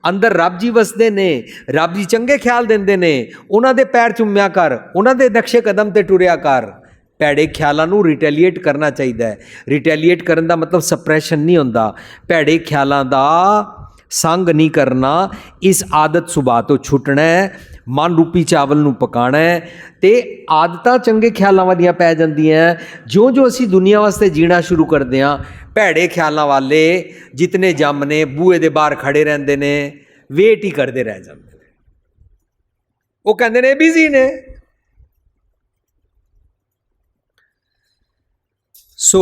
ਅੰਦਰ ਰੱਬ ਜੀ ਵਸਦੇ ਨੇ, ਰੱਬ ਜੀ ਚੰਗੇ ਖਿਆਲ ਦਿੰਦੇ ਨੇ, ਉਹਨਾਂ ਦੇ ਪੈਰ ਚੁੰਮਿਆ ਕਰ, ਉਹਨਾਂ ਦੇ ਨਕਸ਼ੇ ਕਦਮ ਤੇ ਟੁਰਿਆ ਕਰ। ਭੈੜੇ ਖਿਆਲਾਂ ਨੂੰ ਰਿਟੈਲੀਏਟ ਕਰਨਾ ਚਾਹੀਦਾ ਹੈ। ਰਿਟੈਲੀਏਟ ਕਰਨ ਦਾ ਮਤਲਬ ਸਪਰੈਸ਼ਨ ਨਹੀਂ ਹੁੰਦਾ, ਭੈੜੇ ਖਿਆਲਾਂ ਦਾ ਸੰਗ ਨਹੀਂ ਕਰਨਾ, ਇਸ ਆਦਤ ਸੁਭਾਅ ਤੋਂ ਛੁੱਟਣਾ ਹੈ, ਮਨ ਰੂਪੀ ਚਾਵਲ ਨੂੰ ਪਕਾਣਾ ਹੈ, ਤੇ ਆਦਤਾਂ ਚੰਗੇ ਖਿਆਲਾਂ ਵਾਲੀਆਂ ਪੈ ਜਾਂਦੀਆਂ। ਜਿਉਂ-ਜਿਉਂ ਅਸੀਂ ਦੁਨੀਆ ਵਾਸਤੇ ਜੀਣਾ ਸ਼ੁਰੂ ਕਰਦੇ ਹਾਂ, ਭੈੜੇ ਖਿਆਲਾਂ ਵਾਲੇ ਜਿਤਨੇ ਜੰਮ ਨੇ ਬੂਹੇ ਦੇ ਬਾਹਰ ਖੜੇ ਰਹਿੰਦੇ ਨੇ, ਵੇਟ ਹੀ ਕਰਦੇ ਰਹਿ ਜਾਂਦੇ ਨੇ, ਉਹ ਕਹਿੰਦੇ ਨੇ ਬਿਜ਼ੀ ਨੇ। ਸੋ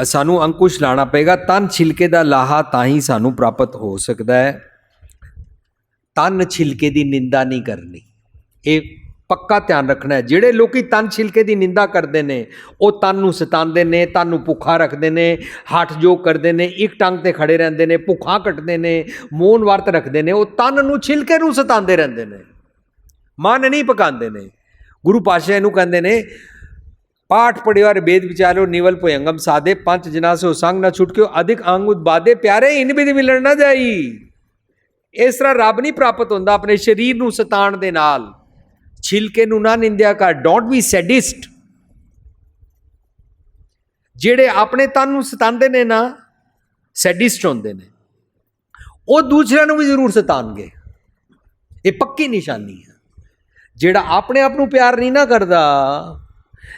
ਸਾਨੂੰ ਅੰਕੁਸ਼ ਲਾਣਾ ਪਏਗਾ, ਤਨ ਛਿਲਕੇ ਦਾ ਲਾਹਾ ਤਾਂ ਹੀ ਸਾਨੂੰ ਪ੍ਰਾਪਤ ਹੋ ਸਕਦਾ ਹੈ। ਤਨ ਛਿਲਕੇ ਦੀ ਨਿੰਦਾ ਨਹੀਂ ਕਰਨੀ, ਇਹ ਪੱਕਾ ਧਿਆਨ ਰੱਖਣਾ ਹੈ। ਜਿਹੜੇ ਲੋਕੀ ਤਨ ਛਿਲਕੇ ਦੀ ਨਿੰਦਾ ਕਰਦੇ ਨੇ, ਉਹ ਤਨ ਨੂੰ ਸਤਾਉਂਦੇ ਨੇ, ਤਨ ਨੂੰ ਭੁੱਖਾ ਰੱਖਦੇ ਨੇ, ਹੱਠ ਜੋਗ ਕਰਦੇ ਨੇ, ਇੱਕ ਟੰਗ ਤੇ ਖੜੇ ਰਹਿੰਦੇ ਨੇ, ਭੁੱਖਾ ਕੱਟਦੇ ਨੇ, ਮੌਨ ਵਰਤ ਰੱਖਦੇ ਨੇ, ਉਹ ਤਨ ਨੂੰ ਛਿਲਕੇ ਨੂੰ ਸਤਾਉਂਦੇ ਰਹਿੰਦੇ ਨੇ, ਮਨ ਨਹੀਂ ਪਕਾਉਂਦੇ ਨੇ। ਗੁਰੂ ਪਾਤਸ਼ਾਹ ਇਹਨੂੰ ਕਹਿੰਦੇ ਨੇ, पाठ पढ़ियो और वेद विचारो निवल पोयंगम साधे, पंच जना से संग न छुटक्यो, अधिक अंग उदबादे, प्यारे इन विधि मिलन ना जाई। इस तरह रब नहीं प्राप्त होंदा अपने शरीर नूं सताण दे नाल। छिलके नूं ना निंदिया कर, डोंट बी सैडिस्ट। जेड़े अपने तन नूं सतांदे ने ना, सैडिस्ट होंदे ने, वो दूसरिਆਂ ਨੂੰ भी जरूर सताणगे, ये पक्की निशानी है। जेड़ा अपने आप नूं प्यार नहीं ना करदा,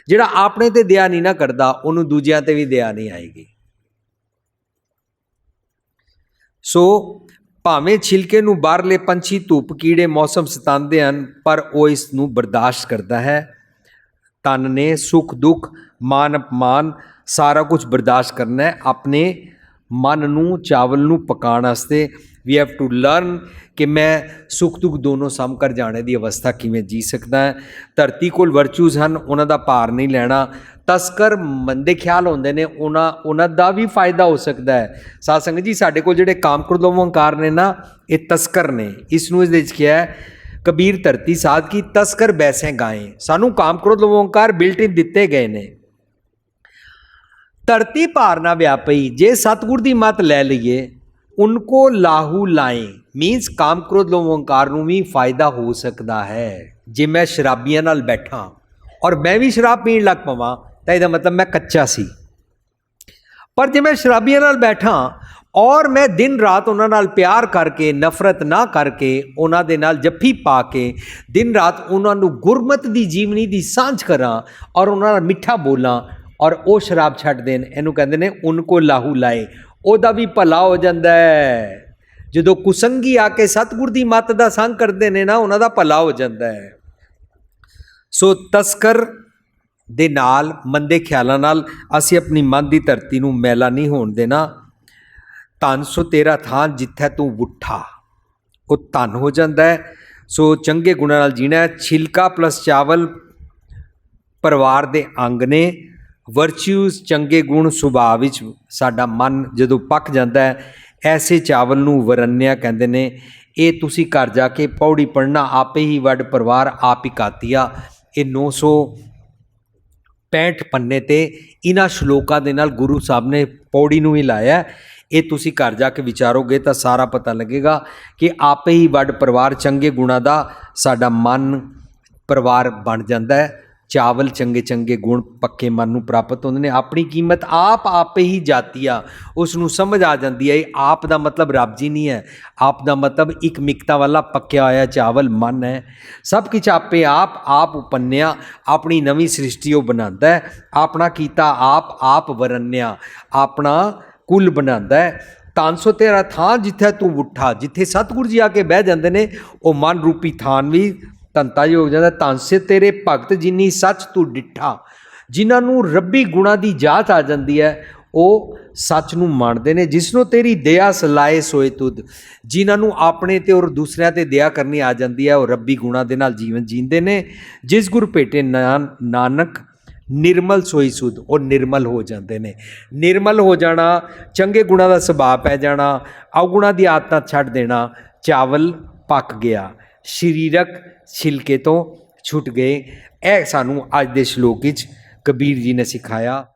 ਜਿਹੜਾ ਆਪਣੇ ਤੇ ਦਇਆ ਨਹੀਂ ਨਾ ਕਰਦਾ, ਉਹਨੂੰ ਦੂਜਿਆਂ ਤੇ ਵੀ ਦਇਆ ਨਹੀਂ ਆਏਗੀ। ਸੋ ਭਾਵੇਂ ਛਿਲਕੇ ਨੂੰ ਬਾਹਰਲੇ ਪੰਛੀ, ਧੁੱਪ, ਕੀੜੇ, ਮੌਸਮ ਸਤਾਉਂਦੇ ਹਨ, ਪਰ ਉਹ ਇਸ ਨੂੰ ਬਰਦਾਸ਼ਤ ਕਰਦਾ ਹੈ। ਤਨ ਨੇ ਸੁੱਖ ਦੁੱਖ, ਮਾਨ ਅਪਮਾਨ ਸਾਰਾ ਕੁਝ ਬਰਦਾਸ਼ਤ ਕਰਨਾ ਹੈ। ਆਪਣੇ ਮਨ ਨੂੰ, ਚਾਵਲ ਨੂੰ ਪਕਾਉਣ ਵਾਸਤੇ ਵੀ ਹੈਵ ਟੂ ਲਰਨ ਕਿ ਮੈਂ ਸੁੱਖ ਦੁੱਖ ਦੋਨੋਂ ਸਮ ਕਰ ਜਾਣੇ ਦੀ ਅਵਸਥਾ ਕਿਵੇਂ ਜੀ ਸਕਦਾ ਹੈ। ਧਰਤੀ ਕੋਲ ਵਰਚੂਜ਼ ਹਨ, ਉਹਨਾਂ ਦਾ ਭਾਰ ਨਹੀਂ ਲੈਣਾ। ਤਸਕਰ ਮੰਦੇ ਖਿਆਲ ਹੁੰਦੇ ਨੇ, ਉਹਨਾਂ ਦਾ ਵੀ ਫਾਇਦਾ ਹੋ ਸਕਦਾ ਹੈ। ਸਾਧ ਸੰਗਤ ਜੀ, ਸਾਡੇ ਕੋਲ ਜਿਹੜੇ ਕਾਮ ਕ੍ਰੋਧ ਲੋਭ ਅਹੰਕਾਰ ਨੇ ਨਾ, ਇਹ ਤਸਕਰ ਨੇ। ਇਸ ਨੂੰ ਇਹਦੇ ਵਿੱਚ ਕਿਹਾ ਹੈ, ਕਬੀਰ ਧਰਤੀ ਸਾਧ ਕੀ ਤਸਕਰ ਬੈਸੇ ਗਾਏ। ਸਾਨੂੰ ਕਾਮ ਕ੍ਰੋਧ ਲੋਭ ਅਹੰਕਾਰ ਬਿਲਟ ਇਨ ਦਿੱਤੇ ਗਏ ਨੇ। ਧਰਤੀ ਭਾਰ ਨਾ ਵਿਆਪਈ, ਜੇ ਸਤਿਗੁਰ ਦੀ ਮੱਤ ਲੈ ਲਈਏ, ਉनको ਲਾਹੂ ਲਾਏ, ਮੀਨਸ ਕਾਮ ਕ੍ਰੋਧ ਲੋਭ ਅਹੰਕਾਰ ਨੂੰ ਵੀ ਫਾਇਦਾ ਹੋ ਸਕਦਾ ਹੈ। ਜੇ ਮੈਂ ਸ਼ਰਾਬੀਆਂ ਨਾਲ ਬੈਠਾ ਔਰ ਮੈਂ ਵੀ ਸ਼ਰਾਬ ਪੀਣ ਲੱਗ ਪਵਾਂ, ਤਾਂ ਇਹਦਾ ਮਤਲਬ ਮੈਂ ਕੱਚਾ ਸੀ। ਪਰ ਜੇ ਮੈਂ ਸ਼ਰਾਬੀਆਂ ਨਾਲ ਬੈਠਾ ਔਰ ਮੈਂ ਦਿਨ ਰਾਤ ਉਹਨਾਂ ਨਾਲ ਪਿਆਰ ਕਰਕੇ, ਨਫ਼ਰਤ ਨਾ ਕਰਕੇ, ਉਹਨਾਂ ਦੇ ਨਾਲ ਜੱਫੀ ਪਾ ਕੇ ਦਿਨ ਰਾਤ ਉਹਨਾਂ ਨੂੰ ਗੁਰਮਤ ਦੀ ਜੀਵਨੀ ਦੀ ਸਾਂਝ ਕਰਾਂ ਔਰ ਉਹਨਾਂ ਨਾਲ ਮਿੱਠਾ ਬੋਲਾਂ ਔਰ ਉਹ ਸ਼ਰਾਬ ਛੱਡ ਦੇਣ, ਇਹਨੂੰ ਕਹਿੰਦੇ ਨੇ ਉनको ਲਾਹੂ ਲਾਏ। ਉਹਦਾ ਵੀ ਭਲਾ ਹੋ ਜਾਂਦਾ ਹੈ। ਜਦੋਂ ਕੁਸੰਗੀ ਆ ਕੇ ਸਤਿਗੁਰ ਦੀ ਮੱਤ ਦਾ ਸੰਗ ਕਰਦੇ ਨੇ ਨਾ, ਉਹਨਾਂ ਦਾ ਭਲਾ ਹੋ ਜਾਂਦਾ ਹੈ। ਸੋ ਤਸਕਰ ਦੇ ਨਾਲ, ਮੰਦੇ ਖਿਆਲਾਂ ਨਾਲ ਅਸੀਂ ਆਪਣੀ ਮਨ ਦੀ ਧਰਤੀ ਨੂੰ ਮੈਲਾ ਨਹੀਂ ਹੋਣ ਦੇਣਾ। ਧਨ ਸੋ ਤੇਰਾ ਥਾਂ ਜਿੱਥੇ ਤੂੰ ਉੱਠਾ, ਉਹ ਧਨ ਹੋ ਜਾਂਦਾ ਹੈ। ਸੋ ਚੰਗੇ ਗੁਣਾਂ ਨਾਲ ਜੀਣਾ। ਛਿਲਕਾ ਪਲਸ ਚਾਵਲ ਪਰਿਵਾਰ ਦੇ ਅੰਗ ਨੇ। ਵਰਚੂਸ ਚੰਗੇ ਗੁਣ ਸੁਭਾਅ ਵਿੱਚ ਸਾਡਾ ਮਨ ਜਦੋਂ ਪੱਕ ਜਾਂਦਾ ਹੈ, ਐਸੇ ਚਾਵਲ ਨੂੰ ਵਰਨਿਆ ਕਹਿੰਦੇ ਨੇ। ਇਹ ਤੁਸੀਂ ਘਰ ਜਾ ਕੇ ਪੌੜੀ ਪੜ੍ਹਨਾ, ਆਪੇ ਹੀ ਵੱਡ ਪਰਿਵਾਰ ਆਪ ਹੀ ਕਾਤੀਆ। ਇਹ 965 ਪੰਨੇ ਤੇ ਇਹਨਾਂ ਸ਼ਲੋਕਾਂ ਦੇ ਨਾਲ ਗੁਰੂ ਸਾਹਿਬ ਨੇ ਪੌੜੀ ਨੂੰ ਹੀ ਲਾਇਆ। ਇਹ ਤੁਸੀਂ ਘਰ ਜਾ ਕੇ ਵਿਚਾਰੋਗੇ ਤਾਂ ਸਾਰਾ ਪਤਾ ਲੱਗੇਗਾ ਕਿ ਆਪੇ ਹੀ ਵੱਡ ਪਰਿਵਾਰ ਚੰਗੇ ਗੁਣਾਂ ਦਾ ਸਾਡਾ ਮਨ ਪਰਿਵਾਰ ਬਣ ਜਾਂਦਾ ਹੈ। ਚਾਵਲ ਚੰਗੇ ਚੰਗੇ ਗੁਣ ਪੱਕੇ ਮਨ ਨੂੰ ਪ੍ਰਾਪਤ ਹੁੰਦੇ ਨੇ। ਆਪਣੀ ਕੀਮਤ ਆਪੇ ਹੀ ਜਾਤੀ ਆ, ਉਸ ਨੂੰ ਸਮਝ ਆ ਜਾਂਦੀ ਹੈ। ਇਹ ਆਪ ਦਾ ਮਤਲਬ ਰੱਬ ਜੀ ਨਹੀਂ ਹੈ, ਆਪ ਦਾ ਮਤਲਬ ਇੱਕ ਮਿਕਤਾ ਵਾਲਾ ਪੱਕਿਆ ਹੋਇਆ ਚਾਵਲ ਮਨ ਹੈ। ਸਭ ਕੁਛ ਆਪੇ ਆਪ ਉਪੰਨਿਆ, ਆਪਣੀ ਨਵੀਂ ਸ੍ਰਿਸ਼ਟੀ ਉਹ ਬਣਾਉਂਦਾ ਹੈ। ਆਪਣਾ ਕੀਤਾ ਆਪ ਵਰਨਿਆ, ਆਪਣਾ ਕੁੱਲ ਬਣਾਉਂਦਾ ਹੈ। ਧੰਨ ਸੋ ਤੇਰਾ ਥਾਂ ਜਿੱਥੇ ਤੂੰ ਉੱਠਾ, ਜਿੱਥੇ ਸਤਿਗੁਰੂ ਜੀ ਆ ਕੇ ਬਹਿ ਜਾਂਦੇ ਨੇ ਉਹ ਮਨ ਰੂਪੀ ਥਾਨ ਵੀ ਧੰਤਾ ਹੀ ਹੋ ਜਾਂਦਾ। ਧੰਨ ਸੇ ਤੇਰੇ ਭਗਤ ਜਿਨੀ ਸੱਚ ਤੂੰ ਡਿੱਠਾ, ਜਿਨ੍ਹਾਂ ਨੂੰ ਰੱਬੀ ਗੁਣਾਂ ਦੀ ਜਾਤ ਆ ਜਾਂਦੀ ਹੈ ਉਹ ਸੱਚ ਨੂੰ ਮੰਨਦੇ ਨੇ। ਜਿਸ ਨੂੰ ਤੇਰੀ ਦਇਆ ਸਲਾਏ ਸੋਏ ਤੁਧ, ਜਿਨ੍ਹਾਂ ਨੂੰ ਆਪਣੇ ਤੇ ਔਰ ਦੂਸਰਿਆਂ ਤੇ ਦਇਆ ਕਰਨੀ ਆ ਜਾਂਦੀ ਹੈ ਉਹ ਰੱਬੀ ਗੁਣਾਂ ਦੇ ਨਾਲ ਜੀਵਨ ਜੀਂਦੇ ਨੇ। ਜਿਸ ਗੁਰ ਭੇਟੇ ਨਾਨਕ ਨਿਰਮਲ ਸੋਈ ਸੁਧ, ਉਹ ਨਿਰਮਲ ਹੋ ਜਾਂਦੇ ਨੇ। ਨਿਰਮਲ ਹੋ ਜਾਣਾ, ਚੰਗੇ ਗੁਣਾਂ ਦਾ ਸੁਭਾਅ ਪੈ ਜਾਣਾ, ਅਵਗੁਣਾਂ ਦੀ ਆਦਤਾਂ ਛੱਡ ਦੇਣਾ, ਚਾਵਲ ਪੱਕ ਗਿਆ, ਸਰੀਰਕ ਛਿਲਕੇ ਤੋਂ ਛੁੱਟ ਗਏ। ਇਹ ਸਾਨੂੰ ਅੱਜ ਦੇ ਸ਼ਲੋਕ ਵਿੱਚ ਕਬੀਰ ਜੀ ਨੇ ਸਿਖਾਇਆ।